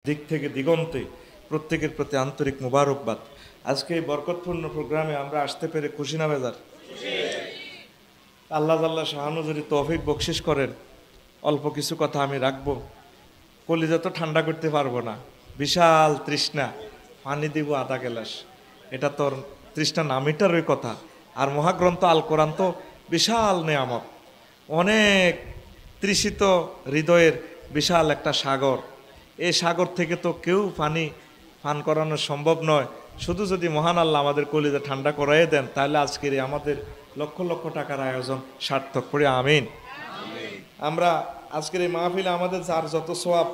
দিক থেকে দিগন্তে প্রত্যেকের প্রতি আন্তরিক মুবারকবাদ। আজকে এই বরকতপূর্ণ প্রোগ্রামে আমরা আসতে পেরে খুশি না বেজার? আল্লাহ আল্লাহ শাহানু যদি তৌফিক বকশিস করেন, অল্প কিছু কথা আমি রাখবো। কলিজা তো ঠান্ডা করতে পারবো না, বিশাল তৃষ্ণা, পানি দিব আধা গেলাস, এটা তোর তৃষ্ণা না মিটারই কথা। আর মহাগ্রন্থ আল কোরআন তো বিশাল নেয়ামত, অনেক তৃষিত হৃদয়ের বিশাল একটা সাগর। এই সাগর থেকে তো কেউ পানি পান করানো সম্ভব নয়। শুধু যদি মহান আল্লাহ আমাদের কলিজা ঠান্ডা করাই দেন, তাহলে আজকের আমাদের লক্ষ লক্ষ টাকার আয়োজন সার্থক করে। আমিন। আমরা আজকের এই মাহফিলে আমাদের যার যত সোয়াব,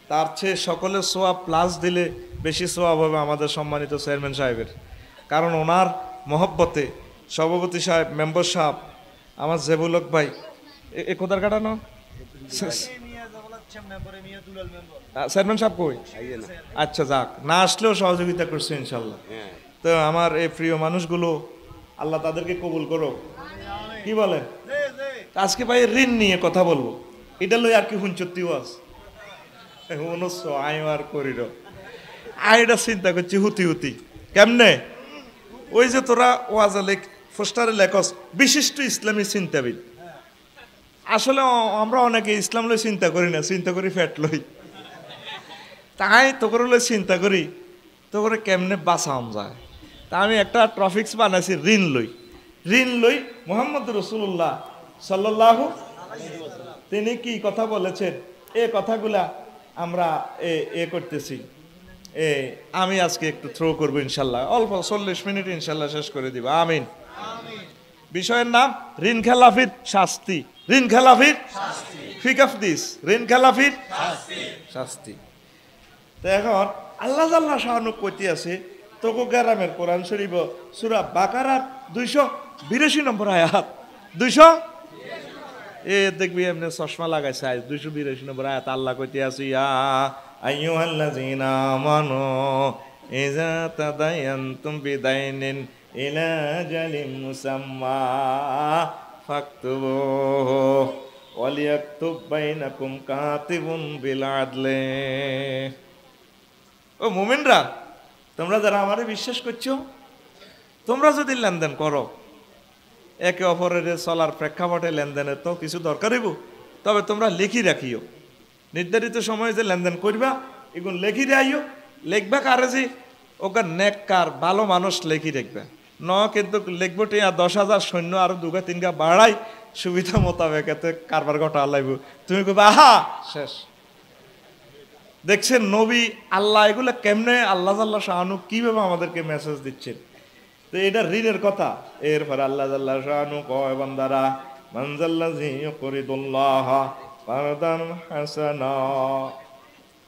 তার চেয়ে সকলের সোয়াব প্লাস দিলে বেশি সোয়াব হবে আমাদের সম্মানিত চেয়ারম্যান সাহেবের। কারণ ওনার মহব্বতে সভাপতি সাহেব, মেম্বার সাহেব, আমার জেবুলক ভাই, এ কোথার কাটানো চেয়ারম্যান সাহেব কই? আচ্ছা যাক, না আসলেও সহযোগিতা করছে ইনশাল্লাহ। তো আমার এই প্রিয় মানুষগুলো, আল্লাহ তাদেরকে কবুল করো। কি বলেন? আজকে ভাই ঋণ নিয়ে কথা বলবো, এটা লই আর কি হুঞ্চত্তি ওয়াজ আয় আর করির আয়টা চিন্তা করছি হুতি হুতি কেমনে। ওই যে তোরা ওয়াজা লেখ পোস্টারে লেখস বিশিষ্ট ইসলামী চিন্তাবিদ, আসলে আমরা অনেকে ইসলাম লই চিন্তা করি না, চিন্তা করি ফ্যাট লই। তাই তো করে লই চিন্তা করি তো করে কেমনে বাঁচাম যায়। তা আমি একটা ট্রফিক্স বানাইছি ঋণ লই। মুহাম্মদ রাসূলুল্লাহ সাল্লাল্লাহু, তিনি কি কথা বলেছেন, এই কথাগুলা আমরা করতেছি। আমি আজকে একটু থ্রো করবো ইনশাল্লাহ, অল্প 40 মিনিট ইনশাল্লাহ শেষ করে দিব। আমিন। বিষয়ের নাম ঋণ খেলাফির শাস্তি। ঋণ খেলাফির ফিকাফ দিস, ঋণ খেলাফির শাস্তি। তো এখন আল্লাহ আল্লাহ শাহানু কইতে আছে তোকো গ্রামের কোরআন শরীফ সূরা বাকারার 282 নম্বর আয়াত। 200 দেখবি এমনি চশমা লাগাইছে, 282 নম্বর আয়াত। আল্লাহ কইতে আছে ইয়া আইয়ুহাল্লাযীনা আমানু ইযা তাদায়ানতুম বিদাইনিন ইলা আজালিন মুসাম্মা ফাকতুবুহু ওয়ালিয়াকতুব বাইনাকুম কাতিবুন বিল আদলি। ও মুমিনরা, তোমরা যারা আমারে বিশ্বাস করছো, তোমরা যদি লেনদেন করো, একে অপরের চলার প্রেক্ষাপটে লেনদেনের তো কিছু দরকার হইব, তবে তোমরা লিখি রাখিও। নির্ধারিত সময়ে যে লেনদেন করবা এগুলো লেখি রাখিও। লিখবা কারে যে ওকে নেককার ভালো মানুষ লেখি রাখবে ন, কিন্তু লিখবো টিয়া 10,000 সৈন্য আরো 2-3 বাড়াই সুবিধা মোতাবেক, এতে কারবার ঘটা লাগবে। তুমি কইবা আহা শেষ। দেখছেন নবী আল্লাহ এগুলো কেমনে আল্লাহ আল্লাহ শাহানু কিভাবে আমাদেরকে মেসেজ দিচ্ছেন। তো এটা ঋণের কথা। এরপর আল্লাহ আল্লাহ শাহানু কয় বান্দারা মানজাল্লাযী ইউকরিদুল্লাহ কারদান হাসানা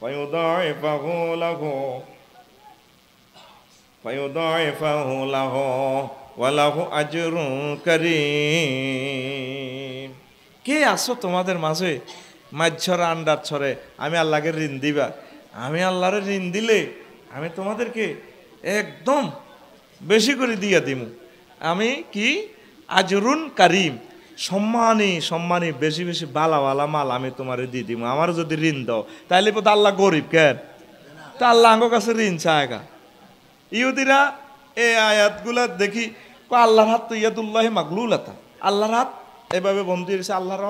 ফায়ুদাইফাহু লাহু ওয়া লাহু আজরুন কারীম। কে আসো তোমাদের মাঝে মাঝছরা আন্ডার ছড়ে আমি আল্লাহকে ঋণ দিবা? আমি আল্লাহরে ঋণ দিলে আমি তোমাদেরকে একদম বেশি করে দিয়া দিব। আমি কি আজরুন কারিম, সম্মানী বেশি বেশি বালা মাল আমি তোমারে দিয়ে দিব। আমার যদি ঋণ দাও, তাইলে তো আল্লাহ গরিব কেন? তা আল্লাহ আমার কাছে ঋণ চায়গা। ইহুদিরা এই আয়াতগুলা দেখি আল্লাহর হাত তো ইয়াদুল্লাহি মাগলুলাতা, আল্লাহর হাত এভাবে বন্ধু হয়েছে, আল্লাহর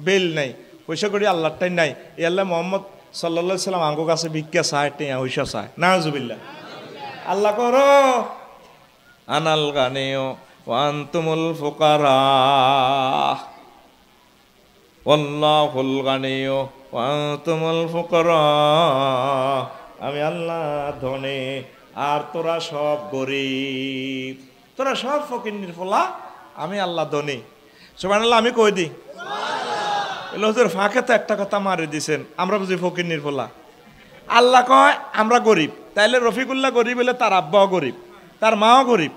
বেল নাই, পয়সা করি আল্লাহটাই নাই। এ আল্লাহ মোহাম্মদ সাল্লাল্লাহু আলাইহি সাল্লাম আঙ্গো কাছে ভিক্ষা চায়, টেয়া পয়সা চায়। নাউজুবিল্লাহ। আল্লাহ করো আনাল গানিয়্যু ওয়া আনতুমুল ফুকারা ওয়াল্লাহুল গানিয়্যু ওয়া আনতুমুল ফুকারা। আমি আল্লাহ ধনী আর তোরা সব গরিব, তোরা সব ফকিন্নির ফলা, আমি আল্লাহ ধনী। সুবহানাল্লাহ। আমি কই দিই হুজুর ফাঁকে তো একটা কথা মারি দিছেন, আমরা বুঝি ফকিন্নির ফলা। আল্লাহ কয় আমরা গরিব, তাইলে রফিকুল্লাহ গরিব হলে তার আব্বাও গরিব, তার মাও গরিব।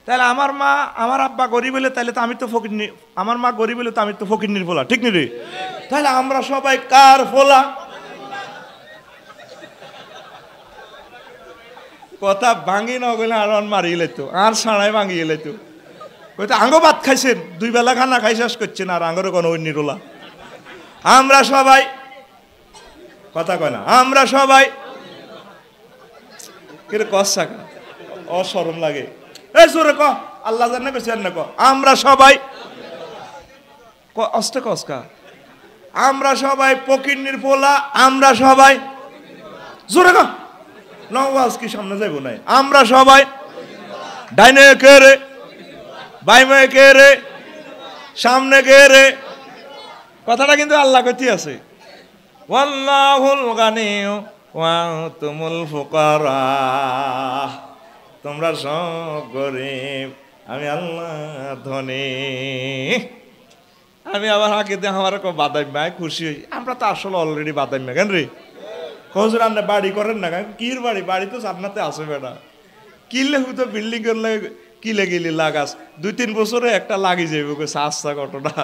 তাহলে আমার মা আমার আব্বা গরিব হলে তাহলে তো আমি তো ফকিন্নি, আমার মা গরিব হলে তো আমি তো ফকিন্নির ফলা, ঠিক নি রে? তাহলে আমরা সবাই কার ফলা? কথা ভাঙি না গেলে আর মারি লাইতো, আর সাড়াই ভাঙি লাইতো। কইতো আঙ্গো ভাত খাইছেন, 2 বেলা খানা খাই শেষ করছেন, আর আঙ্গরও কোনো নিরোলা। আমরা সবাই কথা কয় না, আমরা সবাই কিন্তু কষ্ট অসরম লাগে। এই জোরে ক, আল্লাহ জানে কইছে না ক, আমরা সবাই অস্তে কসকা, আমরা সবাই ফকিন্নির পোলা, আমরা সবাই জোরে ক, নওয়াজ কি সামনে যাইব নাই, আমরা সবাই ডাইনে কে রে, বাইমে কে রে, সামনে কে রে, কথাটা কিন্তু আল্লাহ কইতে আছে। ওয়াল্লাহুল গানিয়্যু ওয়া আনতুমুল ফুকারা, তোমরা সব গরিব, আমি আল্লাহ ধনী। আমি আবার হাকিতে আমার বাদাম খুশি হই, আমরা তো আসলে অলরেডি বাদাম কেন রে, হুজুর আপনি বাড়ি করেন না, কির বাড়ি, বাড়ি তো আপনাতে আছে বেটা, কিনলে তো বিল্ডিং করলে কিলে গেলি লাগাস, 2-3 বছরে একটা লাগি যাইব আচ্ছা ঘটনা।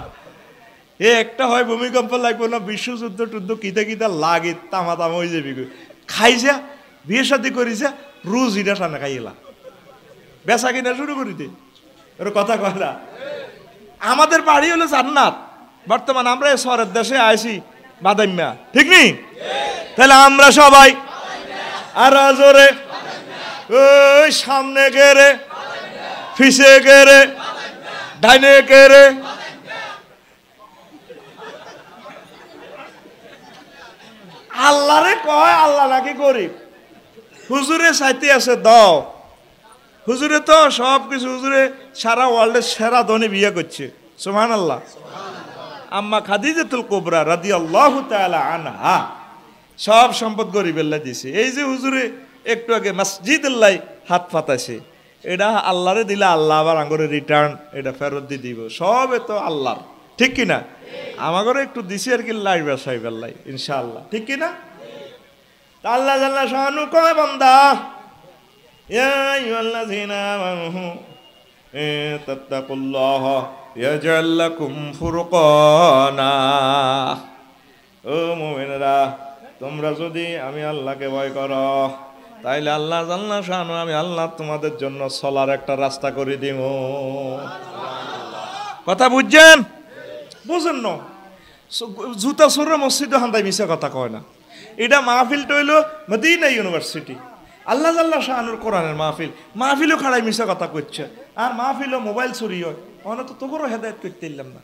এ একটা হয় ভূমিকম্প লাগবে না, বিশ্বযুদ্ধ টুদ্ধ কিতা কিতা লাগে তামা তামা হয়ে যাবি, খাই যা বিয়ে শাদি করি যা রোজ ইটা টানা খাইলা বেচা কিনা শুরু করি দে, ওর কথা কয় না। আমাদের বাড়ি হলো জান্নাত, বর্তমান আমরা শহরের দেশে আইছি বাদাম্যা, ঠিক নেই? তাহলে আমরা সবাই আর জোরে, ওই সামনে গেরে, ফিসে গেরে, ডাইনে গেরে, আল্লাহরে কয় আল্লাহ নাকি গরিব, হুজুরে চাইতে আছে দাও, হুজুরে তো সব কিছু, হুজুরে সারা ওয়ার্ল্ডের সেরা ধনী বিয়ে করছে, সুবহানাল্লাহ। আম্মা খাদিজাতুল কুবরা রাদিয়াল্লাহু তাআলা আনহা সব সম্পদ গরিবেল্লা দিছে। এই যে হুজুরে একটু আগে মসজিদুল্লাহ হাত পাতাইছে, এটা আল্লাহরে দিলে আল্লাহ আবার আঙ্গরে রিটার্ন এটা ফেরত দিয়ে দিব, সব তো আল্লাহর, ঠিক কিনা? আমাগরে একটু দিছে আর কি লাই ব্যবসায় বেল্লাই ইনশাআল্লাহ, ঠিক কিনা? আল্লাহ জাল্লা শানু কয় বান্দা, ইয়া আইয়ুহাল্লাযীনা আমানু তাত্তাকুল্লাহ ইয়াজআল লাকুম ফুরকানা, ও মুমিনরা তোমরা যদি আমি আল্লাহকে ভয় করো তাইলে আল্লাহ জাল্লা শানু আমি আল্লাহ তোমাদের জন্য চলার একটা রাস্তা করে দিব। কথা বুঝছেন? বুঝেন না? জুতা সরে মসজিদে হান্দাই মিশা কথা কয় না, এটা মাহফিলটা হইল মদিনা ইউনিভার্সিটি, আল্লাহ জাল্লা শানুর কোরআনের মাহফিল, মাহফিলও খাড়াই মিশা কথা কইছে, আর মাহফিলও মোবাইল চুরি হয়, অনেক তো তোকেও হেদায়ত করতে ইল্লাম না,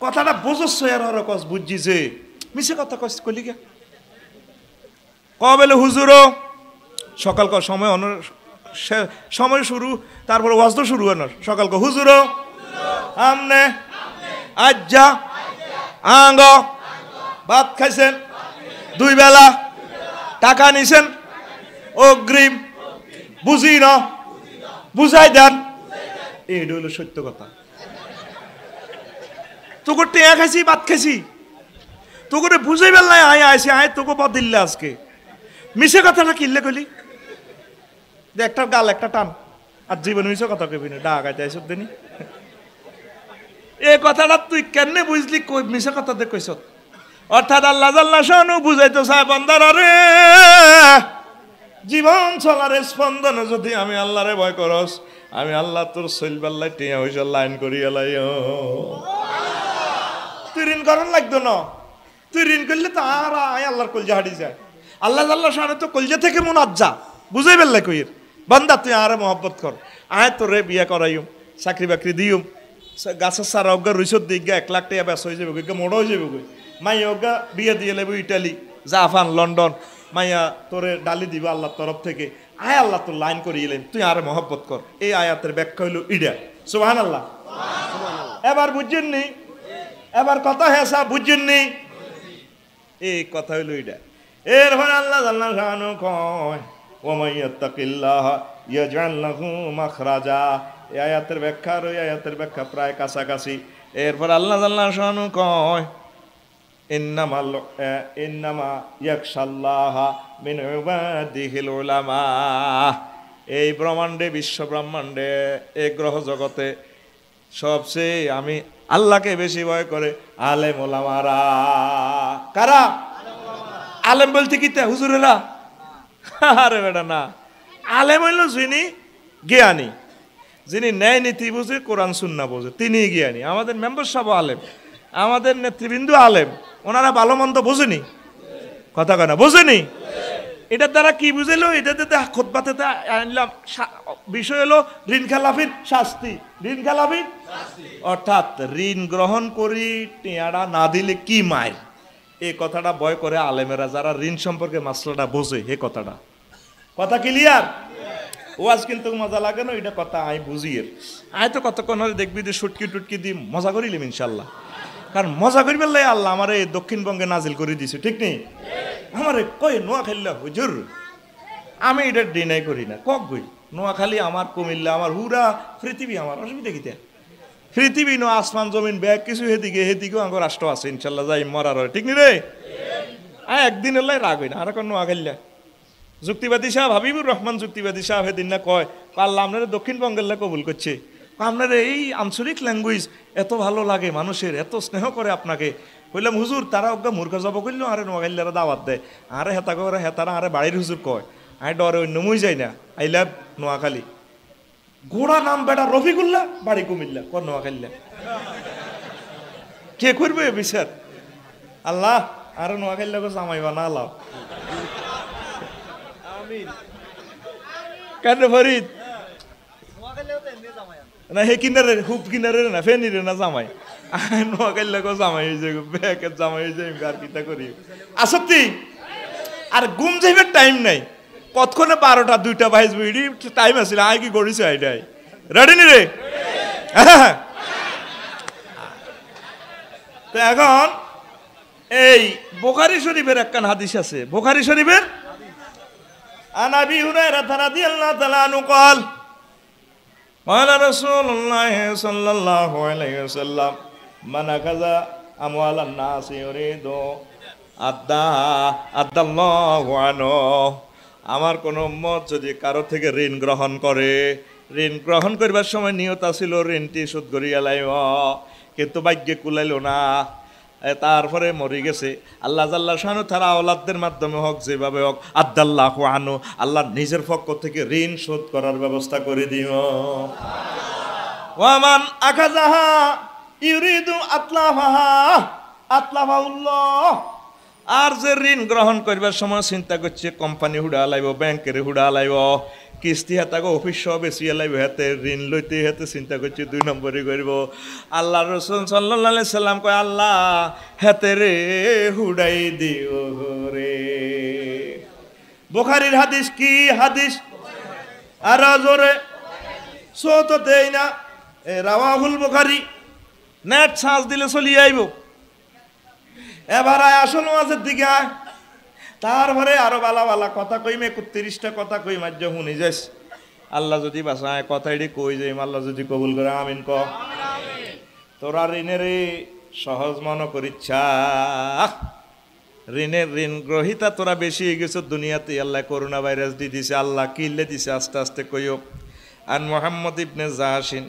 কথাটা বোঝস আর হর কস বুঝছি যে মিশা কথা কস কলি গে কবেলে হুজুরও সকাল ক সময় সময় শুরু, তারপরে ওয়াজ তো শুরু হয় না, সকাল ক হুজুরও আমনে আজ্জা আঙ্গ ভাত খাইছেন 2 বেলা, টাকা নিছেন অগ্রিম, বুঝি না বুঝাই দেন, এইটা হলো সত্য কথা। তোকে টেয়া খাইছি ভাত খাইছি, তোকে বুঝাই বেলায় আয় আইসি আয় তোকে পথ দিল্লে আজকে মিশে কথাটা কিনলে কইলি একটা গাল একটা টান, আর জীবন মিশে কথা কবি না ডাকাইতে আইস দিনই, এই কথাটা তুই কেমনে বুঝলি মিশা কথা দে কইস? অর্থাৎ আল্লাহ জাল্লা শানু বুঝাইতে চায় বান্দারা রে, জীবন চলার স্পন্দনে যদি আমি আল্লাহরে ভয় করস, আমি আল্লাহ তোর সইলবাল্লাই টিয়া হইছে লাইন করি এলাই, তুই ঋণ করার লাগতো না, তুই ঋণ করলে তো আর আয় আল্লাহর কলজা হাঁটি যায়, আল্লাহ জাল্লা শানু তো কলজা থেকে মন আজ্জা বুঝাই বেললাই কইর বান্দা তুই আরে মহব্বত কর, আয় তোরে বিয়া করাইম, চাকরি বাকরি দিম, গাছের সারা অজ্ঞা রুইসত দিক 1 লাখ টাকা বেশ হয়ে যাবে, মোড় হয়ে যাবে, মাইয়া অজ্ঞা বিয়ে দিয়ে লেবো ইটালি, জাপান, লন্ডন, মাইয়া তোরে ডালি দিব আল্লাহর তরফ থেকে, আয় আল্লাহ তোর লাইন করিয়ে এলেন, তুই আরে মহব্বত কর। এই আয়াতের ব্যাখ্যা হইল ইডা, সুবহানাল্লাহ। এবার বুঝছেন নি? এবার কথা হেসা বুঝছেন নি? এই কথা হইল ইডা। এরপর আল্লাহ জাল্লা শানু কয় ওয়া মাইয়াত্তাকিল্লাহ ইয়াজআল লাহু মাখরাজা, এই আয়াতের ব্যাখ্যা আর ওই আয়াতের ব্যাখ্যা প্রায় কাছাকাছি। এরপর আল্লাহ জাল্লা শানু কয় ইন্নামা ইয়াখশাল্লাহা মিন ইবাদিহিল উলামা, এই ব্রহ্মাণ্ডে বিশ্ব ব্রহ্মাণ্ডে এই গ্রহ জগতে সবচেয়ে আমি আল্লাহকে বেশি ভয় করে আলেম ওলামারা। কারা? আলেম বলতে কি তা হুজুরেরা? আরে বেটা না, আলেম হইল যিনি জ্ঞানী, যিনি ন্যায় নীতি বুঝে, কোরআন সুন্নাহ বোঝে, তিনি জ্ঞানী। আমাদের মেম্বার সাহেব আলেম, আমাদের নেতৃবৃন্দ আলেম, ওনারা ভালো মন্দ বোঝেনি, কথা কয় না, বোঝেনি, এটার দ্বারা কি বুঝাইলো? এটাতে খুতবাতে আনলাম বিষয় হলো ঋণ খেলাফির শাস্তি। ঋণ খেলাফির অর্থাৎ ঋণ গ্রহণ করি টিয়াড়া না দিলে কি মায়ের, এই কথাটা ভয় করে আলেমেরা যারা ঋণ সম্পর্কে মাসলাটা বোঝে। এই কথাটা কথা ক্লিয়ার? ওয়াজ কিন্তু মজা লাগে না, এটা কথা আই বুঝিয়ে আয় তো কতক্ষণ হলে দেখবি যে সুটকি টুটকি দিয়ে মজা করিলাম ইনশাল্লাহ। কারণ মজা করি বললে আল্লাহ আমার এই দক্ষিণবঙ্গে নাজিল করে দিছে, ঠিক নেই? আমারে কই নোয়াখালী হুজুর, আমি এটা ডিনাই করি না, কক গই নোয়াখালী আমার, কুমিল্লা আমার, হুরা পৃথিবী আমার, অসুবিধা কি? পৃথিবী নো আসমান জমিন ব্যাগ কিছু হেদিকে হেদিকেও আমার রাষ্ট্র আছে ইনশাল্লাহ, যাই মরার হয়, ঠিক নি রে? একদিন হলে রাগ হই না। আর এখন নোয়াখালী যুক্তিবাদী সাহেব হাবিবুর রহমান যুক্তিবাদী সাহেব হেদিন না কয়, আল্লাহ আপনারা দক্ষিণবঙ্গের কবুল করছে, আপনার এই আঞ্চলিক ল্যাঙ্গুয়েজ এত ভালো লাগে মানুষের, এত স্নেহ করে আপনাকে। বললাম হুজুর তারা ওকে মূর্খ জব করলো, আরে নোয়াখালীরা দাওয়াত দেয়, আরে হেতা করে হেতারা আরে বাড়ির হুজুর কয়, আরে ডরে অন্য মুই যাই না, আই লাভ নোয়াখালী। ঘোড়া নাম বেটা রফিকুল্লাহ, বাড়ি কুমিল্লা, কর নোয়াখালী। কে করবে বিচার? আল্লাহ আরে নোয়াখালী জামাই বানা আল্লাহ। কেন ফরিদ না হে কিনারে হুপ কিনারে না ফেনিরে না জামাই, নোয়াখালী জামাই হয়ে যাবে, ব্যাকের জামাই হয়ে যাবে, আর কিতা করি আসত্তি। আর ঘুম যাইবার টাইম নাই, কতক্ষণে 12টা 2টা বাজবে, টাইম আছিল আয় কি করিস আইডাই রেডি নি রে? তো এখন এই বুখারী শরীফের একখান হাদিস আছে, বুখারী শরীফের আন আবি হুরায়রা রাদিয়াল্লাহু তাআলা আনহু قال قال رسول الله صلى الله عليه وسلم من أخذ أموال الناس يريد আদাল্লাহু আনহু, আমার কোন উম্মত যদি কারো থেকে ঋণ গ্রহণ করে, ঋণ গ্রহণ করবার সময় নিয়ত আছিল ঋণটি শোধ করিয়া লাইব, কিন্তু ভাগ্যে কুলাইল না, তারপরে মরে গেছে, আল্লাহ জাল্লা শানু তারা আওলাদদের মাধ্যমে হোক যেভাবে হোক আদাল্লাহু আনহু, আল্লাহ নিজের পক্ষ থেকে ঋণ শোধ করার ব্যবস্থা করে দিও। ওয়ামান আখাযাহা ইউরিদু আতলাফাহা আতলাফাহুল্লাহ, আর যে ঋণ গ্রহণ করবার সময় চিন্তা করছে কোম্পানি হুড়া লাইব, ব্যাংকের হুড়া লাইব, কিস্তি হাতাকে অফিস সব বেশি লাইব, হাতে ঋণ লইতে হাতে চিন্তা করছে 2 নম্বরে করব। আল্লাহ রাসূল সাল্লাল্লাহু আলাইহি সাল্লাম কয় আল্লাহ হাতে রে হুড়াই দিও রে। বুখারীর হাদিস কি হাদিস? আর জোরে সত দেই না, রাওয়াহুল বুখারী, নেট সার্চ দিলে চলি আইব। এবার আসল মাঝের দিকে আয়, তারপরে আরো বালা বালা কথা কইমে 31টা কথা কই মাঝে শুনি যাস। আল্লাহ যদি বাসায় কথা এটি কই যাই, আল্লাহ যদি কবুল করে আমিন ক। তোরা ঋণের সহজ মনে করিচ্ছা, ঋণের ঋণ গ্রহিতা তোরা বেশি হয়ে গেছ দুনিয়াতে। আল্লাহ করোনা ভাইরাস দিয়ে দিছে, আল্লাহ কিল্লে দিছে, আস্তে আস্তে কইও। আন মুহাম্মদ ইবনে জাহাশিন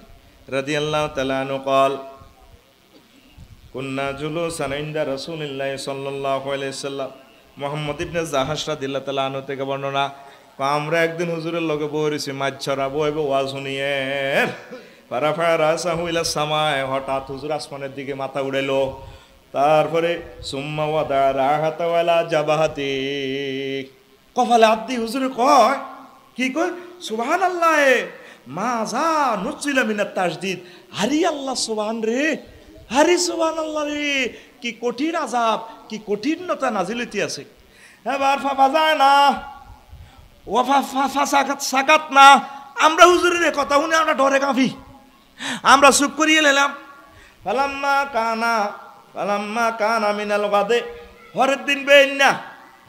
রাদিয়াল্লাহু তাআলা আনহু قال কুন্না জুলুসান ইনদা রাসূলিল্লাহি সাল্লাল্লাহু আলাইহি ওয়াসাল্লাম, মুহাম্মদ ইবনে জাহাশ রাদিয়াল্লাহু তাআলা আনহু থেকে বর্ণনা, আমরা একদিন হুজুরের লগে বইরেছি, মাছ ছড়া বইবে ওয়াজ শুনিয়ে, ফারাফা রাসাহু ইলা সামায়, হঠাৎ হুজুর আসমানের দিকে মাথা উড়াইলো, তারপরে সুম্মা ওয়াদা রাহাতা ওয়ালা জাবাহাতি, কপালে হাত দিয়ে হুজুরে কয়, কি কয়? সুবহানাল্লাহ, মাজা নুজিলা মিনাত তাসদিদ, হারি আল্লাহ সুবহান রে, হারি সুবহানাল্লাহ রে, কি কঠিন আযাব, কি কঠিনতা নাজিল হইতে আছে। এবার ফাফাজায় না সাকাত না, আমরা হুজুরের কথা শুনে আমরা ডরে কাঁপি, আমরা চুপ করিয়ে নিলাম। ফালাম্মা কানা মিনাল গাদে, হরের দিন বেইন না,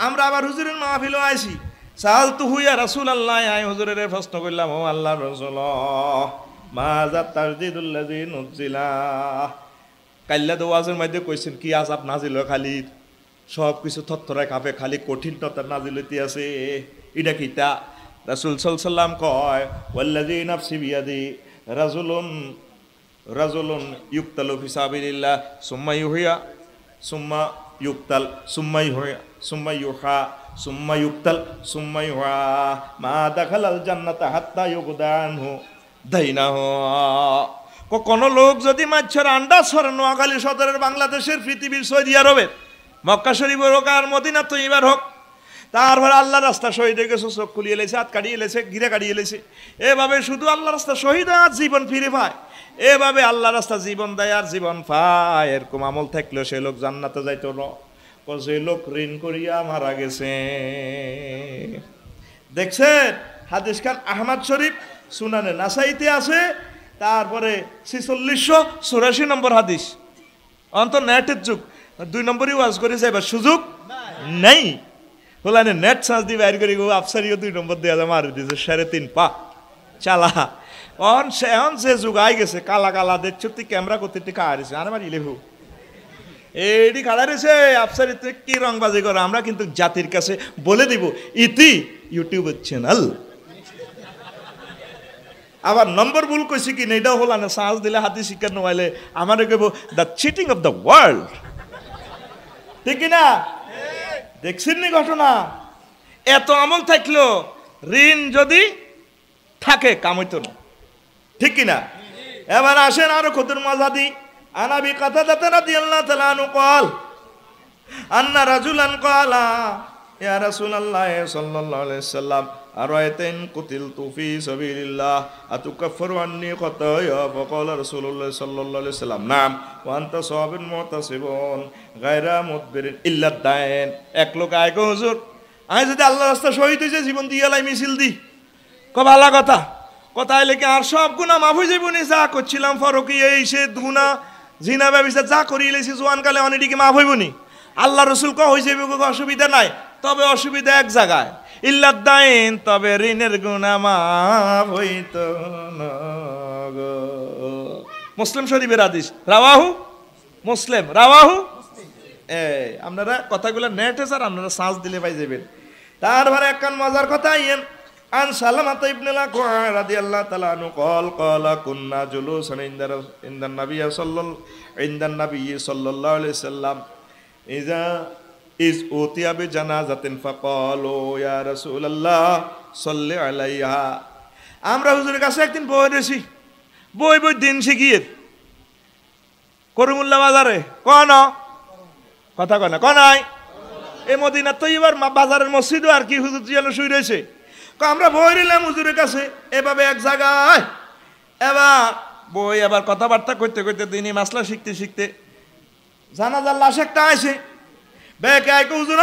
আমরা আবার হুজুরের মাহফিলে আইছি। সাআলতুহু ইয়া রাসূলুল্লাহ, আই হুজুরের প্রশ্ন করলাম, ও আল্লাহর রাসূল, মাজা তাসদিদুল্লাযী নুজিলা, কাল্লা দোয়াজের মধ্যে কইছেন কি আযাব নাজিল হয়, খালি সব কিছু থরথরায় কাঁপে, খালি কঠিনতা নাজিল হইতে আছে, এটা কিতা? রাসূল সাল্লাল্লাহু আলাইহি সাল্লাম কয়, ওয়াল্লাযী নাফসি বিয়াদি রাজুলুন ইউকতালু ফি সাবিলিল্লাহ সুম্মা ইউহিয়া সুম্মা ইউকতাল সুম্মা ইউহিয়া সুম্মা ইউহা সুম্মা ইউকতাল সুম্মা ইউহা মা দাখালাল জান্নাতা হাত্তা ইউগদা আনহু দাইনাহু। কোন লোক যদি মাছের আন্ডা ছড়ে, নোয়াখালী সদরের, বাংলাদেশের, পৃথিবীর, সৌদি আরবের, মক্কা শরীফের হোক আর মদিনা তৈবার হোক, তারপরে আল্লাহর রাস্তা শহীদ হয়ে গেছে, চোখ খুলিয়ে এলেছে, হাত কাটিয়ে এলেছে, গিরে কাটিয়ে এলেছে। এভাবে শুধু আল্লাহ রাস্তা শহীদ আর জীবন ফিরে পায়, এভাবে আল্লাহ রাস্তা জীবন দেয় আর জীবন পায়। এরকম আমল থাকলেও সে লোক জান্নাতে যাইতো না। যে লোক ঋণ করিয়া মারা গেছে। দেখছেন হাদিস খান আহমদ শরীফ সুনানে নাসাইতে আছে, তারপরে 4684 নম্বর হাদিস। অন্ত নেটের যুগ, 2 নম্বরই ওয়াজ করে যাইবার সুযোগ নেই। হলানে নেট সার্চ দিয়ে বাইর করি আফসারিও 2 নম্বর দেওয়া যায় মারি দিয়েছে 3.5 পা চালা। অন সে যুগ আই গেছে, কালা কালা দেখছো তুই ক্যামেরা করতে টিকা হারিয়েছে আরে মারি লেবু এইটি খাড়া রয়েছে। আফসারি তুই কি রংবাজি করো, আমরা কিন্তু জাতির কাছে বলে দিব ইতি ইউটিউবের চ্যানেল। আবার নম্বর ভুল কইছি কি না এটাও হল না, সাহস দিলে হাতি শিক্ষা নোয়াইলে আমারে কইব the cheating of the world, ঠিক না? দেখছেন নি ঘটনা? এত আমল থাকলো ঋণ যদি থাকে কামাইতো না, ঠিক কিনা? এবার আসেন আরো কত মজা দি। আনাবি কাতাদা রাদিয়াল্লাহু তাআলা আনহু قال আন্না রাজুলান ক্বালা ইয়া রাসূলুল্লাহ সাল্লাল্লাহু আলাইহি ওয়াসাল্লাম আরাইতাইন কুতিলতু ফি সাবিলিল্লাহ আতুকাফফিরু আন্নী খাতায়া ফাকালা রাসূলুল্লাহ সাল্লাল্লাহু আলাইহি ওয়াসাল্লাম নাম ওয়া আনতা সাবিরুন মুতাসিবুন গায়রা মুদবিরিন ইল্লা দাইন। এক লোক আয় গো হুজুর, আমি যদি আল্লাহর রাস্তায় শহীদ হইছে জীবন দিয়ে লাই মিছিল দি, কো ভালো কথা, কথায় লেগে আর সব গুনাহ মাফ হয়ে যাইব নি? যা করছিলাম ফরকি এই সে গুনাহ জিনা ব্যবসা যা করি লেছি জোয়ানকালে অনেকটিকে মাফ হইব নি? আল্লাহ রসুল কো হয়ে যাইব, অসুবিধা নাই, তবে অসুবিধা এক জায়গায়, ইল্লাদ দাইন, তবে ঋণের গুনাহ মাফ হইত না গো। মুসলিম শরীফের হাদিস, রাওয়াহু মুসলিম, রাওয়াহু। এই আপনারা কথাগুলো নেটে স্যার আপনারা সার্চ দিলে পাই যাবেন। তারপরে একখান মজার কথা আইয়েন। আন সালামাত ইবনে লাকুআ রাদিয়াল্লাহু তাআলা আনহু قال قال كنا جلوسا عند النبي صلى الله عليه وسلم اذا إذ أوتي بجنازة فقالوا يا رسول الله صل عليها। আমরা হুজুরের কাছে একদিন বই রয়েছি, বই দিন শিখিয়ে করিমুল্লাহ বাজারে কোন কথা কয় না কনাই এই মদিনা তো এবার বাজারের মসজিদও আর কি হুজুর যেন শুই রয়েছে। আমরা বই নিলাম হুজুরের কাছে এভাবে এক জায়গায়, এবার বই আবার কথাবার্তা করতে করতে দিনই মাসলা শিখতে শিখতে জানাজার লাশ একটা আইছে। বেকে আইকে হুজুর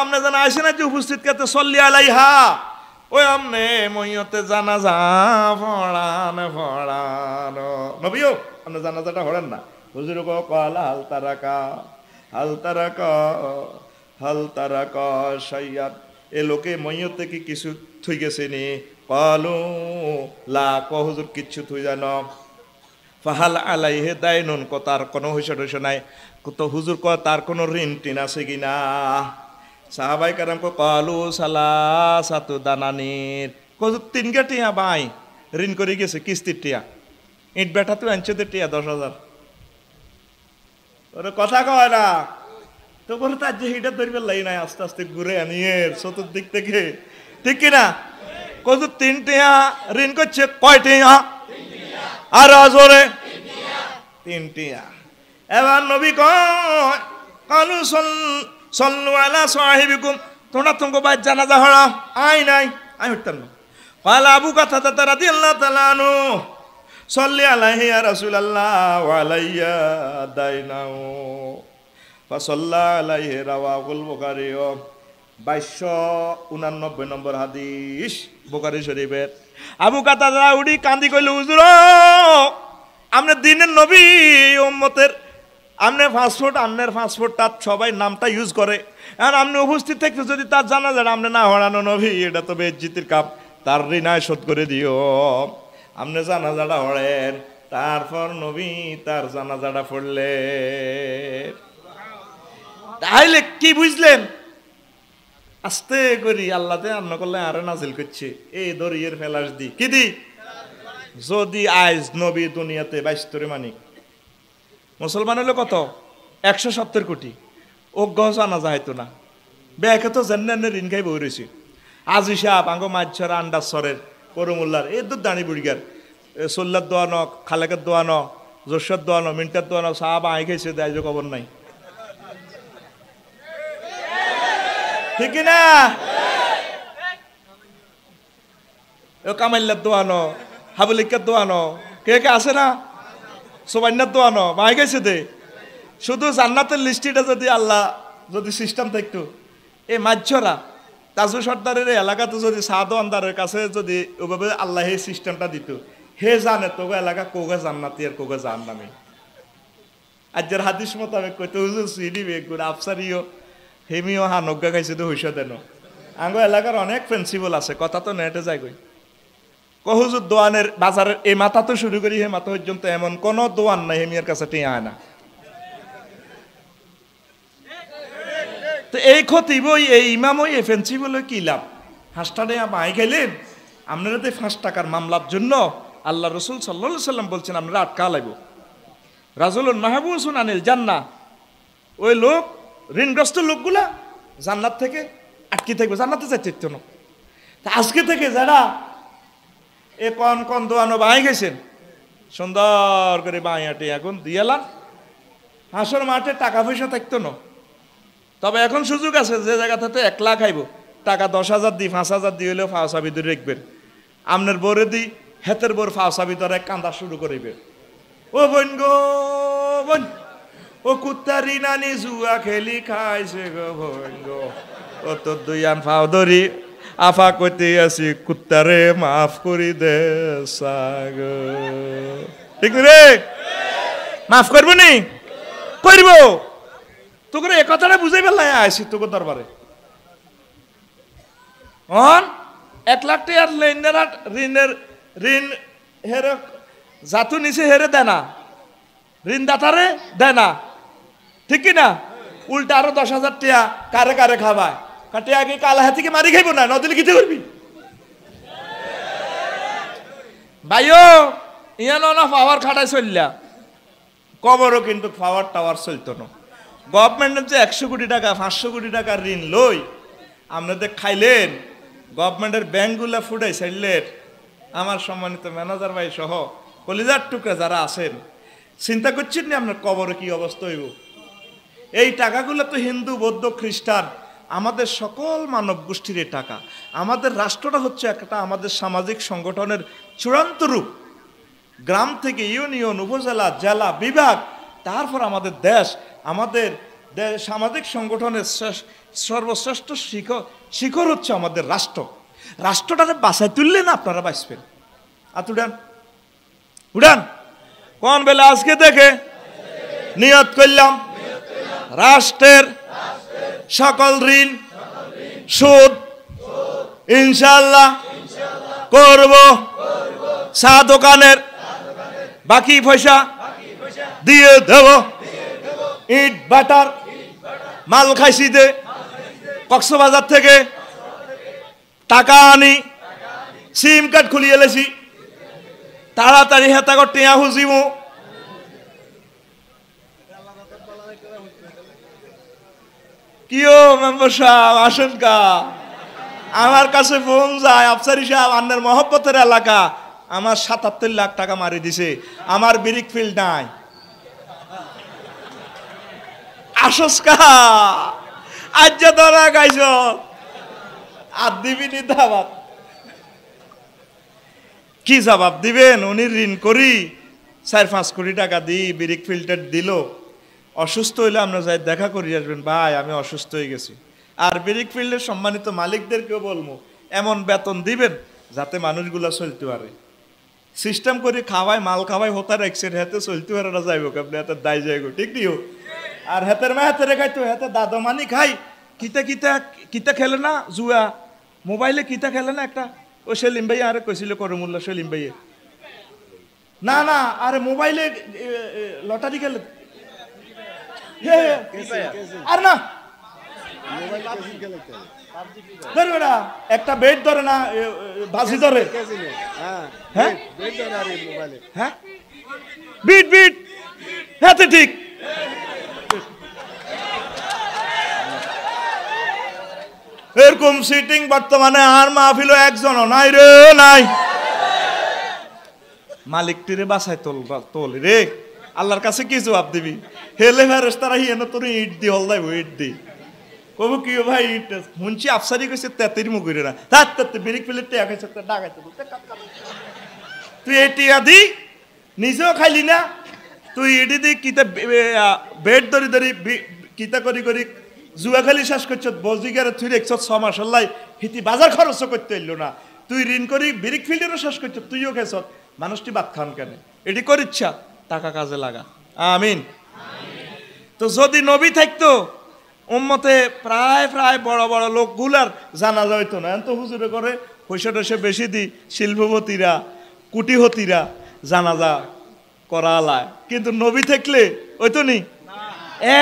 আপনি জানা আইসে না যে উপস্থিত করতে সল্লি আলাইহা, ওই আমনে মইয়তে জানাজা পড়ানো নবীও আপনি জানাজাটা পড়েন না। হুজুর কল হাল তারাকা শাইয়াত, এ লোকে মইয়তে কি কিছু থুই গেছে নি? কালু লা, ক হুজুর কিচ্ছু থুই জানো। ফাহাল আলাইহে দাইনুন, ক তার কোনো হইছে টইছে নাই। তো হুজুর ক তার কোনো ঋণ টিন আছে কিনা? সাহাবাই কারাম কো কালু সালাসাতু দানানির, ক হুজুর 3 টিয়া বাই ঋণ করে গেছে কিস্তির টিয়া, ইট বেটা তুই আনছে টিয়া 10,000। ওরে কথা কয় না তো বলে তার যে হিটা ধরবে লাই নাই, আস্তে আস্তে ঘুরে আনিয়ে চতুর্দিক থেকে, ঠিক কিনা? কত 3 টিয়া ঋণ করছে, কয় টিয়া? আর জোরে 3 টিয়া। এবার নবী কয় কালু সল্লু আলা সাহিবিকুম, তোমরা তোমাকে বাইর জানাজা হড়া আই নাই, আমি উঠতাম না। কাল আবু কাতাদা রাদিয়াল্লাহু তাআলা আনহু সল্লি আলাইহি ইয়া রাসূলুল্লাহ ওয়া আলাইয়া দাইনাও ফাসাল্লা আলাইহি, রাওয়াহুল বুখারী। 2289 নম্বর হাদিস বুখারী শরীফের। আবু কাতাদা উডি কান্দি কইল, হুজুর আপনি দিনের নবী উম্মতের, আপনি ফাস্টফুড আপনার ফাস্টফুডটা সবাই নামটা ইউজ করে, আর আপনি উপস্থিত থাকতে যদি তার জানা যায় আপনি না হড়ানো নবী, এটা তো বেজ্জিতির কাপ, তার ঋণায় শোধ করে দিও। আপনি জানাজাটা হড়েন, তারপর নবী তার জানাজাটা পড়লেন। তাইলে কি বুঝলেন? আস্তে করি আল্লাহতে আন্ন করলে আরে নাজিল করছে এই দরিয়ের ফেলাস দি কি দি, যদি আইজ নবী দুনিয়াতে 22 মানিক, মুসলমান হলো কত 170 কোটি, ও গজ আনা যাইতো না। ব্যাকে তো জেন্নানের ঋণ খাই বই রয়েছে। আজি সাহেব আঙ্গ মাঝর আন্ডাসরের করমুল্লার এই দুধ দাঁড়ি বুড়িগার সোল্লার দোয়ানো, খালেকের দোয়ানো, জোরসার দোয়ানো, মিন্টার দোয়ানো, সাহাব আই খাইছে, দায় খবর নাই। ঠিক না? ও কামাইল্লার দোয়ানো, হাবুলিকার দোয়ানো, কে কে আছে না? সোবাইনার দোয়ানো, মাই গেছে দে। শুধু জান্নাতের লিস্টিটা যদি আল্লাহ যদি সিস্টেম থাকতো, এই মাঝরা তাজু সর্দারের এলাকাতে যদি সাদওয়ানদারের কাছে যদি ওভাবে আল্লাহ এই সিস্টেমটা দিত, হে জানে তো এলাকা কোগা জান্নাতি আর কোগা জাহান্নামী। আজকের হাদিস মোতাবেক কইতে হুজুর সিডি বেগুন আফসারিও হেমিও হানজ্ঞা খাইছে তো হইসা দেন। আঙ্গ এলাকার অনেক প্রিন্সিপাল আছে, কথা তো নেটে যায় কই। হুজুর দোয়ানের বাজারের এই মাথা তো শুরু করি হে মাথা পর্যন্ত এমন কোন দোয়ান নাই হেমিয়ার কাছে টিয়া আয় না। তো এই খতিব এই ইমাম এই প্রিন্সিপাল কি লাভ? হাঁসটা মাই খাইলেন আপনারা তো 5 টাকার মামলার জন্য আল্লাহ রসুল সাল্লাল্লাহু আলাইহি সাল্লাম বলছেন আমরা আটকা লাগবো। রাজুলুন মাহবুসুন আনিল জান্নাহ, ওই লোক ঋণগ্রস্ত লোকগুলা জান্নাত থেকে আটকে থাকবে, জান্নাতে যাইতে না। তা আজকে থেকে যারা এ কন কন দোয়ানো বাঁই গেছেন সুন্দর করে বাঁয়াটে এখন দিয়ালাম, হাঁসর মাঠে টাকা পয়সা থাকতো না। তবে এখন সুযোগ আছে, যে জায়গাতে 1 লাখ খাইব টাকা 10,000 দিই 5,000 দিয়ে হলেও ফাওসাবি ধরে রাখবেন। আপনার বোরে দিই হেতের বোর ফাওসাবি ধরে কান্দা শুরু করিবে। ও বোন গো বোন, ও কুত্তারি নানি জুয়া খেলি খাইছে গো বোন গো, ও তোর 2 আন ফাও ধরি আফা কইতে আছি কুত্তারে মাফ করি দে সাগ। ঠিক রে? মাফ করবো নি? করব। তোকে এ কথাটা বুঝাই পেলাই আইসি তোকে দরবারে। 1 লাখ টাকার ঋণের ঋণ হেরে জাতু নিচে হেরে দেয় না, ঋণদাতারে দেয় না, ঠিক কিনা? উল্টা আরো 10,000 টাকা কারে কারে খাবায়, কাটিয়া আগে কালা হাতিকে মারি খাইব না, নদিলে কিতে করবি ভাইও। ইয়া না পাওয়ার খাটায় চললা, কবরও কিন্তু পাওয়ার টাওয়ার চলতো না। গভর্নমেন্টের যে 100 কোটি টাকা 500 কোটি টাকার ঋণ লই আপনাদের খাইলেন, গভর্নমেন্টের ব্যাংকগুলো ফুটাই ছাড়লেন। আমার সম্মানিত ম্যানেজার ভাই সহ কলিজার টুকরা যারা আছেন, চিন্তা করছেন না আপনার কবরে কি অবস্থা হইব? এই টাকাগুলো তো হিন্দু বৌদ্ধ খ্রিস্টান আমাদের সকল মানব গোষ্ঠীর এই টাকা। আমাদের রাষ্ট্রটা হচ্ছে একটা আমাদের সামাজিক সংগঠনের চূড়ান্ত রূপ। গ্রাম থেকে ইউনিয়ন, উপজেলা, জেলা, বিভাগ, তারপর আমাদের দেশ, আমাদের সামাজিক সংগঠনের সর্বশ্রেষ্ঠ শিখর হচ্ছে আমাদের রাষ্ট্র। রাষ্ট্রটাকে বাঁচাই তুললে না আপনারা বাঁচবেন। উড়ান উড়ান কোন বেলা আজকে দেখে নিয়ত করলাম রাষ্ট্রের সকল ঋণ সুদ ইনশাআল্লাহ করব, চা দোকানের বাকি পয়সা দিয়ে দেব, ইট বাটার মাল খাইছি দে, কক্সবাজার থেকে টাকা আনি, সিম কার্ড খুলিয়ে এলেছি, তাড়াতাড়ি হেতা করতে হুজিব। কিও মেম্বার সাহেব আসেন কা, আমার কাছে ফোন যায় আফসারি সাহেব আপনার মহব্বতের এলাকা আমার 77 লাখ টাকা মারি দিছে, আমার ব্রিক ফিল্ড নাই। আসস কা আজ ধরা গাইছ আর দিবি নি দাবাত, কি জবাব দিবেন? উনি ঋণ করি 4-5 কোটি টাকা দিই, ব্রিক ফিল্টার দিল, অসুস্থ হইলে আমরা যাই দেখা করি আসবেন, ভাই আমি অসুস্থ হয়ে গেছি। আর ব্রিক ফিল্ডের সম্মানিত মালিকদেরকেও বলবো এমন বেতন দিবেন যাতে মানুষগুলা চলতে পারে। সিস্টেম করে খাওয়াই মাল খাওয়াই হতা রাখছেন, হাতে চলতে পারে না, যাইব আপনি হাতে দায় যাইব, ঠিক নিও। আর হাতের মা হাতে রেখাই তো হাতে দাদমানি খাই, কিতা কিতা কিতা খেলে না, জুয়া মোবাইলে কিতা খেলে না একটা, ও সেলিম ভাই আরে কইছিল করমুল্লা সেলিম ভাইয়ে, না না আরে মোবাইলে লটারি খেলে আর না একটা বেড ধরে না বাজি ধরে, হ্যাঁ হ্যাঁ বিট বিট হাতে ঠিক। এরকম সিটিং বর্তমানে আর মাহফিল একজনও নাই রে, নাই। মালিকটিরে বাসায় তোল রে, আল্লাহর কাছে কি জবাব দিবি? হেলে ফেরেশতারা হিয়েন তোর ইট দি হল দাইব, ইট দি কবু কি ভাই শুনছি আফসারি কইছে তেতির মুখ করে না তার তাতে ব্রেক ফেলে টিয়া খাইছে ডাকাইতে তুই এই টিয়া দি নিজেও খাইলি না তুই এটি দি কিতা বেড ধরি ধরি কিতা করি করি জুয়া খালি শেষ করছ বজিগারে তুই দেখছ 6 মাস হল্লাই হিতি বাজার খরচ করতে এলো না তুই ঋণ করি ব্রেক ফিল্ডেরও শেষ করছ তুইও খেছ মানুষটি বাদ খান কেন এটি করিচ্ছা টাকা কাজে লাগা আমিন তো যদি নবী থাকতো উম্মতে প্রায় প্রায় বড় বড় লোকগুলার জানাজা হইতো না এত হুজুরে করে পয়সা টয়সা বেশি দি শিল্পপতিরা কুটিহতিরা জানাজা করালায় কিন্তু নবী থাকলে হইতো নি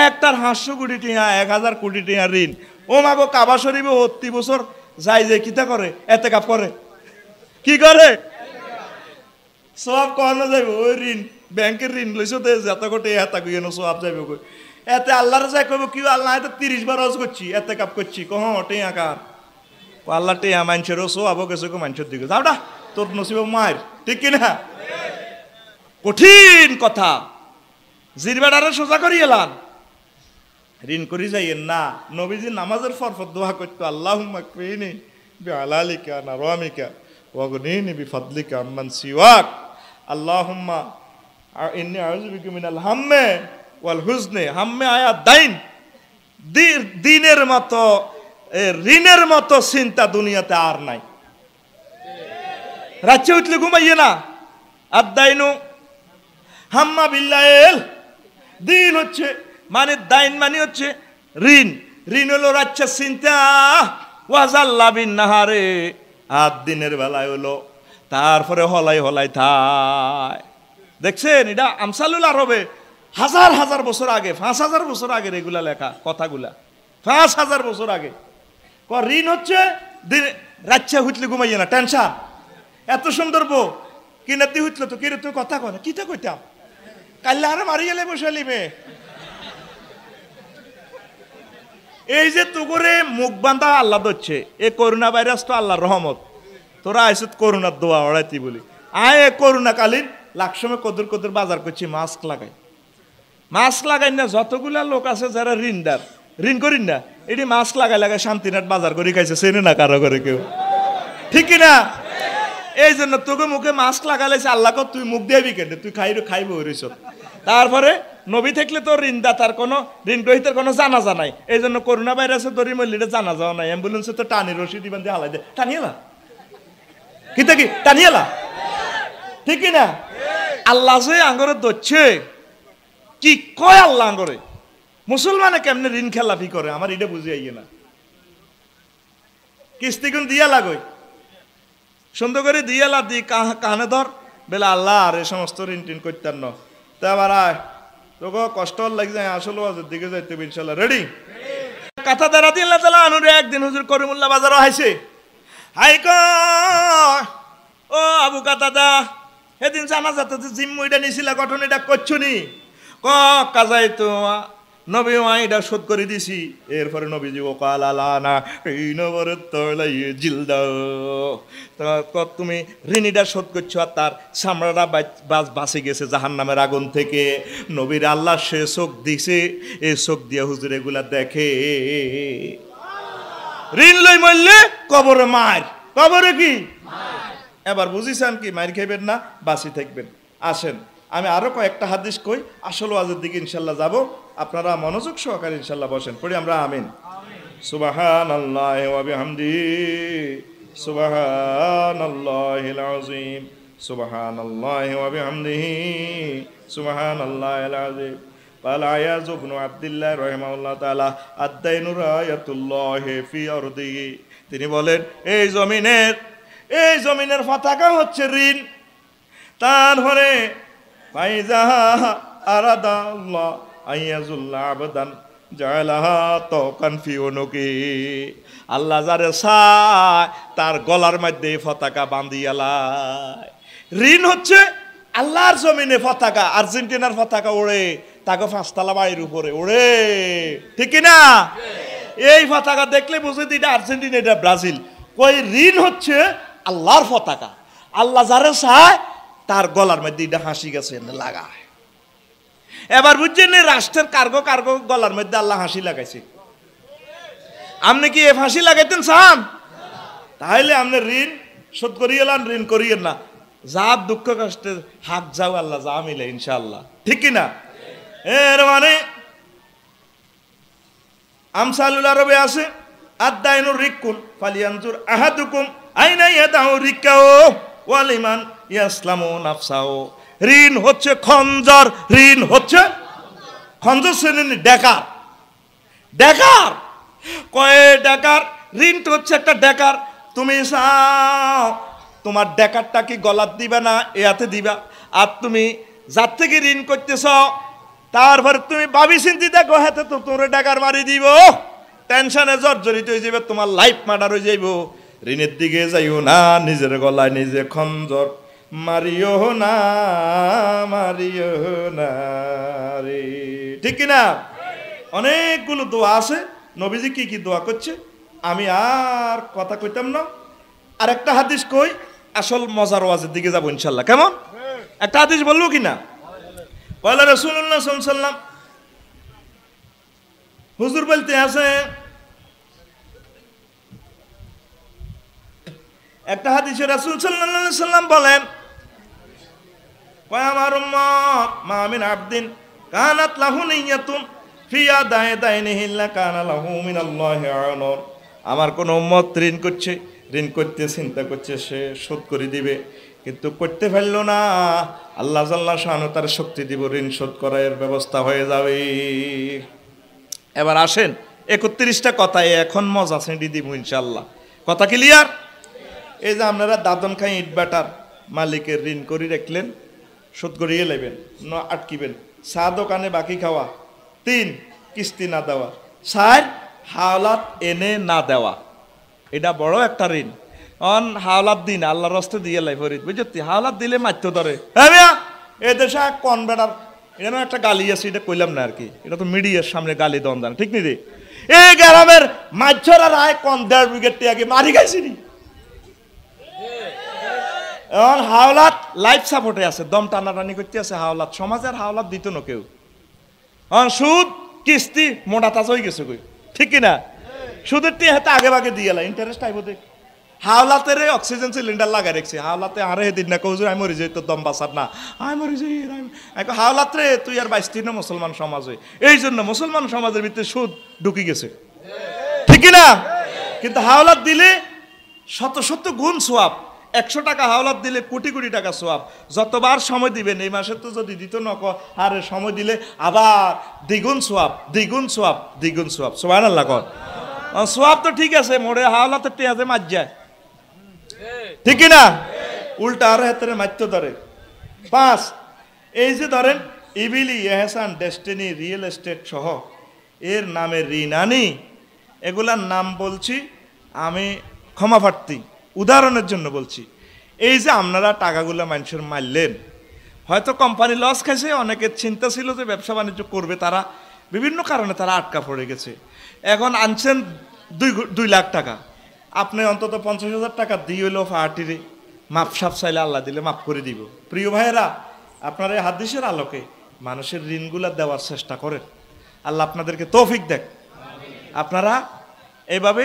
একটার 500 কোটি টিয়া 1000 কোটি টিয়া ঋণ ও মাগো কাবা শরীফে 30 বছর যাই যে কিতা করে এতে কাপ করে কি করে সব কখনো যাইব ওই ঋণ ব্যাংকের ঋণ লইছো তো যত কোটি এত গিয়ে সব যাইব কই এতে আল্লাহর যাই কইব কি আল্লাহ এত 30 বার রজ করছি এতে কাপ করছি কহ টিয়া কার আল্লাহ টিয়া মানুষেরও সো আবো গেছে কো মানুষের দিকে যাও না তোর নসিব মায়ের ঠিক কিনা কঠিন কথা জিরবাডারে সোজা করি এলান ঋণ করি যাইয়েন না নবীজি নামাজের ফরফর দোয়া করতো আল্লাহুম্মা কফিনি বিআলালিকা নারামিকা ওয়াগনিনি বিফাদলিকা আম্মান সিওয়াক আল্লাহুম্মা ইন্নী আউযু বিকা মিনাল হাম্মে ওয়াল হুজনে হাম্মে আয়া দাইন দিনের মতো ঋণের মতো চিন্তা দুনিয়াতে আর নাই রাতে উঠলে ঘুমাইয়ে না আদাইনু হাম্মা বিল্লাইল দিন হচ্ছে মানে দাইন মানে হচ্ছে ঋণ ঋণ হলো রাচ্ছা চিন্তা ওয়াজাল্লা বিন নাহারে আর দিনের বেলায় হলো তারপরে হলাই হলাই থাই দেখছেন এটা আমসালুল আরবে হাজার হাজার বছর আগে 5000 বছর আগে এগুলা লেখা কথাগুলা 5000 বছর আগে ঋণ হচ্ছে রাচ্ছা হুটলে ঘুমাইয়ে না টেনশন এত সুন্দর বউ কিনাতি হুটলো তো কিরে তুই কথা কয় না কিতা কইতাম কাল্লা আরে মারি গেলে বসে লিবে এই যে তুগরে মুখ বান্ধা আল্লাহ দচ্ছে এ করোনা ভাইরাস তো আল্লাহর রহমত তোরা আইসত করোনার দোয়া ওড়াইতি বলি আয় এ করোনাকালীন লাকসমে কদর কদর বাজার করছি মাস্ক লাগাই না যতগুলা লোক আছে যারা ঋণদার ঋণ করিন না এটি মাস্ক লাগাই শান্তিনাথ বাজার করে খাইছে চেনে না কারো করে কেউ ঠিক কিনা এই জন্য তোকে মুখে মাস্ক লাগাইছে আল্লাহকে তুই মুখ দিবি কেন তুই খাইব রইছ তারপরে নবী থাকলে তো ঋণদাতার কোনো ঋণ গ্রহীতার কোনো জানাজা নাই এই জন্য করোনা ভাইরাসে দড়ি মল্লিটা জানাজাও নাই অ্যাম্বুলেন্সে তো টানি রশি দিবেন দিয়ে হালাই দেয় টানিয়েলা কিতা কি টানিয়েলা ঠিক না আল্লাহ যে আঙ্গরে দচ্ছে কি কয় আল্লাহ আঙ্গরে মুসলমানে কেমনে ঋণ খেলাফি করে আমার এটা বুঝে আইয়ে না কিস্তিগুন দিয়া লাগই সুন্দর করে দিয়ালা দি কানে ধর বেলা আল্লাহ আর এই সমস্ত ঋণ টিন করতেন না তা আবার আয় তোকে কষ্ট লাগে যায় আসলে দিকে যাইতে ইনশাল্লাহ রেডি কথা দ্বারা দিয়ে আল্লাহ তাআলা আনুরে একদিন হুজুর করিমুল্লাহ বাজারও হাইছে হাই ও আবু কাতাদা সেদিন জানা যাতে জিম্মুইটা নিছিলা গঠন এটা করছো নি কাজাই তো নবী এটা শোধ করে দিছি এরপরে নবীজি ও কালালানা এই নবরের তলাই জিলদাও তুমি ঋণীটা শোধ করছো আর তার চামড়াটা বাঁচে গেছে জাহান্নামের আগুন থেকে নবীর আল্লাহ সে চোখ দিছে এই চোখ দিয়ে হুজুর এগুলা দেখে ঋণ লই মরলে কবরে মার কবরে কি এবার বুঝিছেন কি মার খাইবেন না বাঁচি থাকবেন আসেন আমি আরো কয়েকটা হাদিস কই আসল ওয়াজের দিকে ইনশাল্লাহ যাব আপনারা মনোযোগ সহকারে ইনশাল্লাহ বসেন পড়ি আমরা আমিন সুবহানাল্লাহি ওয়া বিহামদিহি সুবহানাল্লাহিল আযীম সুবহানাল্লাহি ওয়া বিহামদিহি সুবহানাল্লাহিল আযীম قال عياذ بن عبد الله رحمه الله تعالى الدين راية الله في أرضه তিনি বলেন এই জমিনের পতাকা হচ্ছে ঋণ তারপরে ফাইজা আরাদা আল্লাহ আইয়াজুল্লাহ আবদান জালাহা তাওকান ফি উনুকি আল্লাহ যারে চায় তার গলার মধ্যে পতাকা বাঁধিয়ালায় ঋণ হচ্ছে আল্লাহর জমিনে পতাকা আর্জেন্টিনার পতাকা ওড়ে তাকে 5 তলা বাড়ির উপরে ওড়ে ঠিক না এই পতাকা দেখলে বুঝে এটা আর্জেন্টিনা এটা ব্রাজিল কই ঋণ হচ্ছে আল্লাহর পতাকা আল্লাহ যারে চায় তার গলার মধ্যে এটা হাসি গেছে লাগায় এবার বুঝছেন রাষ্ট্রের কার্গো গলার মধ্যে আল্লাহ হাসি লাগাইছে আপনি কি এ ফাঁসি লাগাইতেন চান? তাহলে আপনি ঋণ শোধ করিয়ে লান, ঋণ করিয়ে না। যার দুঃখ কষ্টের হাত যাও আল্লাহ যা মিলে ইনশাআল্লাহ, ঠিক কিনা? এর মানে আমসালুল আরবে আছে আদ-দাইনুর রিক্কুন ফালিয়ানজুর আহাদুকুম আইনা ইয়াদাউ রিক্কাও ওয়ালিমান ইয়াসলামু নাফসাও। ঋণ হচ্ছে খঞ্জর, ঋণ হচ্ছে খঞ্জর শ্রেণীর ডেকার। ডেকার কয়ে ডেকার ঋণ তো হচ্ছে একটা ডেকার। তুমি চাও তোমার ডেকারটা কি গলাত দিবা না এতে দিবা? আর তুমি যার থেকে ঋণ করতেছ তারপরে তুমি ভাবি চিন্তি দেখো হাতে তো তোরে ডেকার মারি দিব, টেনশনে জর্জরিত হয়ে যাবে, তোমার লাইফ মার্ডার হয়ে যাইব। ঋণের দিকে যাইও না, নিজের গলায় নিজে খঞ্জর মারিও না, মারিও না রে, ঠিক কিনা? অনেকগুলো দোয়া আছে। নবীজি কি কি দোয়া করছে আমি আর কথা কইতাম না। আর একটা হাদিস কই, আসল মজার ওয়াজের দিকে যাবো ইনশাল্লাহ। কেমন একটা হাদিস বলবো কিনা? পয়লা রাসূলুল্লাহ সাল্লাল্লাহু আলাইহি ওয়াসাল্লাম হুজুর বলতে আছে, একটা হাদিসে রাসূল সাল্লাল্লাহু আলাইহি ওয়াসাল্লাম বলেন, কয় আমার উম্মত মা মিন আবদিন কানাত লাহু নিয়াতুন ফি আদাই দাইনিহি ইল্লা কানা লাহু মিনাল্লাহি আউনুন। আমার কোন উম্মত ঋণ করছে, ঋণ করতে চিন্তা করছে সে শোধ করে দিবে, কিন্তু করতে পারলো না, আল্লাহ জাল্লা শাআনহু তার শক্তি দিব, ঋণ শোধ করার ব্যবস্থা হয়ে যাবে। এবার আসেন 31টা কথায় এখন মজা ছেড়ে দিব ইনশাআল্লাহ। কথা ক্লিয়ার? এই যে আপনারা দাদন খাই ইট বাটার মালিকের ঋণ করে রাখলেন, শোধ করিয়ে নেবেন, আটকিবেন। চা দোকানে বাকি খাওয়া, 3 কিস্তি না দেওয়া, 4 হাওলাত এনে না দেওয়া, এটা বড় একটা ঋণ। অন হাওলাত দিন আল্লাহর রাস্তে দিয়ে লাই ফরিদ, বুঝলি? হাওলাত দিলে মারতে ধরে। হ্যাঁ এ দেশে কন বেড়ার এটা একটা গালি আছে, এটা কইলাম না আর কি, এটা তো মিডিয়ার সামনে গালি দন দেন, ঠিক নি রে? এই গ্রামের মাছরা রায় কন 1.5 বিঘের টিয়াকে মারি খাইছি নি। এখন হাওলাত লাইফ সাপোর্টে আছে, দম টানাটানি করতে আছে হাওলাত, সমাজের হাওলাত দিত না কেউ। সুদ কিস্তি মোটা তাজ হয়ে গেছে কই, ঠিক কিনা? সুদের টিয়া হাতে আগে ভাগে দিয়ে এলাই, ইন্টারেস্ট আইব দেখ। হাওলাতের অক্সিজেন সিলিন্ডার লাগাই রাখছে, হাওলাতে আরে দিন না কৌজুর আমি মরি যাই, তোর দম বাঁচার না, আমি মরি যাই। হাওলাত রে তুই আর 22 না মুসলমান সমাজ হয়ে, এই জন্য মুসলমান সমাজের ভিতরে সুদ ঢুকি গেছে, ঠিক কিনা? কিন্তু হাওলাত দিলে শত শত গুণ সোয়াব। 100 টাকা হাওলাত দিলে কোটি কোটি টাকা সোয়াব। যতবার সময় দিবেন, এই মাসে তো যদি দিত না আরে সময় দিলে আবার দ্বিগুণ সোয়াব, দ্বিগুণ সোয়াব, দ্বিগুণ সোয়াব। সুবহানাল্লাহ কর। সোয়াব তো ঠিক আছে, মোড়ে হাওলাতের টেয়াজে মার যায়, ঠিক কিনা? উল্টা আর হাতের মারতে ধরে। 5 এই যে ধরেন ইবিলি, এহসান, ডেস্টিনি, রিয়েল এস্টেট সহ এর নামে ঋণ আনি, এগুলার নাম বলছি আমি ক্ষমা প্রার্থী, উদাহরণের জন্য বলছি। এই যে আপনারা টাকাগুলো মানুষের মারলেন, হয়তো কোম্পানি লস খাইছে, অনেকের চিন্তা ছিল যে ব্যবসা বাণিজ্য করবে, তারা বিভিন্ন কারণে তারা আটকা পড়ে গেছে। এখন আনছেন 2 লাখ টাকা, আপনি অন্তত 50,000 টাকা দিয়ে হইলো পার্টিরে মাপ সাপ চাইলে আল্লাহ দিলে মাফ করে দিব। প্রিয় ভাইয়েরা, আপনারা এই হাদিসের আলোকে মানুষের ঋণগুলা দেওয়ার চেষ্টা করেন, আল্লাহ আপনাদেরকে তৌফিক দেখ। আপনারা এইভাবে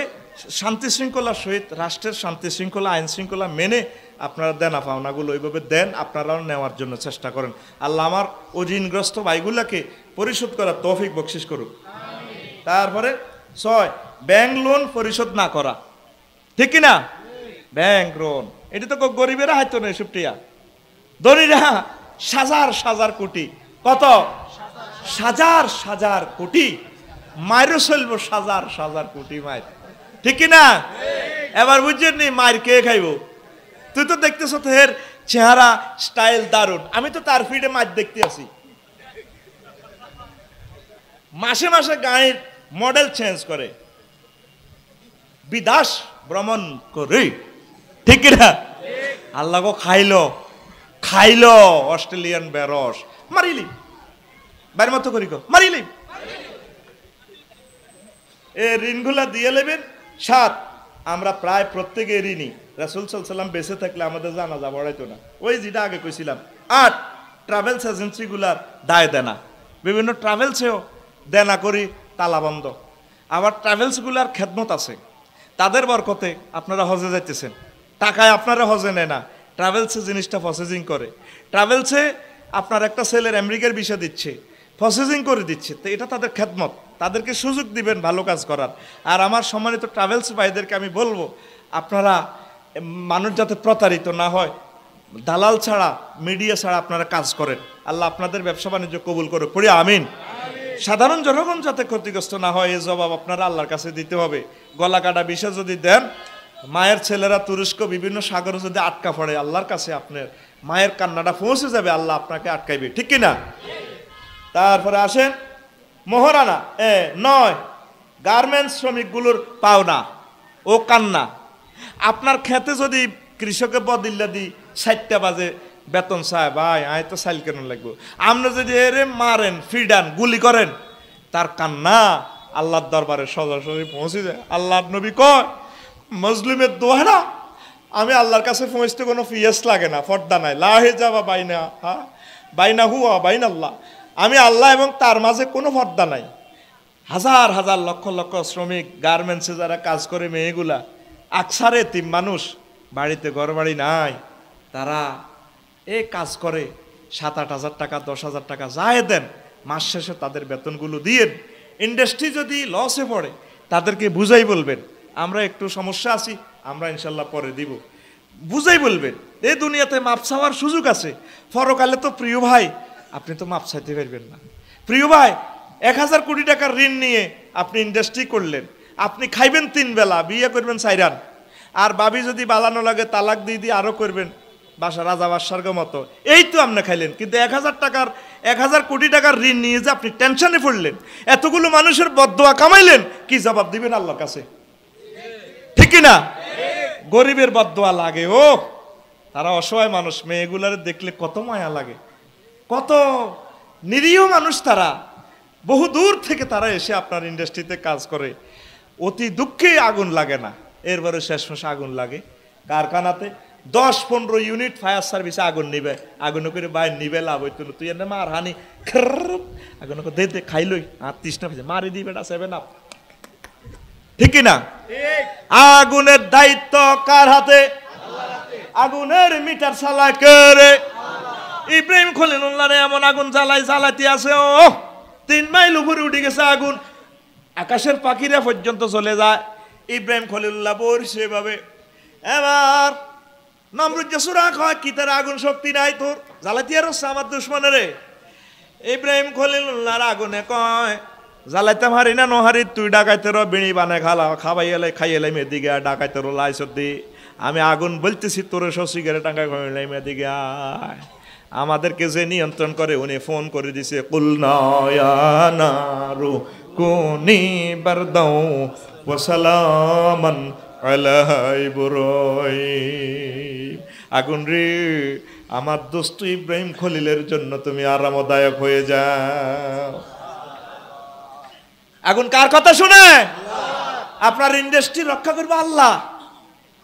শান্তি শৃঙ্খলার সহিত, রাষ্ট্রের শান্তি শৃঙ্খলা, আইন শৃঙ্খলা মেনে আপনারা দেনা পাওনাগুলো ওইভাবে দেন, আপনারাও নেওয়ার জন্য চেষ্টা করেন। আল্লাহ আমার ও ঋণগ্রস্ত ভাইগুলাকে পরিশোধ করার তৌফিক বকশিস করুক। তারপরে 6 ব্যাংক লোন পরিশোধ না করা, ঠিক কিনা? ব্যাংক লোন এটা তো গরিবেরা হাইতো না, এসব টিয়া ধনীরা হাজার কোটি, কত হাজার কোটি মায়েরও চলবো, হাজার কোটি মায়ের, ঠিক কিনা? এবার বুঝছেন নি মায়ের কে খাইব? তুই তো দেখতেছ তো এর চেহারা স্টাইল দারুণ, আমি তো তার ফিডে মাছ দেখতে আসি, মাসে মাসে গাড়ির মডেল চেঞ্জ করে, বিদেশ ভ্রমণ করে, ঠিক কিনা? আল্লাহ গো খাইলো অস্ট্রেলিয়ান বেরস মারিলি বাইরের মতো করি গো মারিলি। এ ঋণগুলা দিয়ে নেবেন। 7 আমরা প্রায় প্রত্যেকে ঋণী, রাসূল সাল্লাল্লাহু আলাইহি ওয়াসাল্লাম বেঁচে থাকলে আমাদের জানাজা পড়াইতো না, ওই যেটা আগে কইছিলাম। 8 ট্রাভেলস এজেন্সিগুলার দায় দেনা, বিভিন্ন ট্রাভেলসেও দেনা করি তালা বন্ধ। আবার ট্রাভেলসগুলার খেদমত আছে, তাদের বরকতে আপনারা হজে যাইতেছেন। টাকায় আপনারা হজে নেয় না, ট্রাভেলসে জিনিসটা প্রসেসিং করে। ট্রাভেলসে আপনার একটা ছেলের আমেরিকার ভিসা দিচ্ছে, প্রসেসিং করে দিচ্ছে, তো এটা তাদের খেদমত, তাদেরকে সুযোগ দিবেন ভালো কাজ করার। আর আমার সম্মানিত ট্রাভেলস ভাইদেরকে আমি বলবো, আপনারা মানুষ যাতে প্রতারিত না হয়, দালাল ছাড়া, মিডিয়া ছাড়া আপনারা কাজ করেন। আল্লাহ আপনাদের ব্যবসা বাণিজ্য কবুল করে, পড়ি আমিন। সাধারণ জনগণ যাতে ক্ষতিগ্রস্ত না হয়, এই জবাব আপনারা আল্লাহর কাছে দিতে হবে। গলা কাটা বিষয় যদি দেন, মায়ের ছেলেরা তুরস্ক বিভিন্ন সাগরে যদি আটকা পড়ে, আল্লাহর কাছে আপনার মায়ের কান্নাটা পৌঁছে যাবে, আল্লাহ আপনাকে আটকাইবে, ঠিক কিনা? তারপরে আসেন মোহরানা 9, গার্মেন্টস শ্রমিকগুলোর পাওনা ও কান্না। আপনার খেতে যদি কৃষকের বদিল্লা দি 60টা বাজে বেতন চায়, ভাই আয় তো সাইল কেন লাগবো, আপনি যদি এরে মারেন, ফিডান, গুলি করেন, তার কান্না আল্লাহর দরবারে সরাসরি পৌঁছে যায়। আল্লাহর নবী কয়, মজলুমের দোহারা আমি আল্লাহর কাছে পৌঁছতে কোনো ফিয়াস লাগে না, পর্দা নাই, লাহে যাবা বাইনা বাইনা হুয়া বাইন আল্লাহ, আমি আল্লাহ এবং তার মাঝে কোনো পর্দা নাই। হাজার হাজার লক্ষ লক্ষ শ্রমিক গার্মেন্টসে যারা কাজ করে, মেয়েগুলা আকসারে তিন মানুষ, বাড়িতে ঘর বাড়ি নাই, তারা এই কাজ করে 7-8 হাজার টাকা 10 হাজার টাকা যায় দেন, মাস শেষে তাদের বেতনগুলো দিয়ে। ইন্ডাস্ট্রি যদি লসে পড়ে তাদেরকে বুঝাই বলবেন, আমরা একটু সমস্যা আছি, আমরা ইনশাল্লাহ পরে দিব, বুঝাই বলবেন। এই দুনিয়াতে মাপ চাওয়ার সুযোগ আছে, পরকালে তো প্রিয় ভাই আপনি তো মাপ চাইতে পারবেন না। প্রিয় ভাই 1000 কোটি টাকার ঋণ নিয়ে আপনি ইন্ডাস্ট্রি করলেন, আপনি খাইবেন 3 বেলা, বিয়ে করবেন 4 রান, আর ভাবি যদি বালানো লাগে তালাক দিয়ে দিয়ে আরও করবেন, বাসা রাজা বাদশার মতো, এই তো আপনি খাইলেন। কিন্তু 1000 কোটি টাকার ঋণ নিয়ে যে আপনি টেনশনে পড়লেন, এতগুলো মানুষের বদদোয়া কামাইলেন, কি জবাব দিবেন আল্লাহর কাছে, ঠিক কিনা? গরিবের বদদোয়া লাগে, ও তারা অসহায় মানুষ, মেয়েগুলার দেখলে কত মায়া লাগে, কত নিরীহ মানুষ তারা, বহু দূর থেকে তারা এসে আপনার ইন্ডাস্ট্রিতে কাজ করে, অতি দুঃখে আগুন লাগে না, এরপরে শেষমেশ আগুন লাগে কারখানাতে। 10-15 ইউনিট ফায়ার সার্ভিসে আগুন নিবে, আগুন করে বাইর নিবে, লাভ হইতো না, তুই এনে মার হানি আগুন দে দে খাইলই, আর 30 না মারি দিবে না 7 আপ, ঠিক কিনা? আগুনের দায়িত্ব কার হাতে? আগুনের মিটার চালায় করে ইব্রাহিম খলিলুল্লাহ এমন আগুন জ্বালাইতে আছে, ও 3 মাইল উপরে উঠে গেছে আগুন, আকাশের পাখিরা পর্যন্ত চলে যায়। ইব্রাহিম খলিলুল্লাহ বলছে এভাবে, এবার নমরুদ সুরা কয়, কি তার আগুন শক্তি নাই তোর, জ্বালাইতে আর আমার দুশ্মনের। ইব্রাহিম খলিলুল্লাহর আগুনে কয়, জ্বালাইতে হারি না নহারি, তুই ডাকাইতে রো বিড়ি বানায় খাবাই এলাই খাই এলাই মেদিকে ডাকাইতে রো লাইসর দি, আমি আগুন বলতেছি তোর সিগারেট টাঙ্গাই খাইলাই মেদিকে আয়। আমাদেরকে যে নিয়ন্ত্রণ করে উনি ফোন করে দিছে, কুলনা ইয়া নারু কুনি বারদাও ওয়া সালামান আলা ইব্রাহিম, আগুন রে আমার দোস্ত ইব্রাহিম খলিলের জন্য তুমি আরামদায়ক হয়ে যাও। আগুন কার কথা শুনে? আপনার ইন্ডাস্ট্রি রক্ষা করবে আল্লাহ,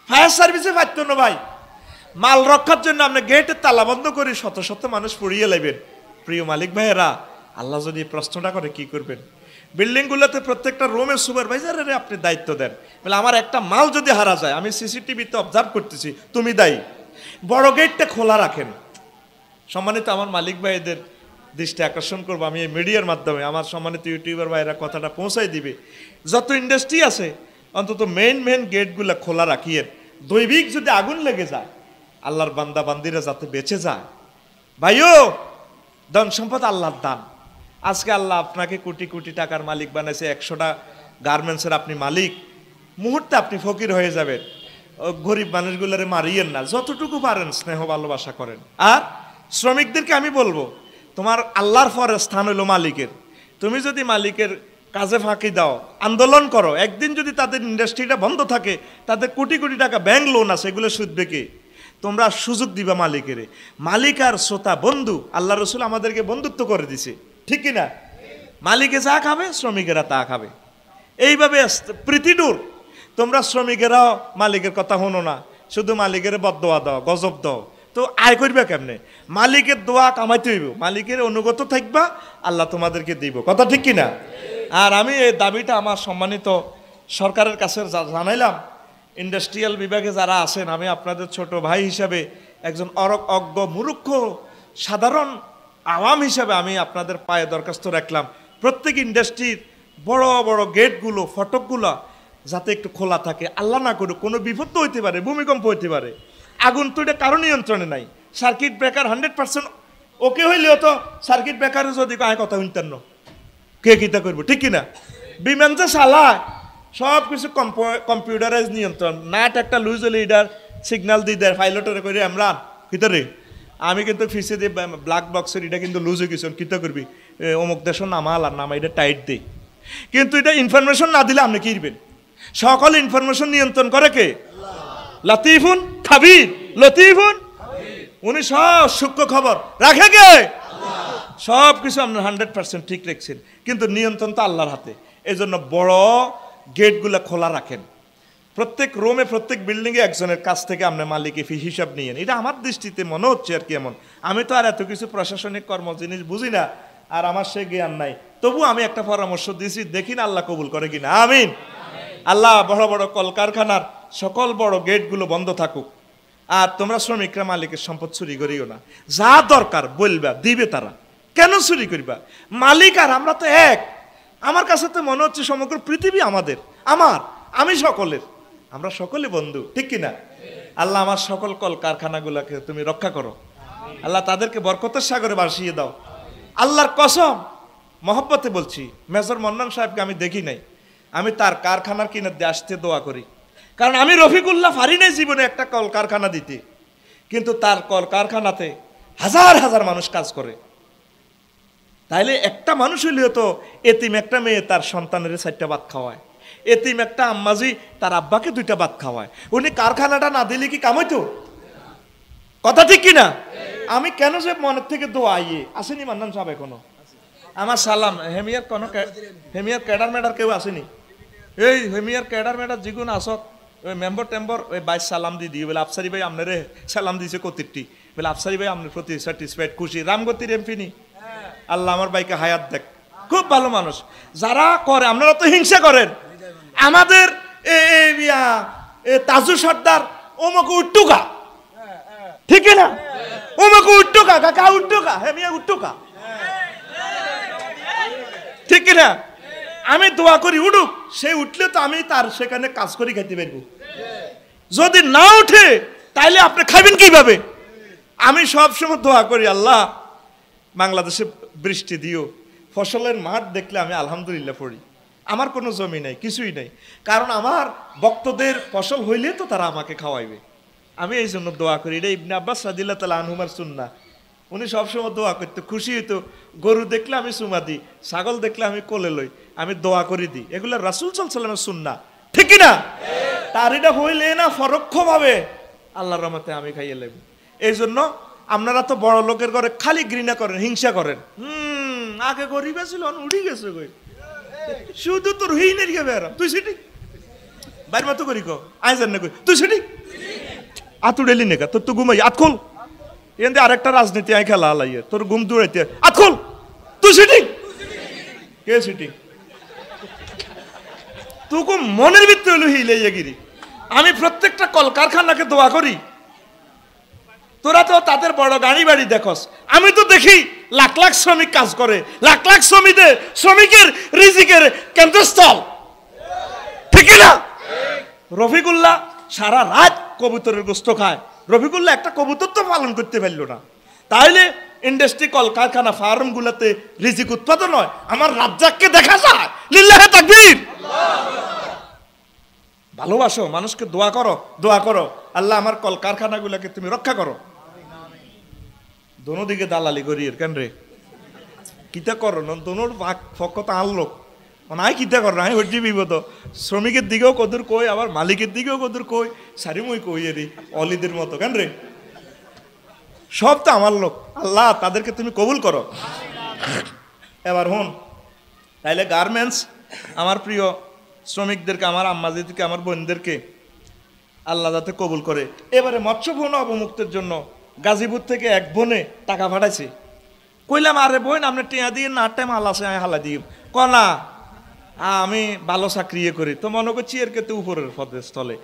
ফায়ার সার্ভিসে পাইতো না ভাই, মাল রক্ষার জন্য আপনি গেটের তালা বন্ধ করে শত শত মানুষ পড়িয়ে লাইবেন। প্রিয় মালিক ভাইয়েরা, আল্লাহ যদি প্রশ্নটা করে কি করবেন? বিল্ডিংগুলোতে প্রত্যেকটা রুমের সুপারভাইজারের আপনি দায়িত্ব দেন, বলে আমার একটা মাল যদি হারা যায়, আমি সিসিটিভিতে অবজার্ভ করতেছি, তুমি দায়ী। বড় গেটটা খোলা রাখেন। সম্মানিত আমার মালিক ভাইদের দৃষ্টি আকর্ষণ করবো আমি এই মিডিয়ার মাধ্যমে, আমার সম্মানিত ইউটিউবার ভাইরা কথাটা পৌঁছাই দিবে, যত ইন্ডাস্ট্রি আছে অন্তত মেন গেটগুলো খোলা রাখিয়েন। দৈবিক যদি আগুন লেগে যায়, আল্লাহর বান্দা বান্দিরা যাতে বেঁচে যায়। ভাইও, ধন সম্পদ আল্লাহর দান। আজকে আল্লাহ আপনাকে কোটি কোটি টাকার মালিক বানাইছে, 100টা গার্মেন্টসের আপনি মালিক, মুহূর্তে আপনি ফকির হয়ে যাবেন। গরিব মানুষগুলোরে মারিয়েন না, যতটুকু পারেন স্নেহ ভালোবাসা করেন। আর শ্রমিকদেরকে আমি বলবো, তোমার আল্লাহর পরে স্থান হলো মালিকের। তুমি যদি মালিকের কাজে ফাঁকি দাও, আন্দোলন করো, একদিন যদি তাদের ইন্ডাস্ট্রিটা বন্ধ থাকে, তাদের কোটি কোটি টাকা ব্যাংক লোন আছে, এগুলো সুদবে কে? তোমরা সুযোগ দিবা মালিকের। মালিক আর শ্রোতা বন্ধু, আল্লাহ রসুল আমাদেরকে বন্ধুত্ব করে দিছে, ঠিক কিনা? মালিকে যা খাবে শ্রমিকেরা তা খাবে, এইভাবে প্রীতিডুর। তোমরা শ্রমিকেরাও মালিকের কথা শোনো না, শুধু মালিকের বদদোয়া দাও, গজব দাও, তো আয় করবে কেমনে? মালিকের দোয়া কামাইতে হইব, মালিকের অনুগত থাকবা, আল্লাহ তোমাদেরকে দিব, কথা ঠিক কিনা? আর আমি এই দাবিটা আমার সম্মানিত সরকারের কাছে জানাইলাম। ইন্ডাস্ট্রিয়াল বিভাগে যারা আছেন, আমি আপনাদের ছোট ভাই হিসাবে, একজন অজ্ঞ মূর্খ সাধারণ আওয়াম হিসাবে আমি আপনাদের পায়ে দরখাস্ত রাখলাম, প্রত্যেক ইন্ডাস্ট্রির বড় বড় গেটগুলো, ফটকগুলো যাতে একটু খোলা থাকে। আল্লাহ না করুক কোনো বিপদ তো হইতে পারে, ভূমিকম্প হইতে পারে, আগুন তো এটা কারো নিয়ন্ত্রণে নাই। সার্কিট ব্রেকার 100% ওকে হইলেও তো সার্কিট ব্রেকারে যদি আয় কথা শুনতেন না, কে কিতা করবো, ঠিক কিনা? বিমান যে চালায় সব কিছু কম্পিউটারাইজ নিয়ন্ত্রণ, নাট একটা লুজ হলে এটার সিগন্যাল দিয়ে দেয় পাইলটের করে আমরা কিতারে। আমি কিন্তু ফিসে দিয়ে ব্ল্যাক বক্সের এটা কিন্তু লুজ হয়ে গেছেন, কিতা করবি, অমুক দেশের নামা আলার নামা এটা টাইট দিই। কিন্তু এটা ইনফরমেশন না দিলে আপনি কি করবেন? সকল ইনফরমেশন নিয়ন্ত্রণ করে কে? লতিফুন খাবির, লতিফুন, উনি সব সূক্ষ্ম খবর রাখে কে? সব কিছু আপনার 100% ঠিক রাখছেন, কিন্তু নিয়ন্ত্রণ তো আল্লাহর হাতে। এই জন্য বড় গেটগুলো খোলা রাখেন। প্রত্যেক রুমে, প্রত্যেক বিল্ডিংয়ে একজনের কাছ থেকে আপনার মালিক হিসাব নিয়েন। এটা আমার দৃষ্টিতে মনে হচ্ছে আর কি এমন। আমি তো আর এত কিছু প্রশাসনিক কর্ম জিনিস বুঝি না, আর আমার সে জ্ঞান নাই, তবু আমি একটা পরামর্শ দিয়েছি, দেখি না আল্লাহ কবুল করে কিনা। আমিন। আল্লাহ বড় বড় কলকারখানার সকল বড় গেটগুলো বন্ধ থাকুক। আর তোমরা শ্রমিকরা মালিকের সম্পদ চুরি করিও না, যা দরকার বলবা দিবে তারা, কেন চুরি করিবা? মালিক আর আমরা তো এক। আমার কাছে তো মনে হচ্ছে সমগ্র পৃথিবী আমাদের, আমি সকলের, আমরা সকলে বন্ধু, ঠিক কিনা? আল্লাহ আমার সকল কলকারখানাগুলোকে তুমি রক্ষা করো, আল্লাহ তাদেরকে বরকতের সাগরে ভাসিয়ে দাও। আল্লাহর কসম মহব্বতে বলছি, মেজর মন্নান সাহেবকে আমি দেখি নাই, আমি তার কারখানার কিনারে আসতে দোয়া করি, কারণ আমি রফিকুল্লাহ পারি নাই জীবনে একটা কলকারখানা দিতে, কিন্তু তার কলকারখানাতে হাজার হাজার মানুষ কাজ করে। তাইলে একটা মানুষ হইলেও তো, এতিম একটা মেয়ে তার সন্তানের 4টা ভাত খাওয়ায়, এতিম একটা আম্মাজি তার আব্বাকে 2টা ভাত খাওয়ায়। উনি কারখানাটা না দিলে কি কাম হইতো? কথা ঠিক কিনা? আমি কেন যে মনের থেকে দোয়া ইয়ে আসেনি মান্নান সাহেব এখনো? আমার সালাম হেমিয়ার কোনো হেমিয়ার ক্যাডার ম্যাডার কেউ আসেনি? এই হেমিয়ার ক্যাডার ম্যাডার যেগুলো আসত, ওই মেম্বর টেম্বর ওই বাইশ সালাম দিয়ে দিয়ে বলে আফসারি ভাই আপনারে সালাম দিয়েছে কতিরটি, বলে আফসারি ভাই আপনার প্রতি স্যাটিসফাইড, খুশি। রামগতির এমপি নি, আল্লাহ আমার ভাইকে হায়াত দেখ, খুব ভালো মানুষ। যারা করে, আপনারা তো হিংসা করেন, আমাদের তাজু সর্দার ওমকে উট্টুকা, ঠিক না? ওমকে উট্টুকা, কাকা উট্টুকা, হেমিয়া উট্টুকা, ঠিক না? আমি দোয়া করি উঠুক, সে উঠলে তো আমি তার সেখানে কাজ করি খাইতে পারবো। যদি না উঠে তাইলে আপনি খাবেন কিভাবে? আমি সবসময় দোয়া করি, আল্লাহ বাংলাদেশে বৃষ্টি দিও। ফসলের মাঠ দেখলে আমি আলহামদুলিল্লাহ পড়ি। আমার কোনো জমি নাই, কিছুই নাই, কারণ আমার ভক্তদের ফসল হইলে তো তারা আমাকে খাওয়াইবে। আমি এই জন্য দোয়া করি। এটা ইবনে আব্বাস রাদিয়াল্লাহু তাআলা আনহুমার সুন্নাহ। উনি সবসময় দোয়া করতে, খুশি হইতো। গরু দেখলে আমি চুমা দিই, ছাগল দেখলে আমি কোলে লই, আমি দোয়া করে দিই। এগুলো রাসূল সাল্লাল্লাহু আলাইহি ওয়াসাল্লামের সুন্নাহ, ঠিক কি না? তার এটা হইলে না পরোক্ষভাবে আল্লাহর রহমতে আমি খাইয়ে লেব। এই জন্য আপনারা তো বড় লোকের ঘরে খালি ঘৃণা করেন, হিংসা করেন। আগে গরিব ছিল, উঠি গেছে কই, শুধু তোর হইনের গে বের, তুই সেটি বাইর মতো করি কো আয় জান না কই, তুই সেটি আতুড়েলি নেকা, তোর তো ঘুমাই আতখোল। এতে আরেকটা রাজনীতি আই খেলা আলাইয়ে, তোর ঘুম দৌড়াইতে আতখোল, তুই সেটি কে সেটি, তুকু মনের ভিতরে হলো হিলে গিরি। আমি প্রত্যেকটা কলকারখানাকে দোয়া করি, তোরা তো তাদের বড় গাড়ি বাড়ি দেখস, আমি তো দেখি লাখ লাখ শ্রমিক কাজ করে, লাখ লাখ শ্রমিকের রিজিকের কেন্দ্রস্থল, ঠিক না? রফিকুল্লাহ সারা রাত কবুতরের গোস্ত খায়, রফিকুল্লাহ একটা কবুতর তো পালন করতে পারল না। তাইলে ইন্ডাস্ট্রি কলকারখানা ফার্ম গুলাতে রিজিক উৎপাদন হয়, আমার রাজ্জাককে দেখা যায়। লিল্লাহে তাকবীর। ভালোবাসো, মানুষকে দোয়া করো, দোয়া করো, আল্লাহ আমার কলকারখানাগুলোকে তুমি রক্ষা করো। দোনো দিকে দালালি করি কেন রে, কিতা করো না, দোনোর পক্ষ তো আনলো নাই, কিতা করো না হচ্ছে বিপদ। শ্রমিকের দিকেও কদুর কই, আবার মালিকের দিকেও কদুর কই, সারিমই কই এরি অলিদের মতো কেন রে, সব তো আমার লোক। আল্লাহ তাদেরকে তুমি কবুল করো। এবার হন, তাইলে গার্মেন্টস আমার প্রিয় শ্রমিকদেরকে, আমার আম্মাজিদেরকে, আমার বোনদেরকে আল্লাহ যাতে কবুল করে। এবারে মৎস্য বোন অবমুক্তের জন্য গাজীপুর থেকে এক বোনে টাকা পাঠাইছে। কইলাম আরে বোন আপনি টিয়া দিয়ে না, টাইম হাল আছে, আমি হালা দিই। কনা আমি ভালো চাকরি করি তো মনে করছি এর কেতে উপরের পদের স্থলে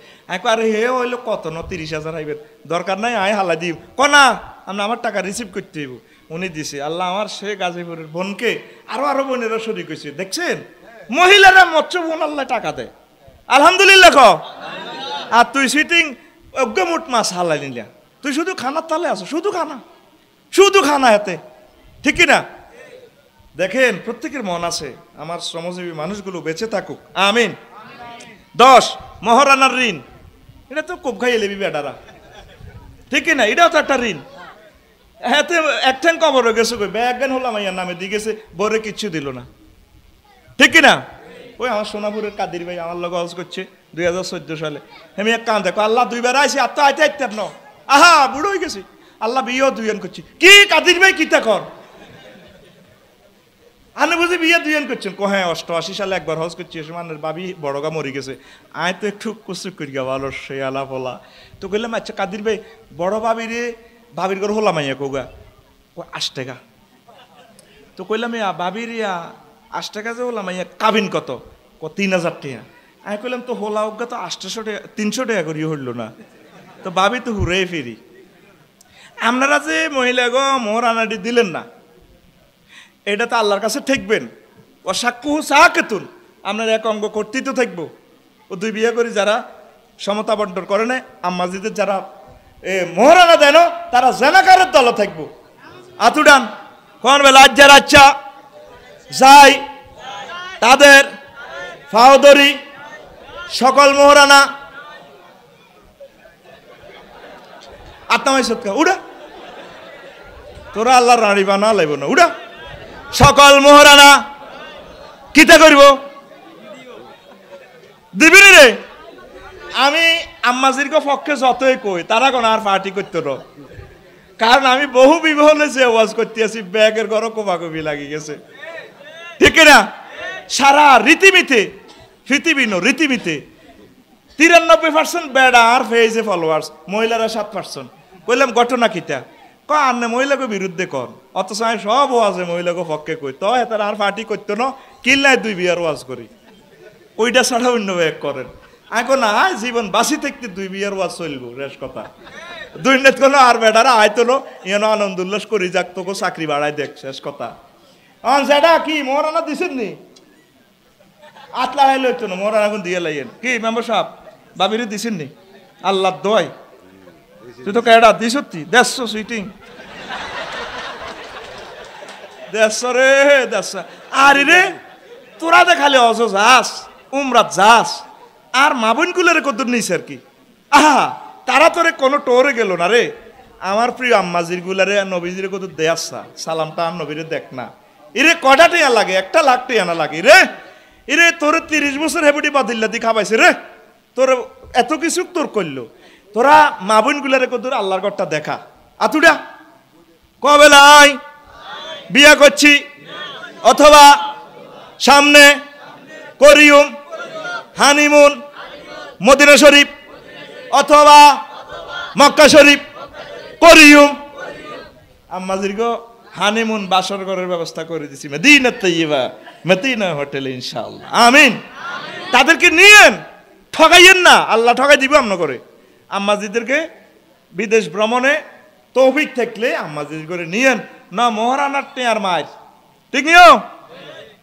আরে হে হইলো কত ন 30,000 আইবের দরকার নাই আয় হালা দিব কনা আমরা আমার টাকা রিসিভ করতে হইব উনি দিছে আল্লাহ আমার সে গাজীপুরের বোনকে আরো বোনেরা শরীর হয়েছে দেখছেন মহিলারা মৎস্য বোন আল্লাহ টাকা দেয় আলহামদুলিল্লাহ ক আর তুই সিটিং অজ্ঞমুট মাছ হালাই নিলা তুই শুধু খানার তালে আছো শুধু খানা এতে ঠিক কিনা দেখেন প্রত্যেকের মন আছে আমার শ্রমজীবী মানুষগুলো বেঁচে থাকুক আমিন 10 মহারানার ঋণ এটা তো কোপ খাইয়ে লেবি বেটারা ঠিক কিনা এটাও তো একটা ঋণ হ্যাঁ এক ঠ্যাং কবর হয়ে গেছে ব্যাগ গান হলাম আইয়ার নামে দিয়ে গেছে বরে কিচ্ছু দিল না ঠিক কিনা ওই আমার সোনাপুরের কাদির ভাই আমার লগে হজ করছে 2014 সালে আমি এক কান দেখো আল্লাহ 2 বার আইসি আর তো আইতে আইতে ন আহা বুড়ো হয়ে গেছি আল্লাহ বিয়েও 2 করছি কি কাদির ভাই কিতা কর আনে বুঝি বিয়ে 2 করছেন হ্যাঁ 88 সালে একবার হজ করছি মানের বাবি বড়গা মরি গেছে আয় তো একটু কুসুক করি গা ভালো সে আলা ফলা তো কইলাম আচ্ছা কাদির ভাই বড় বাবির ঘর হলাম আইয়া কৌগা ও 8 টাকা তো কইলাম বাবির 8 টাকা যে হলাম আইয়া কাবিন কত 3000 টাকা আমি কইলাম তো হোলা উগা তো 800 টাকা 300 টাকা করিয়ে হইল না তো বাবি তো হুরে ফিরি আপনারা যে মহিলা গো মোহরানাটি দিলেন না এটা তো আল্লাহর কাছে ঠেকবেন ও সাক্ষু সাকেতুন আপনার এক অঙ্গ করতেই তো থাকবো ও 2 বিয়ে করি যারা সমতা বন্টন করে না আম্মাজিদের যারা মোহরানা দেন তারা জেনাকারের দলে থাকবো আতুডান কোন বেলা আজ্জার আচ্ছা যাই তাদের ফাওদরি সকল মোহরানা আত্মামাই সৎকা উড়া তোরা আল্লাহর রানী বানা লাইব না উড়া সকল মোহরানা কিতা করব দিবি রে আমি আম্মাজিরকে পক্ষে যতই কই তারা কোন আর পার্টি করতে র কারণ আমি বহু বিবাহলে যে ওয়াজ করতে আছি ব্যাগের ঘর কোপাকবি লাগি গেছে ঠিক না সারা রীতিমিতে রীতিমিতে 93% বেড়া আর ফেজে ফলোয়ার্স মহিলারা 7% কইলাম ঘটনা কিতা আন্নে মহিলাকে বিরুদ্ধে কর অথচ আমি সব ওয়াজে মহিলাকে পক্ষে কই তো তারা আর পার্টি করতো না কিল্লায় 2 বিয়ার ওয়াজ করি ওইটা ছাড়া অন্য ব্যাগ করেন এখন না জীবন বাসি থাকতে 2 বিয়ার ওয়াজ চলবো রেশ কথা 2 নেট কোনো আর বেটারা আয়তলো ইয়ানো আনন্দ উল্লাস করি যাক তোকে চাকরি বাড়াই দেখ শেষ কথা সেটা কি মোহরানা দিছেন নি আতলা হাইলে হইতো না মোহরানা এখন দিয়ে লাইয়েন কি মেম্বার সাহেব বাবিরে দিছেন নি আল্লাহ দোয়াই তুই তো কেডা দিস সত্যি 150 সুইটিং 150 রে 150 আরে রে তোরা দেখালে অজ যাস উমরাত যাস আর মাবুনগুলোর কত নিছে আর কি আহা তারা তোরে কোনো টোরে গেল না রে আমার প্রিয় আম্মাজির গুলারে নবীজির কত দেয়াসা সালামটা আর নবীরে দেখ না ইরে কটা টিয়া লাগে 1 লাখ টিয়া না লাগে রে ইরে তোরে 30 বছর হেবুটি বাদিল্লা দি খাবাইছে রে তোর এত কিছু তোর করলো তোরা মাবুন গুলারে কত আল্লাহর ঘরটা দেখা আতুডা কবে লাই বিয়া করছি অথবা সামনে করিয়ম হানিমুন মদিনা শরীফ অথবা মক্কা শরীফ করিয়ম আম্মাজির গো হানিমুন বাসর ঘরের ব্যবস্থা করে দিছি মদিনা তাইয়্যিবা মদিনা হোটেলে ইনশাআল্লাহ আমিন তাদেরকে নিয়েন ঠগাইয়েন না আল্লাহ ঠগাই দিব আমন করে আম্মাজিদেরকে বিদেশ ভ্রমণে তৌফিক থাকলে আম্মাজির করে নিয়েন না মোহরানার টেয়ার মায়ের ঠিক নিও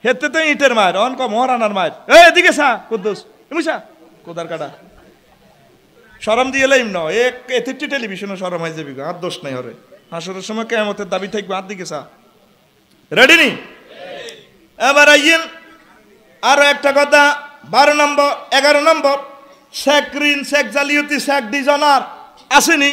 হেতে তো ইটের মায়ের অনক মোহরানার মায়ের এদিকে সা কুদ্দুস এমুসা কোদার কাটা শরম দিয়ে লাইম ন এতে টেলিভিশনে শরম হয়ে যাবি আর দোষ নাই হরে হাসরের সময় কিয়ামতের দাবি থাকবে আর দিকে সা রেডি নি এবার আইয়েন আরো একটা কথা 12 নম্বর 11 নম্বর শেখ ঋণ শেখ জালিয়াতি শেখ ডিজনার আসেনি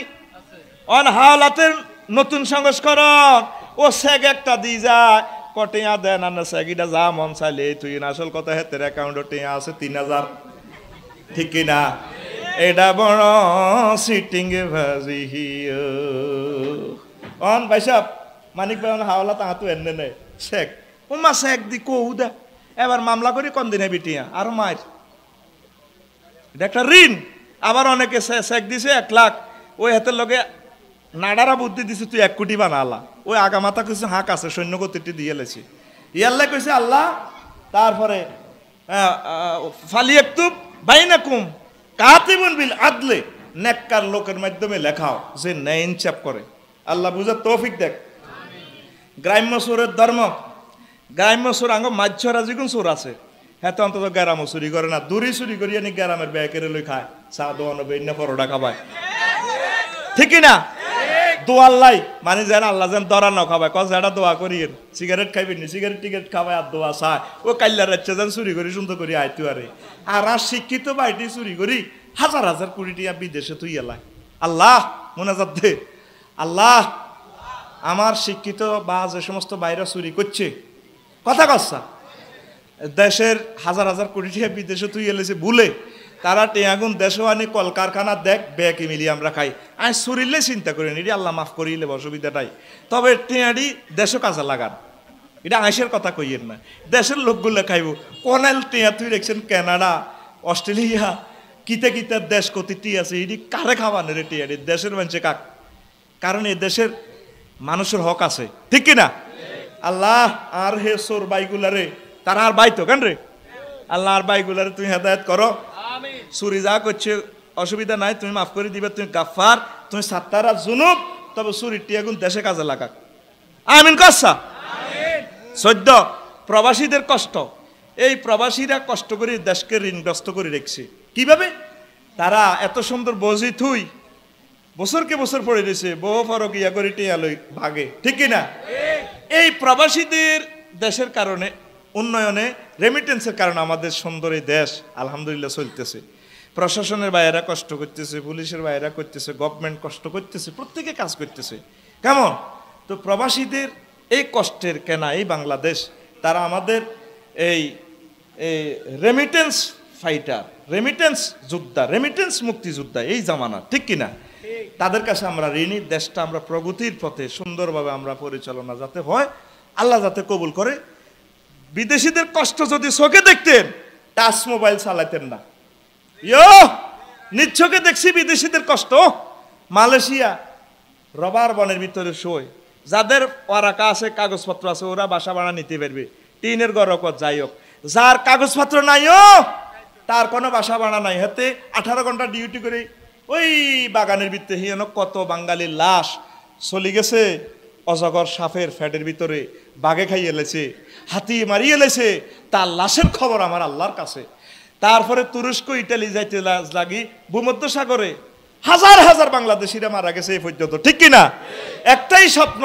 অন হাওলাতের নতুন সংস্করণ ও শেখ একটা দি যায় কটিয়া দেন না শেখ এটা যা মন চাইলে তুই আসল কথা হেতের অ্যাকাউন্টে টিয়া আছে 3000 ঠিক কিনা এটা বড় সিটিং এ ভাজি হিও অন ভাই সাহেব মানিক ভাই হাওলা তাহাতো এনে নেই শেখ ও মা শেখ দি কৌদা এবার মামলা করি কোন দিনে বিটিয়া আর মার এটা একটা ঋণ আবার অনেকে শেখ দিছে 1 লাখ ওই হাতের লগে নাডারা বুদ্ধি দিছে তুই 1 কোটি বানালা ওই আগামাতা কিছু হাঁক আছে সৈন্য গতিটি দিয়ে লেছি ইয়াল্লাহ কইছে আল্লাহ তারপরে ফালিয়াকতুব বাইনাকুম কাতিবুন বিল আদলে, নেককার লোকের মাধ্যমে লেখাও যে ন্যায় ইনসাফ করে। আল্লাহ বুঝার তৌফিক দেখ। গ্রাম্য সুরের ধর্ম, গ্রাম্য সুর আঙ্গ মাঝরা যেগুন সুর আছে হ্যাঁ তো অন্তত গ্রামও চুরি করে না, দূরে চুরি করিয়া নি গ্রামের ব্যাকেরে লই খায়, চা দোয়ানো বেন্না পরোটা খাবায়, ঠিক না? দোয়াল্লাই মানে যেন আল্লাহ যেন দরা ন খাবায়, কস এটা দোয়া করি, সিগারেট খাইবেন নি, সিগারেট টিকেট খাবায় আর দোয়া চায়, ও কাল্লার রাচ্ছে যেন চুরি করি সুন্দর করি আইতু আরে। আর শিক্ষিত বাইটি চুরি করি হাজার হাজার কোটি টিয়া বিদেশে তুই এলাই। আল্লাহ মোনাজাত দে, আল্লাহ আমার শিক্ষিত বা যে সমস্ত বাইরে চুরি করছে কথা কচ্ছা দেশের হাজার হাজার কোটি টাকা বিদেশে তুই এলেছে ভুলে তারা টেয়াগুন দেশে আনি কলকারখানা দেখ ব্যাকে মিলিয়ে আমরা খাই। আমি চুরিলে চিন্তা করি নি আল্লাহ মাফ করিলে অসুবিধাটাই, তবে টেয়ারি দেশও কাজে লাগান, এটা আইসের কথা কইয়েন না, দেশের লোকগুলো খাইব। কোনাল টেয়া তুই দেখছেন কানাডা অস্ট্রেলিয়া কিতে কিতে দেশ কতিটি আছে, এটি কারে খাওয়ানো রে টেয়ারি দেশের মানুষে কাক, কারণ এই দেশের মানুষের হক আছে, ঠিক কিনা? আল্লাহ আর হে সোর বাইগুলারে তারা আর বাইতো কেন রে, আল্লাহ আর বাইগুলারে তুমি হেদায়েত করো, চুরি যা করছে অসুবিধা নাই, তুমি মাফ করে দিবে, তুমি গাফার, তুমি সাত্তারা জুনুব, তবে চুরির টিয়াগুন দেশে কাজে লাগাক। আমিন কচ্ছা। 14 প্রবাসীদের কষ্ট, এই প্রবাসীরা কষ্ট করে দেশকে ঋণগ্রস্ত করে রেখেছে কিভাবে? তারা এত সুন্দর বজি থুই বছরকে বছর পড়ে দিয়েছে, বহু ফরক ইয়া করে টিয়া লই ভাগে, ঠিক কিনা? এই প্রবাসীদের দেশের কারণে উন্নয়নে রেমিটেন্সের কারণে আমাদের সুন্দর এই দেশ আলহামদুলিল্লাহ চলতেছে। প্রশাসনের বাইরা কষ্ট করতেছে, পুলিশের বাইরা করতেছে, গভর্নমেন্ট কষ্ট করতেছে, প্রত্যেকে কাজ করতেছে। কেমন? তো প্রবাসীদের এই কষ্টের কেনা এই বাংলাদেশ, তারা আমাদের এই রেমিটেন্স ফাইটার, রেমিটেন্স যোদ্ধা, রেমিটেন্স মুক্তিযোদ্ধা এই জামানা, ঠিক কিনা? তাদের কাছে আমরা ঋণী, দেশটা আমরা প্রগতির পথে সুন্দরভাবে আমরা পরিচালনা যাতে হয়, আল্লাহ যাতে কবুল করে। বিদেশিদের কষ্ট যদি চোখে দেখতেন টাচ মোবাইল চালাতেন না। নিজ চোখে দেখছি বিদেশিদের কষ্ট। মালয়েশিয়া রবার বনের ভিতরে শোয়, যাদের ওয়ারাকা আছে কাগজপত্র আছে ওরা বাসা ভাড়া নিতে পারবে, টিনের গড়কত যাই হোক, যার কাগজপত্র নাইও তার কোনো বাসা ভাড়া নাই, হাতে 18 ঘন্টা ডিউটি করে ওই বাগানের ভিতরে হিয়েন কত বাঙালির লাশ চলে গেছে অজগর সাপের ফ্যাটের ভিতরে, বাঘে খাইয়ে এলেছে, হাতি মারিয়ে এলেছে, তার লাশের খবর আমার আল্লাহর কাছে। তারপরে তুরস্ক ইটালি যাইতে লাগি ভূমধ্যসাগরে হাজার হাজার বাংলাদেশিরা মারা গেছে এই পর্যন্ত, ঠিক কিনা? একটাই স্বপ্ন,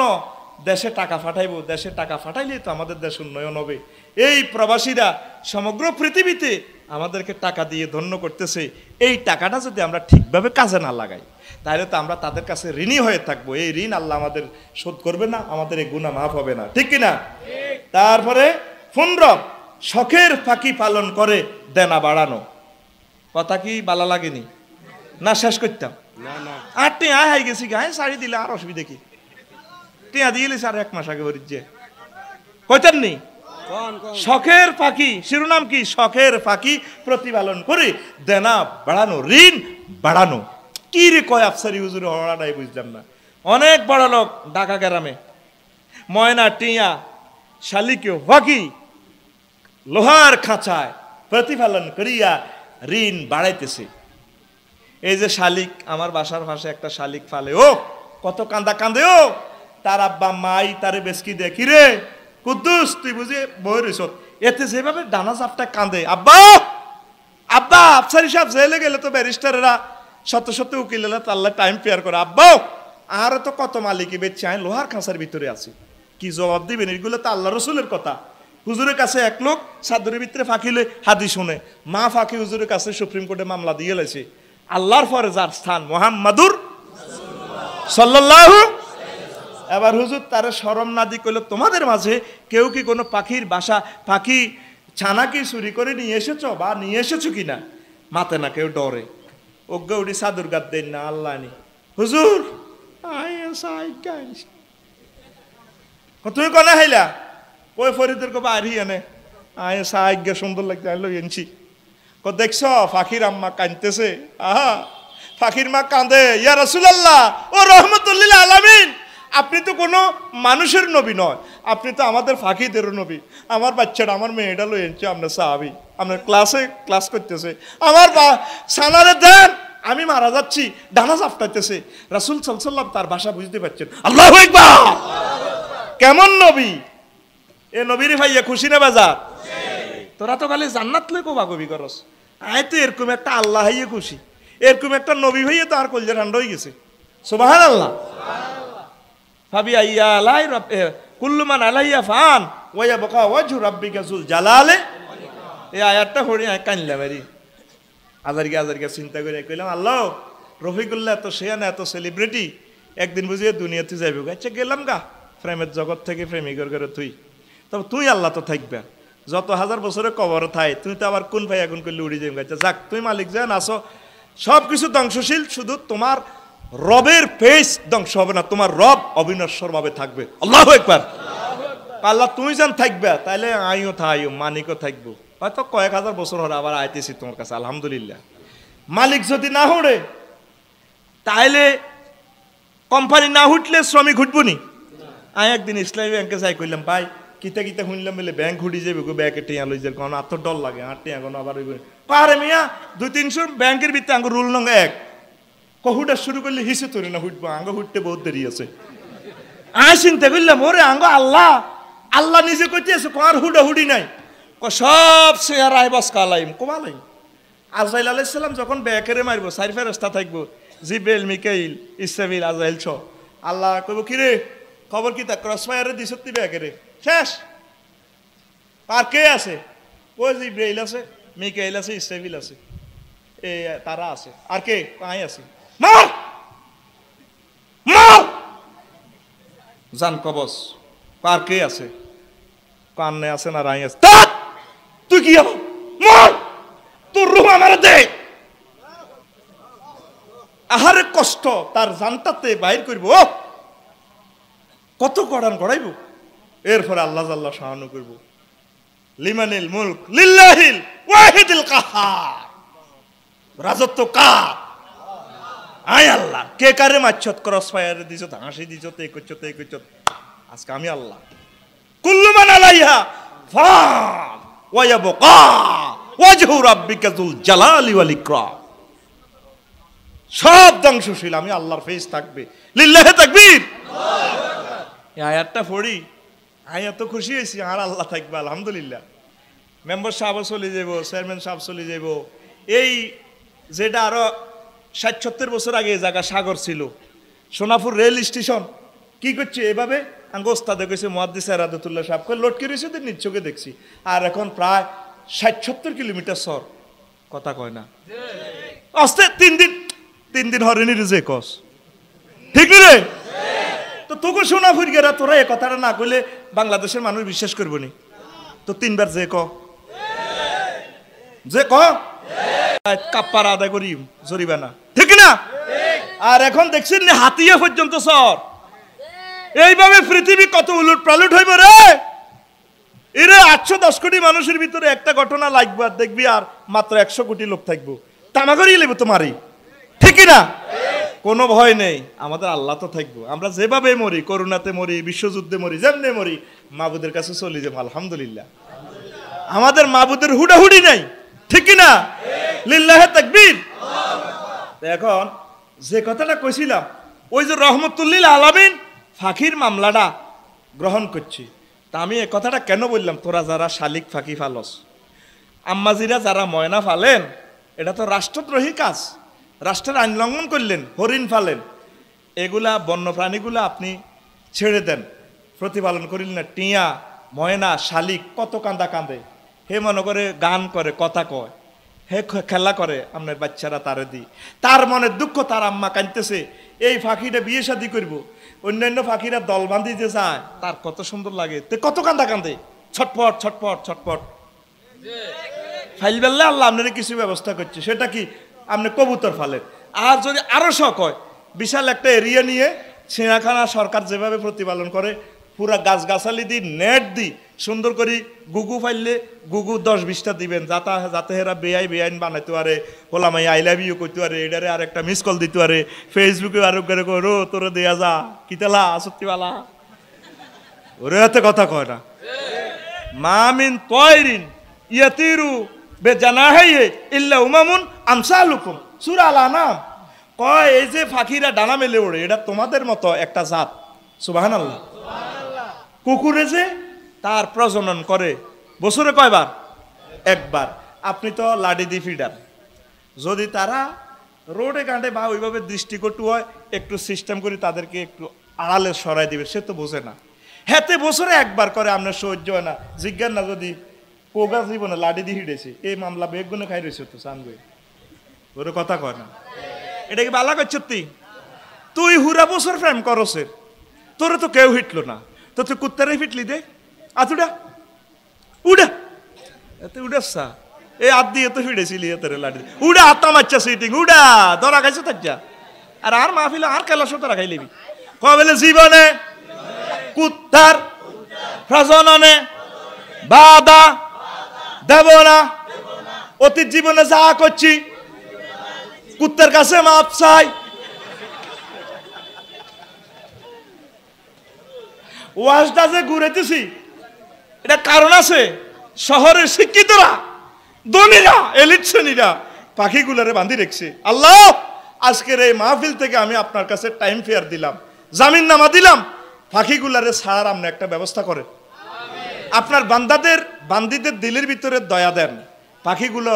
দেশে টাকা পাঠাইবো, দেশে টাকা পাঠাইলে তো আমাদের দেশ উন্নয়ন হবে। এই প্রবাসীরা সমগ্র পৃথিবীতে আমাদেরকে টাকা দিয়ে ধন্য করতেছে, এই টাকাটা যদি আমরা ঠিকভাবে কাজে না লাগাই তাহলে তো আমরা তাদের কাছে ঋণী হয়ে থাকবো, এই ঋণ আল্লাহ আমাদের শোধ করবে না, আমাদের এই গুনাহ মাফ হবে না, ঠিক কিনা? তারপরে 15 শখের ফাঁকি পালন করে দেনা বাড়ানো। কথা কি বালা লাগেনি না? শেষ করতাম আর টিয়া হাই গেছি গায়ে শাড়ি দিলে আর অসুবিধা কি? টিয়া দিয়ে আর 1 মাস আগে ভরির যে কইতেন নি শখের ফাঁকি, শিরোনাম কি? শখের ফাঁকি প্রতিপালন করে দেনা বাড়ানো, ঋণ বাড়ানো। কি রে কয় আফসারি হুজুর হড়াটাই বুঝলাম না। অনেক বড় লোক ঢাকা গ্রামে ময়না টিয়া শালিকেও ফাঁকি লোহার খাঁচায় প্রতিপালন করিয়া ঋণ বাড়াইতেছে। এই যে শালিক, আমার বাসার পাশে একটা শালিক ফালে, ও কত কান্দা কান্দে, ও তার আব্বা মাই তারে বেসকি দেখি রে কুদ্দুস তুই বুঝি বই রইছ, এতে যেভাবে ডানা চাপটা কান্দে, আব্বা আব্বা আফসারি সাহেব জেলে গেলে তো ব্যারিস্টারেরা শত শত উকিলেরা তো আল্লাহ টাইম পেয়ার করে, আব্বা আর তো কত মালিকি বেচছে, আমি লোহার খাঁচার ভিতরে আছি, কি জবাব দিবেন? এগুলো তো আল্লাহ রসুলের কথা। হুজুরের কাছে এক লোক সাদরের ভিতরে ফাঁকিলে হাদিস শুনে, মা ফাঁকি হুজুরের কাছে সুপ্রিম কোর্টে মামলা দিয়ে লেছে। আল্লাহর পরে যার স্থান মুহাম্মাদুর সাল্লাল্লাহু। এবার হুজুর তার শরম না দি কইল, তোমাদের মাঝে কেউ কি কোনো পাখির বাসা, পাখি ছানা কি চুরি করে নিয়ে এসেছো বা নিয়ে এসেছো কিনা? মাতে না কেউ ডরে, অজ্ঞ উঠি সাদুর গাদ দেন না আল্লাহ নি। হুজুর তুমি কনে হাইলা? ওই ফরিদের কো বাড়ি এনে আয় সাহায্য সুন্দর লাগছে আইলো এনছি। ক দেখছ ফাঁকির আম্মা কাঁদতেছে, আহা ফাঁকির মা কাঁদে, ইয়া রাসূলুল্লাহ ও রহমতুল্লিল আলামিন, আপনি তো কোনো মানুষের নবী নয়, আপনি তো আমাদের ফাঁকিদের নবী, আমার বাচ্চাটা আমার মেয়েটা লই এনেছে আপনার সাহাবি, আপনার ক্লাসে ক্লাস করতেছে, আমার সানারে দেন, আমি মারা যাচ্ছি, ডানা চাপটাইতেছে। রাসূল সাল্লাল্লাহু আলাইহি ওয়াসাল্লাম তার ভাষা বুঝতে পারছেন। আল্লাহু আকবার। কেমন নবী, এ নবীর ভাইয়া খুশি না বাজার? তোরা তো খালি জান্নাত লই কোবাকবি করস, আয় তো এরকম একটা আল্লাহ হইয়ে খুশি, এরকম একটা নবী হইয়ে তো আর কলজা ঠান্ডা হয়ে গেছে। সুবহানাল্লাহ। ভাবি আইয়া আলাই কুল্লু মান আলাইয়া ফান ওয়া ইয়াবকা ওয়াজহু রাব্বিকা যুল জালালে। এই আয়াতটা পড়ে আমি কানলাম। আজারকে চিন্তা করে কইলাম, আল্লাহ রফিকুল্লাহ এত শেয়ানা, এত সেলিব্রিটি, একদিন বুঝিয়ে দুনিয়াতে যাইব। আচ্ছা গেলাম গা প্রেমের জগৎ থেকে প্রেমিকর করে তুই, তবে তুই আল্লাহ তো থাকবে, যত হাজার বছরের কবর থাই তুই তো আবার কোন ভাই এখন করলে উড়ি যাই। আচ্ছা যাক, তুই মালিক যান আসো, সব কিছু ধ্বংসশীল, শুধু তোমার রবের ফেস ধ্বংস হবে না, তোমার রব অবিনশ্বর ভাবে থাকবে। আল্লাহু আকবার। আল্লাহ তুমি যেন থাকবে, তাইলে আইও থাইও, মানিকও থাকবো, হয়তো কয়েক হাজার বছর হলে আবার আইতেছি তোমার কাছে, আলহামদুলিল্লাহ। মালিক যদি না হড়ে, তাইলে কোম্পানি না উঠলে শ্রমিক উঠবো নি। আমি একদিন ইসলামী ব্যাংকে যাই, কইলাম ভাই কিতা কিতা শুনলাম বলে ব্যাংক উঠি যাবে গো, ব্যাংকে টিয়া লই যাবে, কারণ এত ডর লাগে, আর টিয়া কোনো আবার পারে মিয়া 200-300 ব্যাংকের ভিতরে আঙ্গ রুল নং 1 কহুটা শুরু করলে হিসে তৈরি না হুটবো, আঙ্গ হুটতে বহুত দেরি আছে। আমি চিন্তা করলাম, ওরে আঙ্গ আল্লাহ আল্লাহ নিজে করতে আছে, কার হুডা হুডি নাই, সব চেহারায় বসকালাইম কমালাইম। আজরাইল আলাইহিস সালাম যখন ব্যাকেরে মারবো, 4 ফেরেশতা থাকবো, জিব্রাইল, মিকাইল, ইসরাফিল, আজরাইল ছ। আল্লাহ কইব, কিরে খবর কি, তা ক্রসফায়ারে দিছ তুই ব্যাকেরে, শেষ। আর কে আছে? ও জিব্রাইল আছে, মিকাইল আছে, ইসরাফিল আছে, এ তারা আছে, আর কে? আই আছে, মার মার জান কবস। আর কে আছে? কান্নে আছে না রাই আছে? তুই কি মার, তোর রূহ আমার দে। আহারে কষ্ট, তার জানটাতে বাইর করব, কত গড়ান গড়াইব। এরপরে আল্লাহ জাল্লা শাহানু করব, লিমানিল মুলক লিল্লাহিল ওয়াহিদিল কাহার। রাজত্ব কার? আয় আল্লাহ। কে কারে মাচ্ছত, ক্রস ফায়ারে দিছ, হাসি দিছ, তে করছো তে করছো, আজকে আমি আল্লাহ। কুল্লু মান আলাইহা ফান ওয়া ইয়াবকা ওয়াজহু রাব্বিকা যুল জালালি ওয়াল ইকরাম। সব ধ্বংসশীল, আমি আল্লাহর ফেস থাকবে। লিল্লাহি তাকবীর। এই আয়াতটা পড়ি আমি এত খুশি হয়েছি, আর আল্লাহ থাকবে, আলহামদুলিল্লাহ। মেম্বার সাহেব চলে যাব, চেয়ারম্যান সাহেব চলে যাব। এই যেটা আরো 60-70 বছর আগে এই জায়গা সাগর ছিল, সোনাপুর রেল স্টেশন, কি করছে এভাবে আঙ্গ ওস্তাদে কইছে মুহাদ্দিস রাদতুল্লাহ সাহেব কই লটকে রয়েছে, তো নিজ চোখে দেখছি। আর এখন প্রায় 60-70 কিলোমিটার সর, কথা কয় না আসতে 3 দিন হরেনি রে, যে কস ঠিক রে। তো তোকে সোনাপুর গেরা তোরা এ কথাটা না কইলে বাংলাদেশের মানুষ বিশ্বাস করবো নি। তো 3 বার যে ক, যে ক কাপ্পার আদায় করি জরিমানা, ঠিক না? আর এখন দেখছেন না হাতিয়া পর্যন্ত সর। এইভাবে পৃথিবী কত উলট পালট হইব রে। এরে 810 কোটি মানুষের ভিতরে একটা ঘটনা লাগবে, আর দেখবি আর মাত্র 100 কোটি লোক থাকবো, তামাগরি লেব তোমারই, ঠিক না? কোনো ভয় নেই, আমাদের আল্লাহ তো থাকবো। আমরা যেভাবে মরি, করোনাতে মরি, বিশ্বযুদ্ধে মরি, যেমনে মরি, মাবুদের কাছে চলে যাব, আলহামদুলিল্লাহ। আমাদের মাবুদের হুডাহুডি নাই, ঠিক না? লিল্লাহি তাকবীর। এখন যে কথাটা কইছিলাম, ওই যে রহমতুল্লিল আলামিন ফাঁকির মামলাটা গ্রহণ করছি, তা আমি এ কথাটা কেন বললাম? তোরা যারা শালিক ফাঁকি ফালস, আম্মাজিরা যারা ময়না ফালেন, এটা তো রাষ্ট্রদ্রোহী কাজ, রাষ্ট্রের আইন লঙ্ঘন করলেন, হরিণ ফালেন, এগুলা বন্যপ্রাণীগুলা আপনি ছেড়ে দেন, প্রতিপালন করিলেন না। টিয়া, ময়না, শালিক কত কান্দা কান্দে, হে মনে করে গান করে, কথা কয়, হে খেলা করে, আপনার বাচ্চারা তারে দি, তার মনের দুঃখ, তার আম্মা কাঁদতেছে, এই ফাঁকিটা বিয়ে শাদী করবো, অন্যান্য ফাঁকিরা দল বাঁধি যে যায়, তার কত সুন্দর লাগে, তে কত কান্দা কান্দে, ছটপট ছটপট ছটপট। ফাইল বেললে আল্লাহ আপনার কিছু ব্যবস্থা করছে, সেটা কি? আপনি কবুতর ফালেন। আর যদি আরো শখ হয়, বিশাল একটা এরিয়া নিয়ে চিড়িয়াখানা সরকার যেভাবে প্রতিপালন করে, পুরা গাছগাছালি দি, নেট দি, সুন্দর করে গুগু ফাইললে গুগু 10-20টা দিবেন, যাতে হেরা বেআইন বানাইতে পারে, হোলামাই আই লাভ ইউ করতে পারে, এটারে আর একটা মিস কল দিতে পারে, ফেসবুকে আরো করে রো তোরে দেয়া যা কিতালা সত্যিওয়ালা ওরে হাতে কথা কয় না। মামিন তয়রিন ইয়াতিরু বেজানাহি ইল্লা উমামুন আমসালুকুম, সূরা আল আনাম কয় এই যে পাখিরা ডানা মেলে ওড়ে এটা তোমাদের মতো একটা জাত। সুবহানাল্লাহ। কুকুরে যে তার প্রজনন করে বছরে কয়বার? একবার। আপনি তো লাডি দি ফিডার, যদি তারা রোডে ঘাটে বা ওইভাবে দৃষ্টিকটু হয় একটু সিস্টেম করে তাদেরকে একটু আড়ালে সরাই দিবে, সে তো বোঝে না। হেতে বছরে একবার করে আপনার সহ্য হয় না, জিজ্ঞান না যদি কোগা জীবনে লাডি দিয়ে হিডেছে এই মামলা বেগুনে খাই রয়েছে তো সানবে ওরে কথা কয় না। এটা কি বালা করছ? তুই হুরা বছর প্রেম করসের, তোরে তো কেউ হিটলো না, তো তুই কুত্তারে ফিটলি দে আতুডা উডা এতে উডাসা এই হাত দিয়ে তো ফিটেছিলি এতে লাডি উডা আত্মা মাচ্চা সিটিং উডা ধরা খাইছো তাজ্জা আর মাহফিলে আর কেলাসো তোরা খাই লিবি কবেলে জীবনে কুত্তার প্রজননে বাধা দেব না। অতীত জীবনে যা করছি কুত্তার কাছে মাপ চাই। ওয়াজটা যে ঘুরেতেছি এটা কারণ আছে, শহরের শিক্ষিতরা ধনীরা এলিট শ্রেণীরা পাখিগুলারে বান্ধি রেখেছে। আল্লাহ আজকের এই মাহফিল থেকে আমি আপনার কাছে টাইম ফেয়ার দিলাম, জামিন নামা দিলাম, পাখিগুলারে ছাড়ার আপনি একটা ব্যবস্থা করেন। আপনার বান্দিদের দিলের ভিতরে দয়া দেন, পাখিগুলো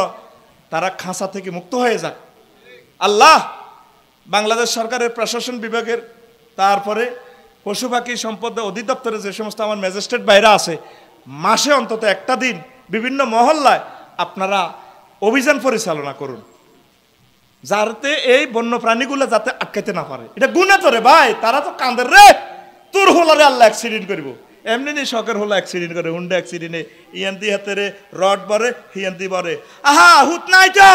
তারা খাঁচা থেকে মুক্ত হয়ে যাক। আল্লাহ বাংলাদেশ সরকারের প্রশাসন বিভাগের, তারপরে পশু পাখি সম্পদ অধিদপ্তরে যে সমস্ত আমার ম্যাজিস্ট্রেট বাইরে আছে, মাসে অন্তত একটা দিন বিভিন্ন মহল্লায় আপনারা অভিযান পরিচালনা করুন, যাতে এই বন্য প্রাণীগুলো যাতে আটকাইতে না পারে। এটা গুণা তো রে ভাই, তারা তো কাঁদের রে, তোর হোলারে আল্লাহ অ্যাক্সিডেন্ট করবো। এমনি নেই শখের হলো অ্যাক্সিডেন্ট করে, হুন্ডা অ্যাক্সিডেন্টে ইয়ান্তি হাতে রে রড বরে হিয়ান্তি বরে। আহা হুত নাই তো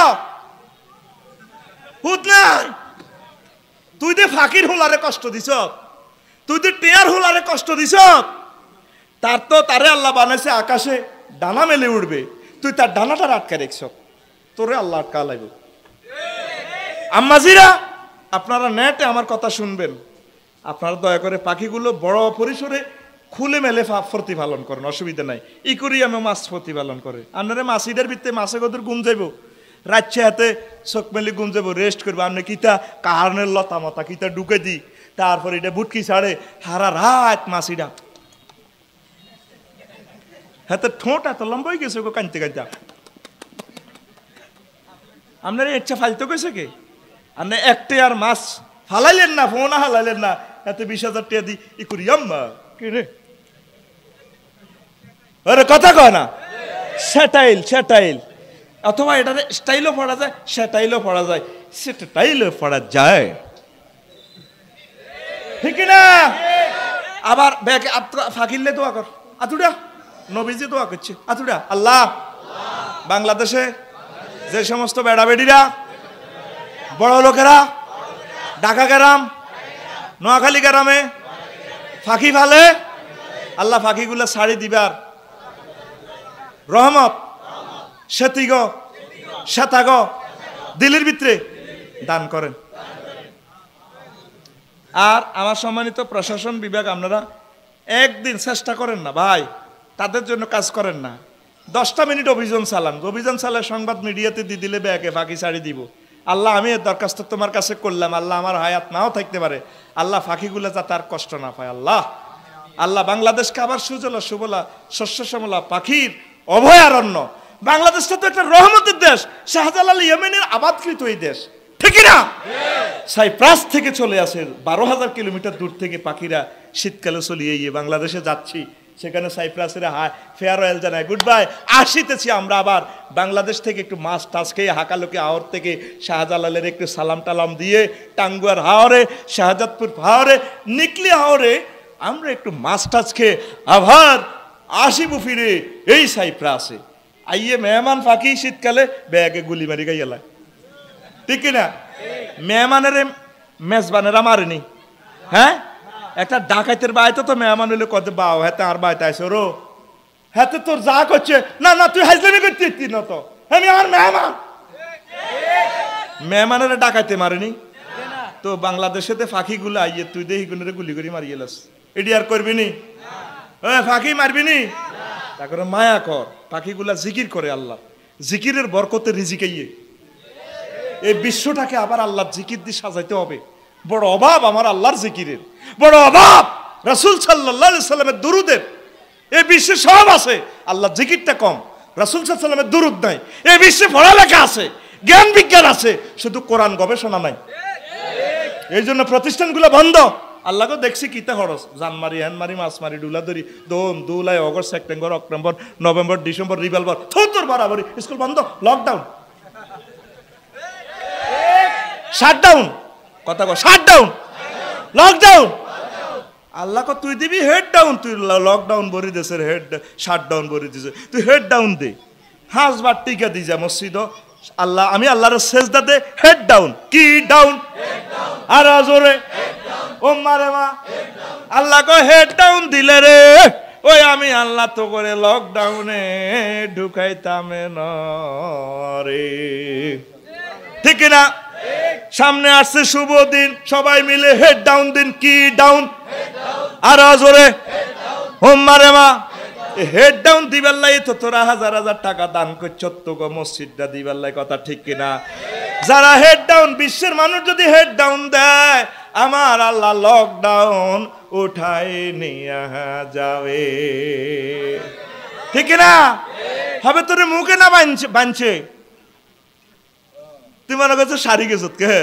হুত নাই, তুই যে ফাঁকির হোলারে কষ্ট দিছ, তুই যে টেয়ার হোলারে কষ্ট দিছ, তার তো তারে আল্লাহ বানাইছে আকাশে ডানা মেলে উঠবে, তুই তার ডানাটা আটকে রেখছ, তোরে আল্লাহ আটকা লাগবে। আম্মাজিরা আপনারা নেটে আমার কথা শুনবেন, আপনারা দয়া করে পাখিগুলো বড় পরিসরে খুলে মেলে প্রতিপালন করেন, অসুবিধা নাই। ই করি আমি মাছ প্রতিপালন করে আপনারা মাছিদের ভিত্তে মাছে কদর গুম যাইব, রাজ্যে হাতে চোখ মেলি গুম যাবো, রেস্ট করবো। আপনি কিতা কারণের লতা মতা কিতা ঢুকে দিই, তারপরে এটা বুটকি ছাড়ে হারা রাত মাছিটা হাতে ঠোঁট এত লম্বা হয়ে গেছে গো কানতে কানতে। আপনার ইচ্ছা ফালতে গেছে কে? আপনি একটে আর মাছ ফালাইলেন না, ফোনা হালাইলেন না, এতে 20,000 টাকা দিই ই করি আম্মা কি রে আরে কথা কয় না। স্যাটাইল অথবা এটা স্টাইলও পড়া যায়, স্যাটাইলও পড়া যায়, স্যাটাইলও পড়া যায়, ঠিক না? আবার ব্যাগ ফাঁকিলে দোয়া কর, আতুডা নবীজি দোয়া করছে, আতুডা আল্লাহ বাংলাদেশে যে সমস্ত বেড়াবেড়িরা বড় লোকেরা ঢাকা গ্রাম নোয়াখালী গ্রামে ফাঁকি ফালে, আল্লাহ ফাঁকিগুলো ছাড়ি দিবার রহমত শ্বেতাগ দিলের ভিতরে দান করেন। আর আমার সম্মানিত প্রশাসন বিভাগ, আপনারা একদিন চেষ্টা করেন না ভাই, তাদের জন্য কাজ করেন না, 10টা মিনিট অভিযান চালান, অভিযান চালায় সংবাদ মিডিয়াতে দিয়ে দিলে ব্যাগে ফাঁকি ছাড়ি দিব। আল্লাহ আমি এর দরখাস্ত তোমার কাছে করলাম, আল্লাহ আমার হায়াত নাও থাকতে পারে, আল্লাহ ফাঁকিগুলো যাতে আর কষ্ট না পায়। আল্লাহ বাংলাদেশকে আবার সুজলা সুবলা শস্য শ্যামলা পাখির অভয়ারণ্য, বাংলাদেশটা তো একটা রহমতের দেশ, শাহজালাল ইয়েমেনের আবাদকৃত এই দেশ, ঠিক না? সাইপ্রাস থেকে চলে আসে 12,000 কিলোমিটার দূর থেকে পাখিরা শীতকালে চলিয়ে গিয়ে বাংলাদেশে যাচ্ছি, সেখানে সাইপ্রাসের ফেয়ারওয়েল জানায়, গুড বাই, আসিতেছি আমরা আবার বাংলাদেশ থেকে একটু মাছ টাছ খেয়ে হাকালুকি আওয়ার থেকে শাহজালালের একটু সালাম টালাম দিয়ে টাঙ্গুয়ার হাওরে শাহজাদপুর হাওরে নিকলি হাওরে আমরা একটু মাছ টাছ খেয়ে আবার আসিব ফিরে এই সাইপ্রাসে। আইয়ে মেহমান ফাঁকি শীতকালে ব্যাগে গুলি মারি গাইলা, ঠিক না? মেহমানের মেজবানেরা মারেনি, হ্যাঁ? একটা ডাকাইতের বাড়িতে তো মেহমান হইলে কত বাও হাতে আর বাড়িতে আসো রো হাতে তোর যা করছে না না তুই হাজলামি করতে না, তো আমি আমার মেহমানের ডাকাইতে মারেনি তো বাংলাদেশেতে ফাঁকিগুলো আইয়ে তুই দেখি গুলি করে মারিয়ে লাস, এটি আর করবি নি? ফাঁকি মারবি নি, তারপরে মায়া কর, পাখিগুলা জিকির করে আল্লাহ, জিকিরের বরকতে রিজিক এই বিশ্বটাকে আবার আল্লাহর জিকির দিয়ে সাজাইতে হবে। বড় অভাব আমার আল্লাহর জিকিরের, বড় অভাব রাসূল সাল্লাল্লাহু আলাইহি সাল্লামের দুরুদের। এই বিশ্বে সব আছে, আল্লাহর জিকিরটা কম, রাসূল সাল্লাল্লাহু আলাইহি সাল্লামের দুরুদ নাই। এই বিশ্বে পড়ালেখা আছে, জ্ঞান বিজ্ঞান আছে, শুধু কোরআন গবেষণা নাই। এই জন্য প্রতিষ্ঠানগুলো বন্ধ। আল্লাহকে দেখছি কিতা খরচ, জানমারি হ্যানমারি মাছ মারি ডুলা ধরি দোন দুলাই August September October November December revolver থর বরাবরই স্কুল বন্ধ, লকডাউন, শাটডাউন, কথা কো শাটডাউন, লকডাউন। আল্লাহ কো তুই দিবি হেড ডাউন, তুই লকডাউন বরি দেশের হেড শাটডাউন বরি দিছে, তুই হেড ডাউন দে, হাজবার টিকা দি যা মসজিদ। আল্লাহ আমি আল্লাহর সেজদা দে, হেড ডাউন, কি ডাউন, আর জোরে ও মারে মা। আল্লাহ কো হেড ডাউন দিলে রে, ওই আমি আল্লাহ তো করে লকডাউনে ঢুকাইতাম না রে, ঠিক না? সামনে আসছে শুভ দিন, সবাই মিলে হেড ডাউন দিন, কি ডাউন, আর জোরে ও মারে মা। হেড ডাউন দিবার লাই তো তোরা হাজার হাজার টাকা দান করছ তো গো মসজিদটা দিবার লাই, কথা ঠিক কিনা? যারা হেড ডাউন, বিশ্বের মানুষ যদি হেড ডাউন দেয়, আমার আল্লাহ লকডাউন উঠাই নিয়ে যাবে, ঠিক না? হবে তোর মুখে না বানছে, তুই মনে করছো সারি গেছ কে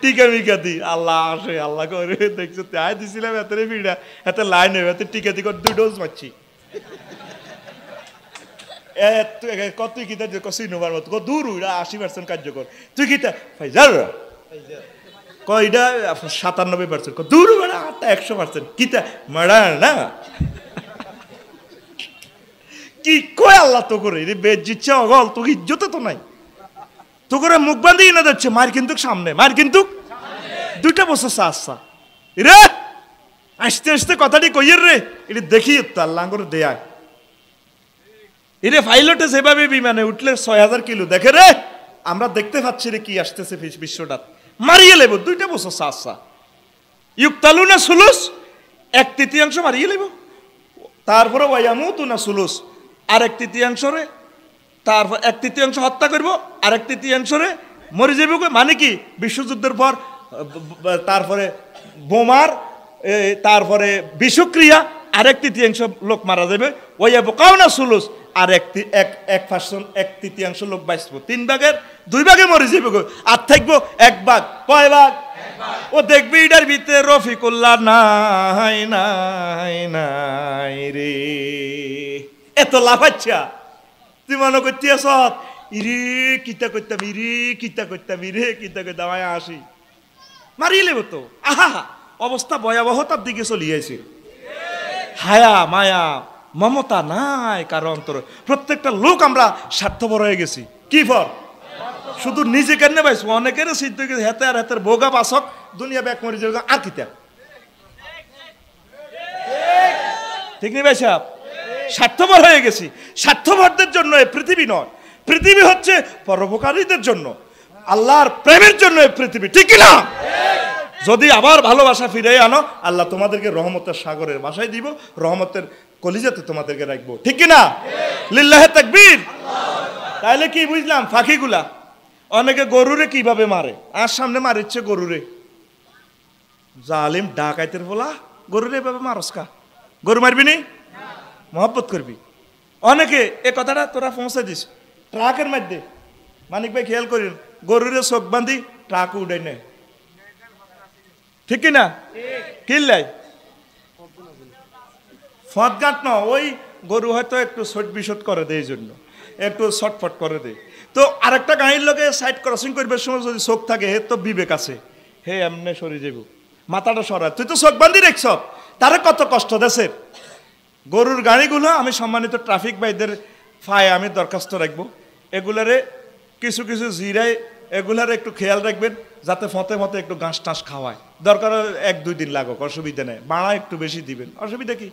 টিকা মিকা দি, আল্লাহ আসে আল্লাহ করে দেখছো তাই দিছিলাম এত ভিড়া এত লাইন এত টিকা দি 2 ডোজ মারছি। কত কিতা সিনোভার মতো দূর 80% কার্যকর, তুই কিতা ফাইজার কয়টা 97% দূর 100% কিতা মারা না কি কয় আল্লাহ তো করে বেজিচ্ছে অগল, তোকে ইজ্জত তো নাই, তো করে মুখ বান্ধি না যাচ্ছে মার কিন্তু সামনে, মার কিন্তু 2টা বছর আসা রে আসতে আসতে কথাটি কইয়ের রে, এটা দেখি তো আল্লাহ করে দেয়। এরে পাইলটে যেভাবে বিমানে উঠলে 6000 কিলো দেখে রে, আমরা দেখতে পাচ্ছি রে কি আসতেছে বিশ্বটা, মারিয়ে লেব 2টা বছর আসা ইউক্তালু না সুলুস, 1/3 মারিয়ে লেব, তারপরে ওয়ায়ামুতু না সুলুস, আর 1/3 রে, তারপর 1/3 হত্যা করব, আর 1/3 রে মরে যাবে। মানে কি বিশ্বযুদ্ধের পর তারপরে বোমার, তারপরে বিষক্রিয়া, আর 1/3 লোক মারা যাবে, ওয়ায়াবকাউ না সুলুস, আর 1/3 লোক বাঁচবো, 3 ভাগের 2 ভাগে মরে যাবে, আর থাকবো 1 ভাগ, কয় ভাগ? ও দেখবি এটার ভিতরে রফিকুল্লাহ নাই নাই নাই রে, এত লাফাচ্ছা তুই মনে করতেছ ইরে কিতা করতাম, ইরে কিতা করতাম, ইরে কিতা করতাম, আমি আসি মারিয়ে লেব তো। আহা অবস্থা ভয়াবহতার দিকে চলিয়েছে, হায়া মায়া মমতা নাই কারো অন্তর, প্রত্যেকটা লোক আমরা স্বার্থপর হয়ে গেছি। কি ফর শুধু নিজে কেন পাইছো, অনেকের সিদ্ধ গেছে হেতে আর হেতের বোগা বাসক দুনিয়া ব্যাক মরে যাবে, আর কিতা ঠিক নেই ভাই সাহেব? স্বার্থপর হয়ে গেছি। স্বার্থপরদের জন্য এই পৃথিবী নয়, পৃথিবী হচ্ছে পরোপকারীদের জন্য, আল্লাহর প্রেমের জন্য এই পৃথিবী, ঠিক না? যদি আবার ভালোবাসা ফিরে আনো, আল্লাহ তোমাদেরকে রহমতের সাগরের বাসায় দিব, রহমতের কলিজাতে তোমাদেরকে রাখবো, ঠিক কিনা? লিল্লাহে তাকবীর। তাইলে কি বুঝলাম? ফাঁকিগুলা অনেকে গরুরে কিভাবে মারে, আর সামনে মারিচ্ছে গরুরে, জালিম ডাকাইতের বলা গরুরে এভাবে মারসকা, গরু মারবি নি, মহব্বত করবি। অনেকে এ কথাটা তোরা পৌঁছে দিস ট্রাকের মধ্যে, মানিক ভাই খেয়াল করিন, গরুরে চোখ বান্ধি ট্রাক উড়াই নেয়, ঠিক কিনা? কিনলাই ফটগাট ন, ওই গরু হয়তো একটু ছট বিশট করে দেয়, এই জন্য একটু ছটফট করে দেয়। তো আরেকটা গাড়ির লোকে সাইড ক্রসিং করবে সময় যদি চোখ থাকে, হে তো বিবেক আছে, হে এমনি সরে যাব, মাথাটা সরায়, তুই তো চোখ বান্ধি রেখছ, তারে কত কষ্ট দেশের। গরুর গাড়িগুলো আমি সম্মানিত ট্রাফিক ভাইদের ফায় আমি দরখাস্ত রাখবো, এগুলারে কিছু কিছু জিরায় এগুলার একটু খেয়াল রাখবেন, যাতে ফতে ফতে একটু ঘাস টাস খাওয়ায়, দরকার 1-2 দিন লাগুক, অসুবিধা নেই, বাড়া একটু বেশি দিবেন, অসুবিধা কি?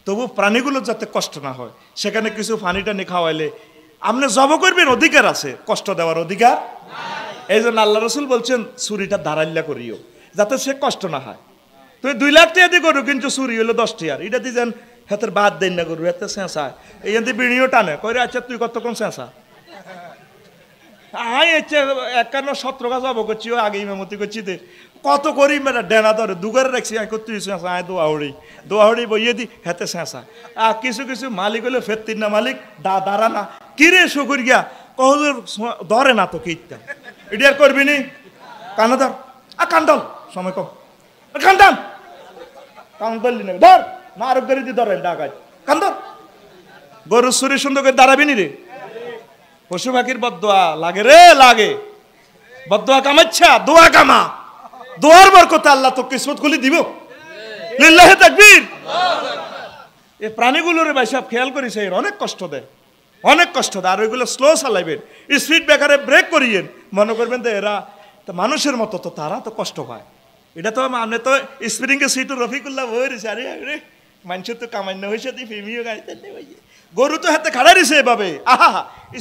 তবু প্রাণীগুলোর যাতে কষ্ট না হয়, সেখানে কিছু পানি টানি খাওয়াইলে আপনি জব করবেন, অধিকার আছে, কষ্ট দেওয়ার অধিকার। এই জন্য আল্লাহ রসুল বলছেন ছুরিটা দাঁড়াইলা করিও, যাতে সে কষ্ট না হয়। তুই 2 লাখ টাকা দিয়ে করো, কিন্তু চুরি হলো 10 টাকার, এটা দিয়ে যেন হাতের বাদ দেন না গরু হাতে চেঁচা এই বিড়িও টানে কই রে আচ্ছা তুই কতক্ষণ চেঁচা আই হচ্ছে 51-17 গাছ হবো করছি আগে ইমামতি করছি দে কত করি মেয়েরা ডেনা ধরে দুগারে রাখছি আই তুই চেঁচা আয় দোয়াহড়ি বইয়ে দি হাতে চেঁচা আর কিছু কিছু মালিক হলে ফেরতির না মালিক দাঁড়া না কিরে শুকুর গিয়া কহজুর ধরে না তো কিটা এটি আর করবি নি কানা ধর কান্দল সময় কম কান্দান কান্দলি না ধর না আরো করে দি ধরেন ডাকাত কান্দর গরুর শরীর সুন্দর করে দাঁড়াবি নি রে পশু পাখির বদদোয়া লাগে রে লাগে বদদোয়া কামাচ্ছা দোয়া কামা দোয়ার বরকতে আল্লাহ তো কিসমত খুলে দিব লিল্লাহি তাকবীর এই প্রাণীগুলোর ভাই সব খেয়াল করিস অনেক কষ্ট দেয় আর ওইগুলো স্লো চালাইবেন স্পিড ব্রেকারে ব্রেক করিয়েন মনে করবেন তো এরা তো মানুষের মতো তো তারা তো কষ্ট পায় এটা তো মানে তো স্প্রিংকে সিটু রফিকুল্লাহ বই রয়েছে আরে মানুষের তো কামান্য হয়েছে তুই ফেমিও গাড়িতে গরু তো হাতে খাড়া দিছে এভাবে আহা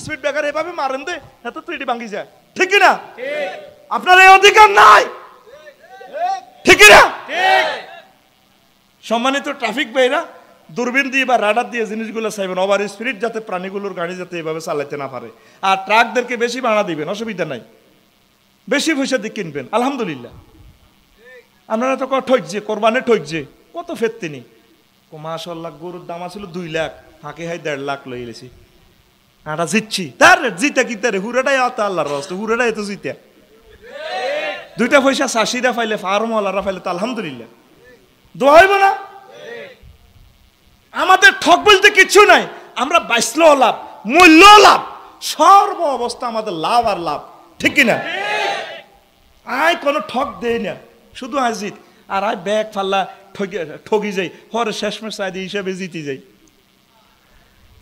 স্পিড ব্রেকার এভাবে মারেন দে হাতে তো এটি ভাঙি যায় ঠিক না আপনার এই অধিকার নাই ঠিক না সম্মানিত ট্রাফিক ভাইরা দূরবীন দিয়ে বা রাডার দিয়ে জিনিসগুলো চাইবেন ওভার স্পিড যাতে প্রাণীগুলোর গাড়ি যাতে এভাবে চালাতে না পারে আর ট্রাকদেরকে বেশি ভাড়া দিবেন অসুবিধা নাই বেশি পয়সা দিয়ে কিনবেন আলহামদুলিল্লাহ আপনারা তো ঠকছে কোরবানে ঠকছে কত ফেরতিনি মাশাআল্লাহ গরুর দাম ছিল 2 লাখ ফাঁকে হাই 1.5 লাখ লই এলেছি আটা জিতছি তার জিতা কি তারে হুরাটাই আতা আল্লাহর রাস্তা হুরাটাই তো জিতা দুইটা পয়সা চাষিরা পাইলে ফার্মওয়ালারা পাইলে তো আলহামদুলিল্লাহ দোয়া হইব না আমাদের ঠক বলতে কিছু নাই আমরা বাইসলো লাভ মূল্য লাভ সর্ব অবস্থা আমাদের লাভ আর লাভ ঠিক কিনা আয় কোনো ঠক দেয় না শুধু আজিত আর আয় ব্যাগ ফাল্লা ঠকি যাই হরে শেষমেশ সাইদি হিসাবে জিতি যাই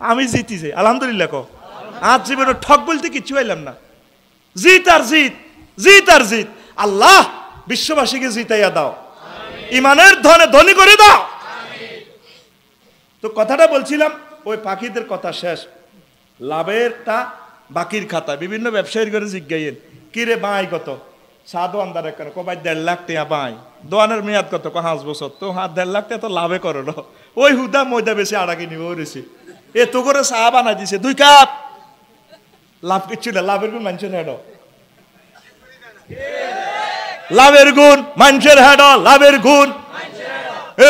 আমি জিতি যাই আলহামদুলিল্লাহ কো আজ জীবনে ঠক বলতে কিছু হইলাম না জিত আর জিত আল্লাহ বিশ্ববাসীকে জিতাইয়া দাও ইমানের ধনে ধনী করে দাও তো কথাটা বলছিলাম ওই পাখিদের কথা শেষ লাভেরটা বাকির খাতা বিভিন্ন ব্যবসায়ীর করে জিজ্ঞাইয়েন কিরে বাই কত সাধু আন্দার কেন কবাই 1.5 লাখ টাকা বাই দোয়ানের মেয়াদ কত 5 বছর তো 1.5 লাখ টাকা তো লাভে করো ওই হুদা ময়দা বেশি আড়াকি নিব ওরেছি এ তো করে চা বানাই দিছে 2 কাপ লাভ কিচ্ছু না লাভের গুণ মানুষের হেড লাভের গুণ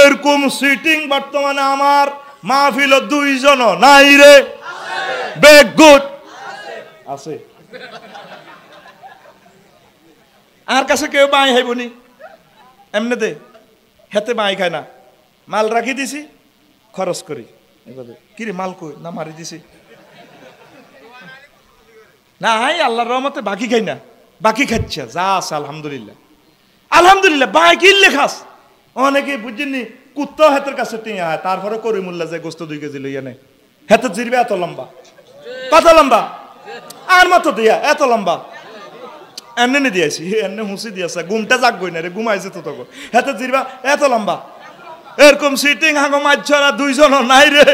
এরকম সিটিং বর্তমানে আমার মাহফিল 2 জন নাই রে বেগ গুড আছে আর কাছে কেউ বাই হাইবনি এমনি দে হেতে বাই খায় না মাল রাখি দিছি খরচ করি কিরে মাল কই না মারি দিছি না হাই আল্লাহর রহমতে বাকি খাই না বাকি খাচ্ছে যা আছে আলহামদুলিল্লাহ বাই কিনলে খাস অনেকে বুঝিনি কুত্তা হাতের কাছে টিয়া হয় তারপরে করিমুল্লাহ যায় গোস্ত 2 কেজি লইয়া নেই হাতের জিরবে এত লম্বা কত লম্বা আর মতো দিয়া এত লম্বা এমনি দিয়েছি এমনি হুঁসি দিয়েছে ঘুমটা জাগবই না রে ঘুমাইছে তো তখন হাতের জিরবা এত লম্বা এরকম সিটিং হাগো মাছ ছাড়া 2 জন নাই রে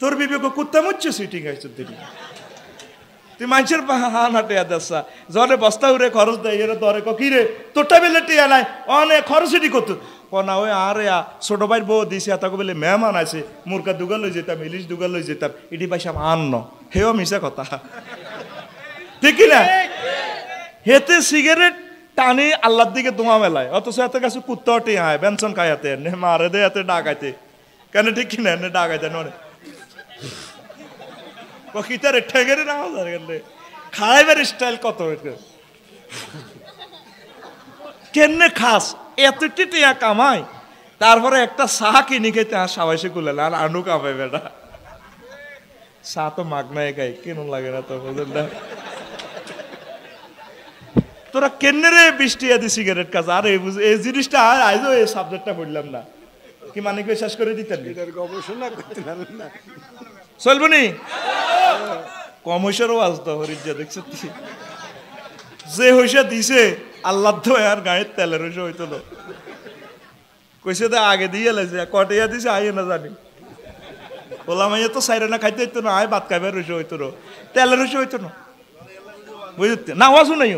তোর বিবেক কুত্তা মুচ্ছে সিটিং আইছে দিদি তুই মানুষের হান হাটে আসা জনে বস্তা উড়ে খরচ দেয় এর দরে কি রে তোরটা বেলে টিয়া নাই অনেক খরচেরই করতো না ওই আর ছোট ভাই বউ দিছে তাকে বলে মেহমান আছে মুরগা দুগা লই যেতাম ইলিশ দুগা লই যেতাম এটি পাইসাম আন্ন হেও মিশা কথা ঠিক না হেতে সিগারেট টানি আল্লাহর দিকে তোমা মেলায় অথচ এত কাছে কুত্তা টিয়া হয় বেনসন খাইয়াতে মারে দে এতে ডাকাইতে কেন ঠিক কিনা এনে ডাকাইতে নয় কিতারে ঠেগেরে না খাইবার স্টাইল কত কেনে খাস এতটি টিয়া কামাই তারপরে একটা চা কিনি খেতে আর সাবাইসে গুলে আর আনু কামাই বেটা চা তো মাগনায় খাই কেন লাগে না তো বুঝলেন না তোরা কেনে রে 20 টাকা দি সিগারেট কাজ আর এই জিনিসটা আর আইজো এই সাবজেক্টটা পড়লাম না কি মানে কি শেষ করে দিতেন গবেষণা করতে পারেন না চলবনি কমৈশারও আসতো হরিজা দেখছো যে হইসা দিছে আল্লাহ তো আর গাড়ির তেলের হইসা হইতো না কইছে তো আগে দিয়ে লাইছে কটিয়া দিছে আইয়ে না জানি ওলাম আইয়া তো সাইরে না খাইতে হইতো না আয় ভাত খাইবার হইসা হইতো না তেলের হইসা হইতো না বুঝতে না ওয়াজও নাই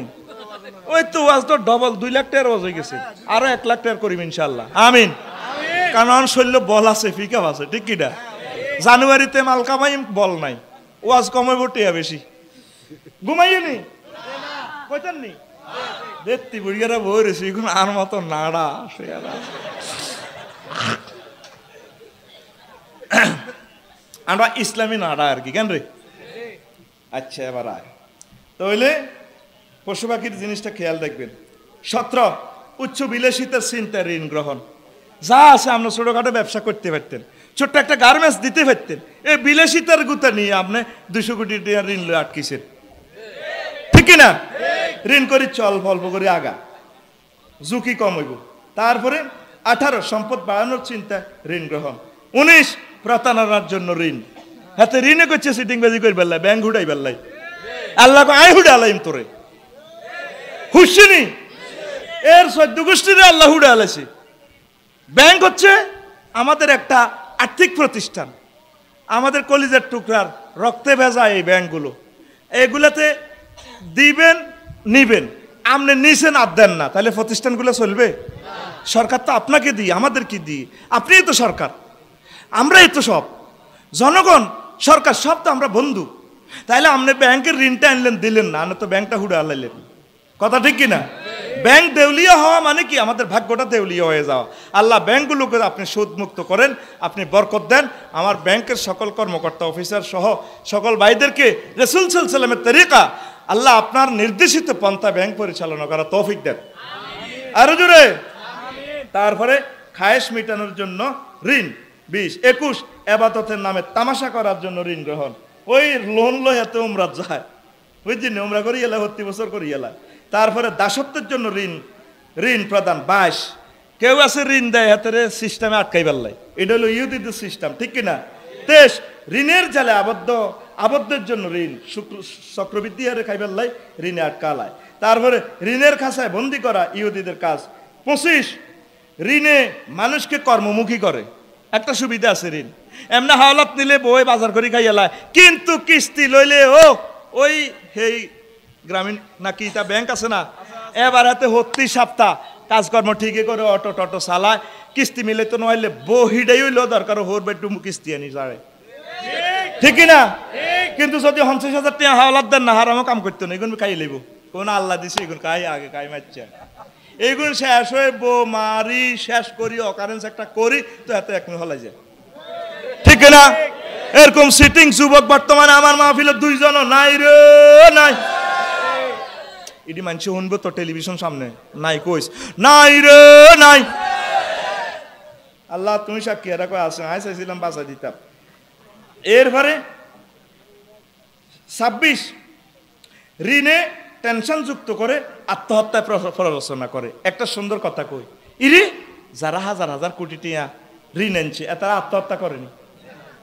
ওই তো ওয়াজ তো ডবল 2 লাখ টাকার ওয়াজ হয়ে গেছে আরো 1 লাখ টাকার করিম ইনশাআল্লাহ আমিন কারণ শৈল্য বল আছে ফিকাপ আছে ঠিক কিনা জানুয়ারিতে মাল কামাই বল নাই ওয়াজ কমাইব টিয়া বেশি ঘুমাইনি কইতেন নি দেখতি বুড়িয়ারা বই রয়েছে এখন আর মতো নাড়া আমরা ইসলামী নাড়া আর কি কেন রে আচ্ছা এবার আয় তাহলে পশু পাখির জিনিসটা খেয়াল রাখবেন 17 উচ্চ বিলাসিতার চিন্তা ঋণ গ্রহণ যা আছে আমরা ছোটখাটো ব্যবসা করতে পারতেন ছোট্ট একটা গার্মেন্টস দিতে পারতেন এই বিলাসিতার গুতা নিয়ে আপনি 200 কোটি টাকা ঋণ লয়ে আটকেছেন ঠিক না ঋণ করি চল অল্প করে আগা ঝুঁকি কম হইব তারপরে 18 সম্পদ বাড়ানোর চিন্তা ঋণ গ্রহণ 19 প্রতারণার জন্য ঋণ হাতে ঋণে করছে সিটিংবাজি করে বেল্লাই ব্যাংক হুডাই বেল্লাই আল্লাহ আয় হুডা আলাইম তোরে হুসিনি এর 14 গোষ্ঠীরে আল্লাহ হুডা আলাইছে ব্যাংক হচ্ছে আমাদের একটা আর্থিক প্রতিষ্ঠান আমাদের কলিজার টুকরার রক্তে ভেজা এই ব্যাংকগুলো এগুলাতে দিবেন নিবেন আপনি নিছেন আর দেন না তাহলে প্রতিষ্ঠানগুলো চলবে সরকার তো আপনাকে দিই আমাদের কি দিই আপনিই তো সরকার আমরাই তো সব জনগণ সরকার সব তো আমরা বন্ধু তাইলে আপনি ব্যাংকের ঋণটা আনলেন দিলেন না না তো ব্যাংকটা হুড়ে আলাইলেন কথা ঠিক কিনা ব্যাংক দেউলিয়া হওয়া মানে কি আমাদের ভাগ্যটা দেউলিয়া হয়ে যাওয়া আল্লাহ ব্যাংকগুলোকে আপনি সুদমুক্ত করেন আপনি বরকত দেন আমার ব্যাংকের সকল কর্মকর্তা অফিসার সহ সকল ভাইদেরকে রাসূল সাল্লাল্লাহু আলাইহি ওয়াসাল্লামের তরিকা আল্লাহ আপনার নির্দেশিত পন্থা ব্যাংক পরিচালনা করা তৌফিক দেন আরো জোরে তারপরে খায়েশ মেটানোর জন্য ঋণ 20 21 ইবাদতের নামে তামাশা করার জন্য ঋণ গ্রহণ ওই লোন লয় এত উমরা যায় বুঝছেন উমরা করি এলা 30 বছর করি এলা তারপরে দাসত্বের জন্য ঋণ প্রদান 22 কেউ আছে ঋণ দেয় হাতের সিস্টেমে আটকাই পারলাই এটা হলো ইহুদিদের সিস্টেম ঠিক কিনা 23 ঋণের জালে আবদ্ধের জন্য ঋণ চক্রবৃদ্ধি হারে খাই পারলাই ঋণে আটকালায় তারপরে ঋণের খাঁচায় বন্দি করা ইহুদিদের কাজ 25 ঋণে মানুষকে কর্মমুখী করে একটা সুবিধা আছে ঋণ এমনি হাওলাত নিলে বই বাজার করে খাই এলায় কিন্তু কিস্তি লইলে ওই হেই গ্রামীণ নাকি তা ব্যাংক আছে না এবার হাতে 32 সপ্তাহ কাজকর্ম ঠিকই করে অটো টটো চালায় কিস্তি মিলে তো নইলে বহিডাই হইলেও দরকার হোর বেডরুম কিস্তি আনি যাবে ঠিক না কিন্তু যদি 50,000 টাকা হাওলাত দেন না হারামও কাম করতো না এগুলো খাই লইব কোন আল্লাহ দিছে এগুলো খাই আগে খাই মারছে এইগুলো শেষ হয়ে মারি শেষ করি অকারেন্স একটা করি তো এত এক হলাই যায় ঠিক না এরকম সিটিং যুবক বর্তমানে আমার মাহফিলে 2 জন নাই রে নাই এটি মানুষ শুনবো তো টেলিভিশন সামনে নাই কইস নাই রে নাই আল্লাহ তুমি সাক্ষী এরা কই আছে আই চাইছিলাম বাঁচা দিতাম এরপরে 26 ঋণে টেনশন যুক্ত করে আত্মহত্যায় প্ররোচনা করে একটা সুন্দর কথা কই ইরি যারা হাজার হাজার কোটি টাকা ঋণ আনছে তারা আত্মহত্যা করেনি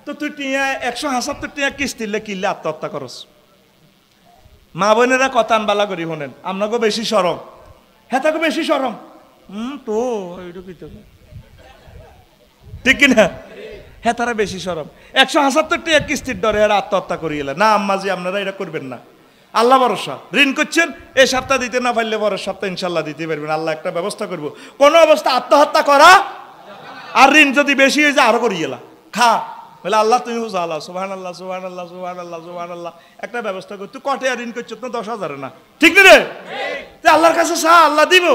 তো তুই টিয়া 170 টাকা কিস্তিলে কিনলে আত্মহত্যা করস মা বোনেরা কথা আনবালা করি শোনেন আপনাকে বেশি সরম হ্যাঁ তাকে বেশি সরম তো ঠিক কিনা হ্যাঁ তারা বেশি সরম 170 টাকা কিস্তির ডরে এরা আত্মহত্যা করিয়ে না আম্মাজি আপনারা এটা করবেন না আল্লাহ ভরসা ঋণ করছেন এই সপ্তাহ দিতে না পারলে পরের সপ্তাহ ইনশাল্লাহ দিতে পারবেন আল্লাহ একটা ব্যবস্থা করবো কোনো অবস্থা আত্মহত্যা করা আর ঋণ যদি বেশি হয়ে যায় আরো করিয়ে খা বলে আল্লাহ তুমি আল্লাহ সুবহানাল্লাহ সুবহানাল্লাহ সুবহানাল্লাহ সুবহানাল্লাহ একটা ব্যবস্থা কর তুই কটে ঋণ করছ তো 10,000 না ঠিক না রে তুই আল্লাহর কাছে চা আল্লাহ দিব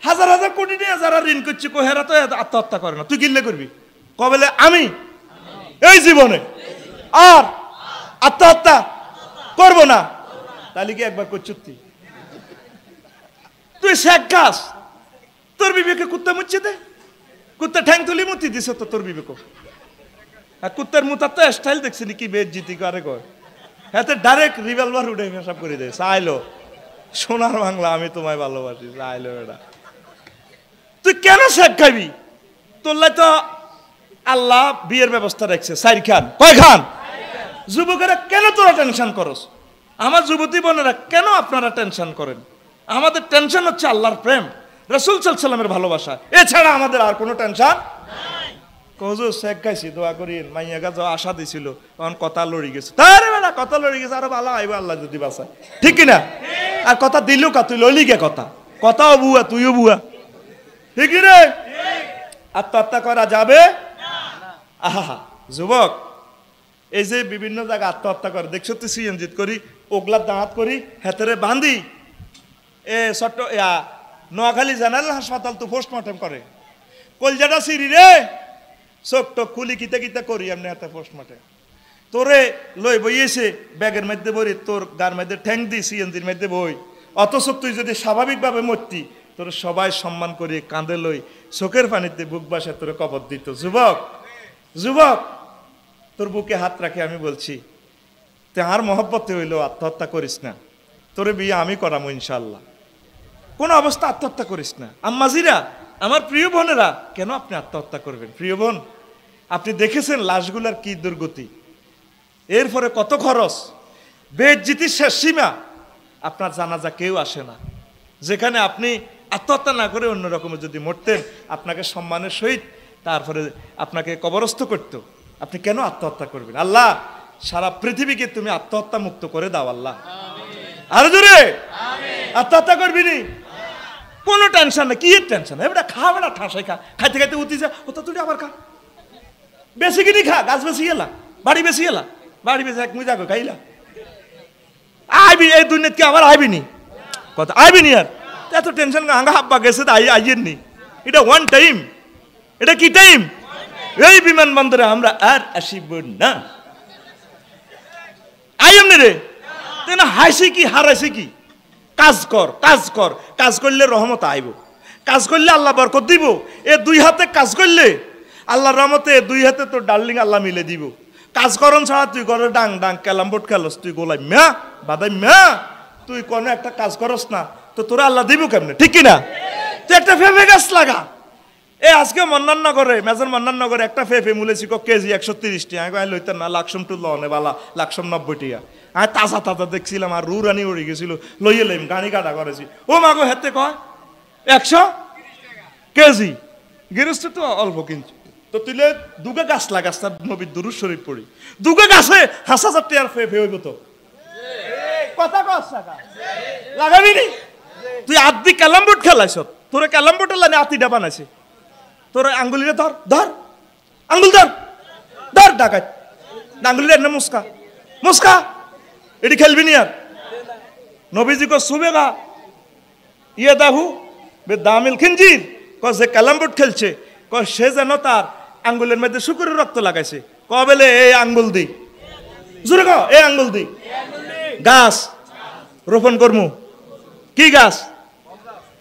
হাজার হাজার কোটি টাকা যারা ঋণ করছে কোহেরা তো আত্মহত্যা করে না তুই কিনলে করবি কবেলে আমি এই জীবনে আর আত্মহত্যা করব না তাহলে কি একবার করছ তুই শেখ গাছ তোর বিবেকে কুত্তা মুচ্ছে দে কুত্তা ঠ্যাং তুলি মুতি দিছে তো তোর বিবেক কুত্তার মুতার তো স্টাইল দেখছি কি বেদ জিতি করে কর হাতে ডাইরেক্ট রিভলভার উঠে হিসাব করে দেয় চাইলো সোনার বাংলা আমি তোমায় ভালোবাসি চাইলো এটা তুই কেন শেখ খাবি তোরলাই তো আল্লাহ বিয়ের ব্যবস্থা রাখছে 4 খান কয় খান যুবকেরা কেন তোরা টেনশন করস আমার যুবতী বোনেরা কেন আপনারা টেনশন করেন আমাদের টেনশন হচ্ছে আল্লাহর প্রেম রাসূল সাল্লাল্লাহু আলাইহি ওয়াসাল্লামের ভালোবাসা এছাড়া আমাদের আর কোনো টেনশন কজু শেখ খাইছি দোয়া করিন মাইয়া গাছ আশা দিছিল তখন কথা লড়ি গেছে তারে বেটা কথা লড়ি গেছে আরো ভালো আইব আল্লাহ যদি বাঁচায় ঠিক কিনা আর কথা দিলু কা তুই লইলি কে কথাও বুয়া তুইও বুয়া ঠিক রে আত্মহত্যা করা যাবে আহা যুবক, এই যে বিভিন্ন জায়গায় আত্মহত্যা করে দেখছো তুই সিএনজিত করি ওগলার দাঁত করি হেতেরে বান্ধি এ ছোট্ট নোয়াখালী জেনারেল হাসপাতাল তো পোস্টমর্টম করে কলজাটা সিঁড়ি রে ছোট্ট খুলি কিতে কিতে করি এমনি হাতে পোস্টমর্টম তোরে লই বইয়েছে ব্যাগের মধ্যে বই তোর গার মধ্যে ঠ্যাং দি সিএনজির মধ্যে বই অথচ তুই যদি স্বাভাবিকভাবে মরতি তোর সবাই সম্মান করি কাঁধে লই চোখের পানিতে বুক বাসা তোরে কবর দিত। যুবক যুবক তোর বুকে হাত রাখে আমি বলছি তে আর মহব্বতে হইল আত্মহত্যা করিস না, তোরে বিয়ে আমি করামো ইনশাল্লাহ, কোন অবস্থা আত্মহত্যা করিস না। আম্মাজিরা আমার প্রিয় বোনেরা, কেন আপনি আত্মহত্যা করবেন? প্রিয় বোন, আপনি দেখেছেন লাশগুলার কি দুর্গতি, এরপরে কত খরচ, বেজ্জিতির শেষ সীমা, আপনার জানাজা কেউ আসে না। যেখানে আপনি আত্মহত্যা না করে অন্যরকমের যদি মরতেন আপনাকে সম্মানের সহিত তারপরে আপনাকে কবরস্থ করত, আপনি কেন আত্মহত্যা করবেন? আল্লাহ সারা পৃথিবীকে তুমি আত্মহত্যা মুক্ত করে দাও আল্লাহ। আরো জোরে আত্মহত্যা করবি নি, কোনো টেনশন না। কি এর টেনশন? এবার খা বেড়া ঠাসাই খা, খাইতে খাইতে উঠি যা ওটা তুই আবার খা, বেশি কিনি খা, গাছ বেশি এলা, বাড়ি বেশি এলা, বাড়ি বেশি এক মুই যাগো খাইলা আইবি এই দুনিয়াতে আবার আইবি নি, কথা আইবি নি আর এত টেনশন আঙ্গা হাব্বা গেছে আইয়ের নি, এটা ওয়ান টাইম, এটা কি টাইম? এই বিমানবন্দরে আমরা আর আসিব না। আই এমনি রে না হাসি কি হারাইছে কি? কাজ কর কাজ কর, কাজ করলে রহমত আইব, কাজ করলে আল্লাহ বরকত দিব। এ দুই হাতে কাজ করলে আল্লাহর রহমতে দুই হাতে তোর ডার্লিং আল্লাহ মিলে দিব। কাজ করন ছাড়া তুই ঘরে ডাং ডাং ক্যালাম বোর্ড খেলস, তুই গোলাই ম্যা বাদাই ম্যা, তুই কোনো একটা কাজ করস না তো তোরা আল্লাহ দিব কেমনে? ঠিক কিনা? তুই একটা ফেফে গাছ লাগা। এ আজকে মন্নাননগরে মেজর মন্নাননগরে একটা ফেফে মূলেছি কেজি 130 টাকা, আমি লইতেন না লাকসম টু লনে বালা লাকসম 90 টাকা। আমি তাজা তাজা দেখছিলাম আর রুরানি উড়ে গেছিল, লইয়ে লইম গাড়ি কাটা করেছি। ও মাগো হেতে কয় 100 কেজি, গৃহস্থ তো অল্প কিনছি তো তুইলে দুগে গাছ লাগাস, তার নবীর দুরূদ শরীফ পড়ি দুগে গাছে 5,000 টাকার ফেফে হইব তো কথা কস টাকা লাগাবি নি? তুই আদি ক্যালাম বোর্ড খেলাইছ, তোরে ক্যালাম বোর্ডের লাইনে আতিটা বানাইছে, তোর আঙ্গুলিরে ধর ধর আঙ্গুল ধর ধর ডাকাত আঙ্গুলিরে এনে মুস্কা মুস্কা, এটি খেলবি নি আর। নবীজি কো সুবেগা ইয়ে দাহু বে দামিল খিনজির, ক যে ক্যালাম বোর্ড খেলছে ক সে যেন তার আঙ্গুলের মধ্যে শুকুরের রক্ত লাগাইছে। ক বলে এই আঙ্গুল দি জোরে ক এই আঙ্গুল দি গাছ রোপণ করমু। কি গাছ?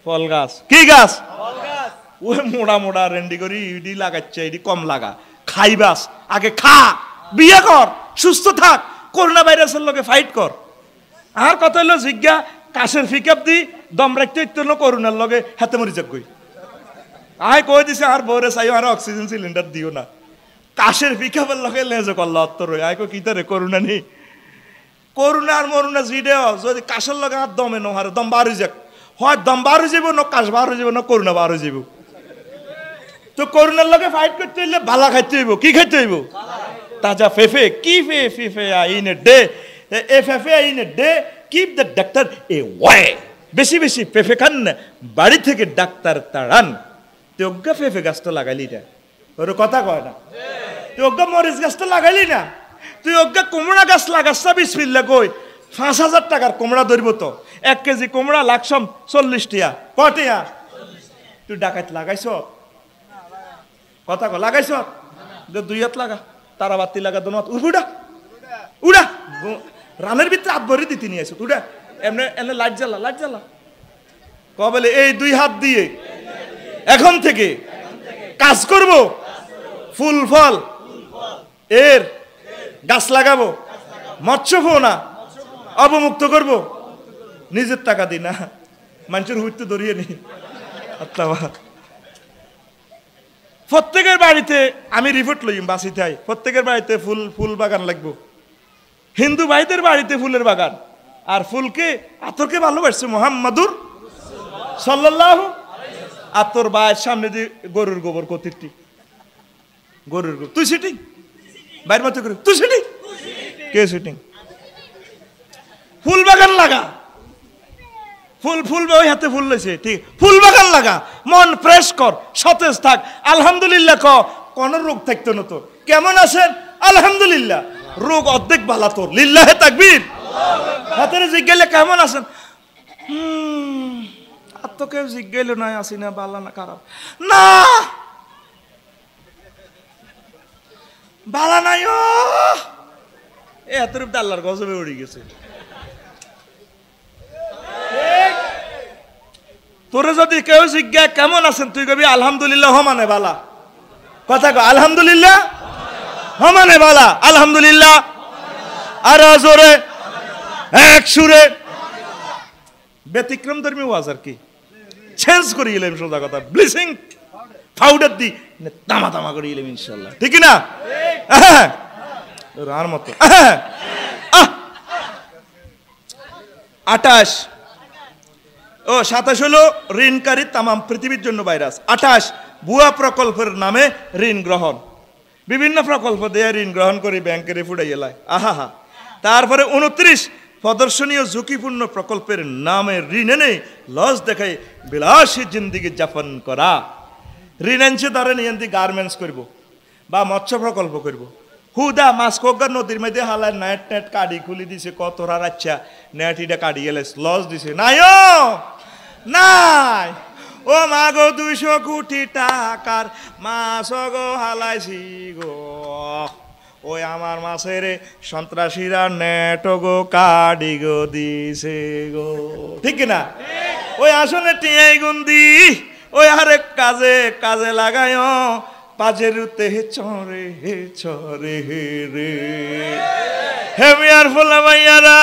ফল গাছ। কি গাছ? ওই মোড়া মোড়া রেন্ডি করি ইডি লাগাচ্ছে, ইডি কম লাগা, খাইবাস আগে খা, বিয়ে কর, সুস্থ থাক, করোনা ভাইরাসের লগে ফাইট কর। আর কত হলো জিজ্ঞা কাশের ফিকাপ দি দম রাখতে ইত্তর করোনার লগে হাতে মরি যাক গই। আয় কই দিছে আর বরে চাই আর অক্সিজেন সিলিন্ডার দিও না, কাশের ফিকাপের লগে লেজে করল অত্তর আয় কই কিতারে করোনা নেই, করোনা আর মরুনা জিডেও যদি কাশের লগে আর দমে নহারে দম বার হয়ে যাক, হয় দম বার হয়ে যাব না কাশ বার হয়ে যাব না করোনা বার হয়ে যাব। তো করোনার লগে ফাইট করতে হইলে বালা খাইতে হইব। কি খাইতে হইব? তাজা ফেফে। কি ফেফে ইন এ ডে, এ ফেফে in a day keep the doctor away. বেশি বেশি ফেফে খান না, বাড়ি থেকে ডাক্তার তাড়ান। তুই অজ্ঞা ফেফে গাছটা লাগাইলি না, ওর কথা কয় না। তুই অজ্ঞা মরিচ গাছটা লাগাইলি না, তুই অজ্ঞা কুমড়া গাছ লাগাচ্ছা বিসমিল্লাহ কই 5,000 টাকার কুমড়া ধরব তো, 1 কেজি কুমড়া লাকসম 40 টাকা, কটিয়া তুই ডাকাত লাগাইছ? কথা কো লাগাইছ? 2 হাত লাগা, তারা বাতি লাগা, 2 হাত উড়া উড়া রানের ভিতরে হাত ভরে দিতে নিয়ে আসো, উড়া এমনি এনে লাইট জ্বালা লাইট জ্বালা। ক বলে এই 2 হাত দিয়ে এখন থেকে কাজ করব, ফুল ফল এর গাছ লাগাবো, মৎস্য না অবমুক্ত করব, নিজের টাকা দি না, মানুষের হুইতে ধরিয়ে নি। প্রত্যেকের বাড়িতে আমি রিপোর্ট লইম বাসিতে আই, প্রত্যেকের বাড়িতে ফুল ফুল বাগান লাগবো। হিন্দু ভাইদের বাড়িতে ফুলের বাগান, আর ফুলকে আতরকে ভালোবাসছে মুহাম্মাদুর সাল্লাল্লাহু। আর তোর ভাইয়ের সামনে দিয়ে গরুর গোবর কতিরটি, গরুর গোবর তুই সিটিং বাইর মতো করে তুই সিটিং, কে সিটিং? ফুল বাগান লাগা, ফুল ফুলবে, ওই হাতে ফুল লইছে, ঠিক ফুল বাগান লাগা, মন ফ্রেশ কর, সতেজ থাক, আলহামদুলিল্লাহ ক, কোন রোগ থাকতো না তোর। কেমন আছেন? আলহামদুলিল্লাহ। রোগ অর্ধেক বালা তোর, লিল্লাহে তাকবীর। হাতের জিজ্ঞাসা কেমন আছেন, আর তো কেউ জিজ্ঞাইল নাই আসি না বালা না খারাপ না, বালা নাই ও, এ হাতের উপর আল্লাহর গজবে উড়ে গেছে। তোরে যদি কেউ জিজ্ঞা কেমন আছেন, তুই কবি আলহামদুলিল্লাহ মানে বালা। কথা কো, আলহামদুলিল্লাহ মানে বালা, আলহামদুলিল্লাহ। আর জোরে এক সুরে। ব্যতিক্রম ধর্মী ওয়াজ আর কি, চেঞ্জ করে গেলাম সোজা কথা, ব্লিচিং পাউডার দি তামা তামা করে গেলাম ইনশাল্লাহ, ঠিক না? আর মতো 28 ও 27 হলো ঋণকারী তামাম পৃথিবীর জন্য ভাইরাস। 28 ভুয়া প্রকল্পের নামে ঋণ গ্রহণ, বিভিন্ন প্রকল্প দিয়ে ঋণ গ্রহণ করে ব্যাংকের ফুটাই এলায়, আহা। তারপরে 29 প্রদর্শনীয় ঝুঁকিপূর্ণ প্রকল্পের নামে ঋণ এনে লস দেখায় বিলাসী জিন্দিগি যাপন করা। ঋণ আনছে ধরেন এনদি গার্মেন্টস করব বা মৎস্য প্রকল্প করব, হুদা মাছ কোগার নদীর মধ্যে হালায় নেট নেট কাড়ি খুলি দিছে, কত রাচ্ছা নেট ইটা কাড়ি গেলে লস দিছে, নাই নাই ও মা গো 200 কোটি টাকার মাছ গো হালাইছি গো, ওই আমার মাছের সন্ত্রাসীরা নেট গো কাড়ি গো দিছে গো, ঠিক না? ওই আসলে টিয়াই গুন্দি ওই আরেক কাজে কাজে লাগায়, পাজের উতে চরে চরে রে, হেমিয়ার ফোলা মাইয়ারা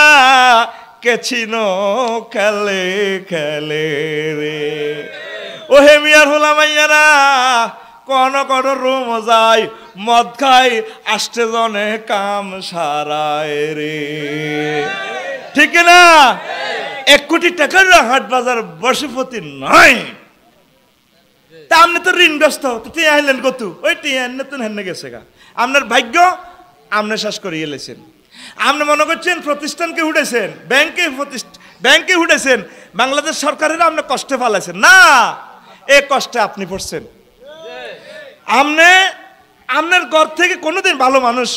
কেছিনো খেলে খেলে রে, ও হেমিয়ার ফোলা মাইয়ারা কোন কোন রুম যায়, মদ খাই 8 জনে কাম সারায় রে, ঠিক না? 1 কোটি টাকার হাট বাজার বর্ষপতি নয়, তা আপনি তো ঋণগ্রস্ত, টিয়া আইলেন কত, ওই টিয়া নতুন হেন গেছে গা, আপনার ভাগ্য আপনি শেষ করে এলেছেন। আপনি মনে করছেন প্রতিষ্ঠানকে উঠেছেন, ব্যাংকে উঠেছেন, বাংলাদেশ সরকারের আপনি কষ্টে ফালাইছেন না, এ কষ্টে আপনি পড়ছেন। আপনার ঘর থেকে কোনোদিন ভালো মানুষ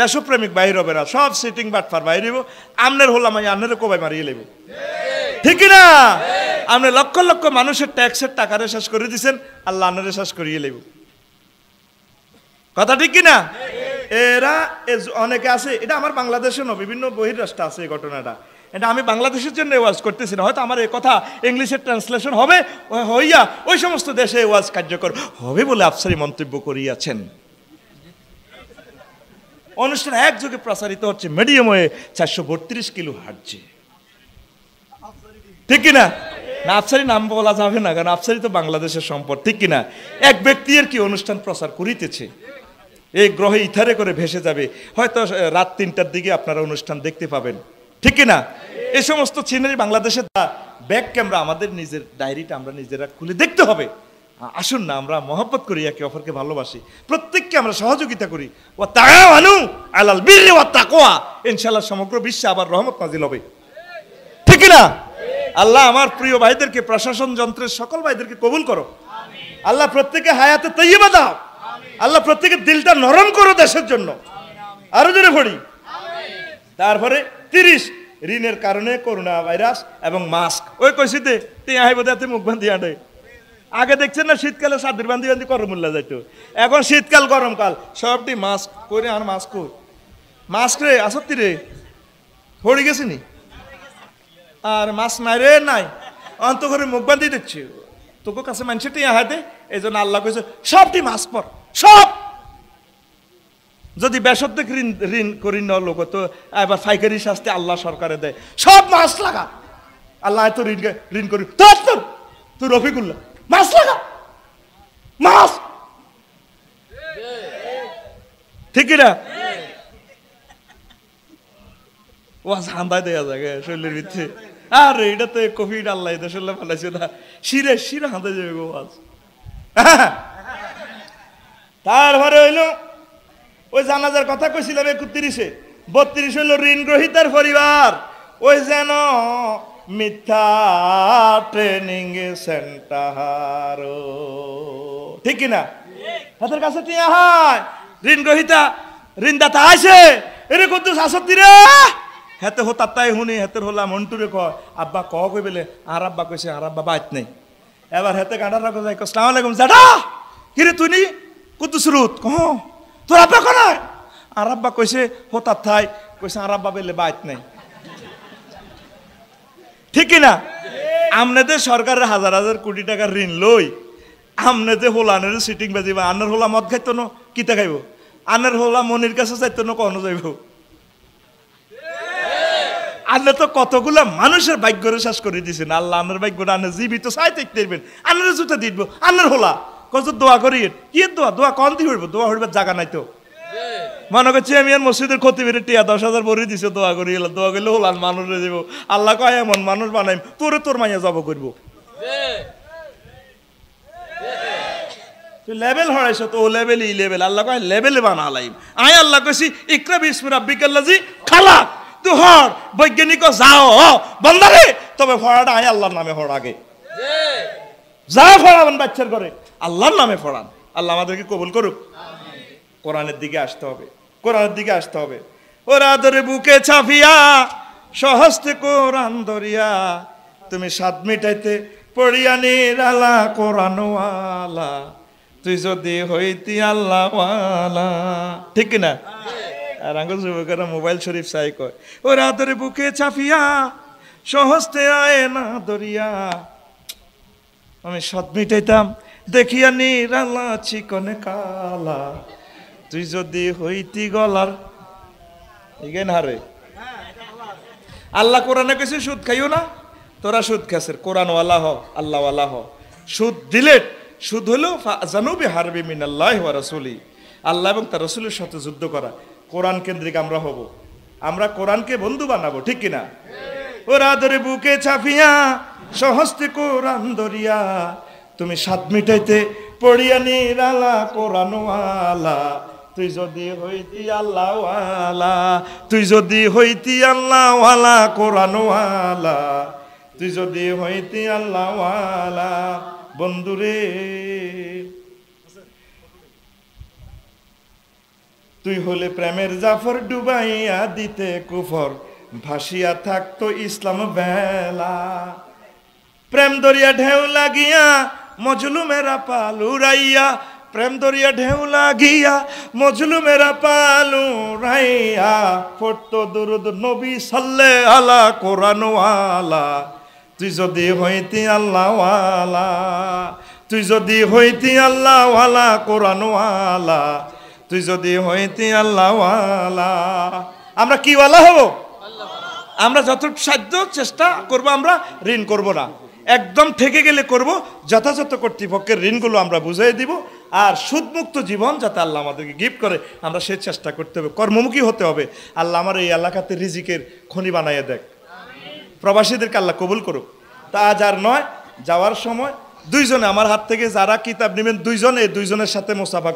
দেশপ্রেমিক বাইর হবে না, সব সিটিং বাটফার বাইর হইব, আপনার হলাম আপনার কোবাই মারিয়ে লেব, ঠিক না? আপনি লক্ষ লক্ষ মানুষের ট্যাক্সের টাকারে শেষ করে দিচ্ছেন, আল্লাহ আপনারে শেষ করিয়ে লেব, কথা ঠিক কিনা? এরা অনেকে আছে, এটা আমার বাংলাদেশে না, বিভিন্ন বহির্রাষ্ট্রে আছে এই ঘটনাটা, এটা আমি বাংলাদেশের জন্য ওয়াজ করতেছি না, হয়তো আমার এই কথা ইংলিশের ট্রান্সলেশন হবে, হইয়া ওই সমস্ত দেশে ওয়াজ কার্যকর হবে বলে আফসারি মন্তব্য করিয়াছেন। অনুষ্ঠান একযোগে প্রসারিত হচ্ছে মিডিয়াম ওয়ে 432 কিলো হার্টজে, ঠিক কিনা? না আফসারি নাম বলা যাবে না, কারণ আফসারি তো বাংলাদেশের সম্পদ, ঠিক কিনা? এক ব্যক্তি আর কি অনুষ্ঠান প্রচার করিতেছে, এই গ্রহে ইথারে করে ভেসে যাবে, হয়তো রাত 3টার দিকে আপনারা অনুষ্ঠান দেখতে পাবেন, ঠিক কিনা? এই সমস্ত সিনারি বাংলাদেশের ব্যাক ক্যামেরা, আমাদের নিজের ডায়েরিটা আমরা নিজেরা খুলে দেখতে হবে। আসুন না, আমরা মহব্বত করি, একে অপরকে ভালোবাসি, প্রত্যেককে আমরা সহযোগিতা করি, ও তাআওয়ানু আলাল বিররি ওয়াত তাকওয়া, ইনশাআল্লাহ সমগ্র বিশ্বে আবার রহমত নাজিল হবে, ঠিক কিনা? আল্লাহ আমার প্রিয় ভাইদেরকে, প্রশাসন যন্ত্রের সকল ভাইদেরকে কবুল করো, আল্লাহ প্রত্যেকে হায়াতে তৈয়বা দাও, আল্লাহ প্রত্যেকের দিলটা নরম করো দেশের জন্য, আরো জোরে পড়ি। তারপরে 30 ঋণের কারণে করোনা ভাইরাস এবং মাস্ক, ওই কইছিতে টিয়া হাই বোধ মুখ বান্ধি আনে, আগে দেখছেন না শীতকালে সাদের বান্ধি বান্ধি করমুল্লা যাইতো, এখন শীতকাল গরমকাল সবটি মাস্ক করে, আর মাস্ক রে আসত্তি রে পড়ে গেছে নি, আর মাস্ক নাই রে নাই, অন্ত করে মুখ বান্ধি দিচ্ছে, তোকে কাছে মানুষের টিয়া হাই দে, এই জন্য আল্লাহ কইছে সবটি মাস্ক পর, সব। যদি বেসরকারি ঋণ করি ন লোক তো এবার ফাইকারি শাস্তি আল্লাহ সরকারে দেয়, সব মাস্ক লাগা, আল্লাহ তো ঋণ করি তুই রফিকুল্লাহ মাস্ক লাগা, মাস্ক, ঠিক না? ও হান্দায় দেয়া যায় শরীরের ভিতরে, আরে এটা তো কোভিড আল্লাহ শরীরে ফেলাইছে না, শিরে হান্দায় যাবে গো আজ। তারপরে হইল ওই জানাজার কথা কইছিলাম 31-এ, 32 হইল ঋণ গ্রহীতার পরিবার, ওই যেন মিথ্যা ট্রেনিং সেন্টার। ঠিক কিনা? হাতের কাছে টিয়া হয় ঋণ গ্রহিতা ঋণদাতা আইছে এরে কুদ্দুস আসতি রে হেতে হো তাতাই হুনি হেতের হলা মন্টুরে কয় আব্বা ক কই বলে আর আব্বা কইছে আর আব্বা বাইত নাই। এবার হেতে গাঁডা রাখো যাই আসসালামু আলাইকুম জাডা কিরে তুই নি কুদ্দুস রুত কহ তোর আব্বা কোনায়? আর আব্বা কইছে হো তাতাই কইছে আর আব্বা বলে বাইত নাই। ঠিক কিনা? আমনেদের সরকারের হাজার হাজার কোটি টাকার ঋণ লই আমনে যে হোলানের সিটিং বাজিবা আন্নার হোলা মদ খাইতো না কিতা খাইব? আন্নার হোলা মনির কাছে চাইতো না কখনো যাইব? আন্না তো কতগুলা মানুষের ভাগ্যরে শেষ করে দিয়েছেন। আল্লাহ আন্নার ভাগ্যটা আন্না জীবিত চাইতে দেখবেন আন্নার জুতা দিতব আন্নার হোলা কত দোয়া করি কি দোয়া দোয়া কম দি হইব দোয়া হইবার জায়গা নাই তো। মনে করছি আমি আর মসজিদের ক্ষতি বেড়ে টিয়া 10,000 ভরে দিছে দোয়া করি দোয়া করলে হোলান মানুষ যাব আল্লাহ কয় এমন মানুষ বানাইম তোরে তোর মাইয়া জব করবো। লেভেল হরাইছ তো ও লেভেল ই লেভেল আল্লাহ কয় লেভেলে বানালাইম। আয় আল্লাহ কইছি ইকরা বিসমি রাব্বিকাল্লাযী খালাক তুই হর বৈজ্ঞানিক যাও বন্দারে তবে ফড়াটা আয় আল্লাহর নামে হর আগে যা ফড়াবেন বাচ্চার করে আল্লাহর নামে ফড়ান। আল্লাহ আমাদেরকে কবুল করুক। কোরআনের দিকে আসতে হবে, কোরআনের দিকে আসতে হবে। ওরা ধরে বুকে ছাপিয়া সহস্তে কোরআন ধরিয়া তুমি স্বাদ মিটাইতে পড়িয়া নিরালা কোরআনওয়ালা তুই যদি হইতি আল্লাহওয়ালা। ঠিক কিনা? আর আঙ্গুল যুবকেরা মোবাইল শরীফ চাই কয় ওরা ধরে বুকে ছাপিয়া সহস্তে আয় না ধরিয়া আমি স্বাদ মিটাইতাম দেখিয়া নিরালা চিকনে কালা তুই যদি হইতি গলার ইগেন হারে। আল্লাহ কোরআনে কইছে সুদ খাইও না তোরা সুদ খাসের কোরআনওয়ালা হ আল্লাহওয়ালা হ। সুদ দিলে সুদ হলো জানুবি হারবি মিনাল্লাহি ওয়া রাসূলি আল্লাহ এবং তার রাসূলের সাথে যুদ্ধ করা। কোরআন কেন্দ্রিক আমরা হব, আমরা কোরআনকে বন্ধু বানাবো। ঠিক কিনা? ওরা ধরে বুকে ছাপিয়া সহস্তে কোরআন ধরিয়া তুমি স্বাদ মিটাইতে পড়িয়া নিরালা কোরআনওয়ালা তুই যদি হইতি আল্লাহওয়ালা তুই যদি হইতি আল্লাহওয়ালা কোরআনওয়ালা তুই যদি হইতি আল্লাহওয়ালা। বন্ধুরে তুই হলে প্রেমের জাফর ডুবাইয়া দিতে কুফর ভাসিয়া থাকতো ইসলাম বেলা প্রেম দরিয়া ঢেউ লাগিয়া মজলুমেরা পাল উড়াইয়া প্রেম দরিয়া ঢেউ লাগিয়া মজলুমেরা পাল উড়াইয়া পড়তো দুরুদ নবী সাল্লে আলা কোরআনওয়ালা তুই যদি হইতি আল্লাহওয়ালা তুই যদি হইতি আল্লাহওয়ালা কোরআনওয়ালা তুই যদি হইতি আল্লাহওয়ালা। আমরা কি ওয়ালা হব? আমরা যতটুকু সাধ্য চেষ্টা করব আমরা ঋণ করব না। একদম ঠেকে গেলে করব যথাযথ কর্তৃপক্ষের ঋণগুলো আমরা বুঝিয়ে দিব আর সুদমুক্ত জীবন যাতে আল্লাহ আমাদেরকে গিফট করে আমরা সেই চেষ্টা করতে হবে। কর্মমুখী হতে হবে। আল্লাহ আমার এই এলাকাতে রিজিকের খনি বানাইয়া দেখ। প্রবাসীদেরকে আল্লাহ কবুল করুক। তা আজ আর নয়, যাওয়ার সময় দুইজনে আমার হাত থেকে যারা কিতাব নেবেন দুইজন এই দুইজনের সাথে মুসাফা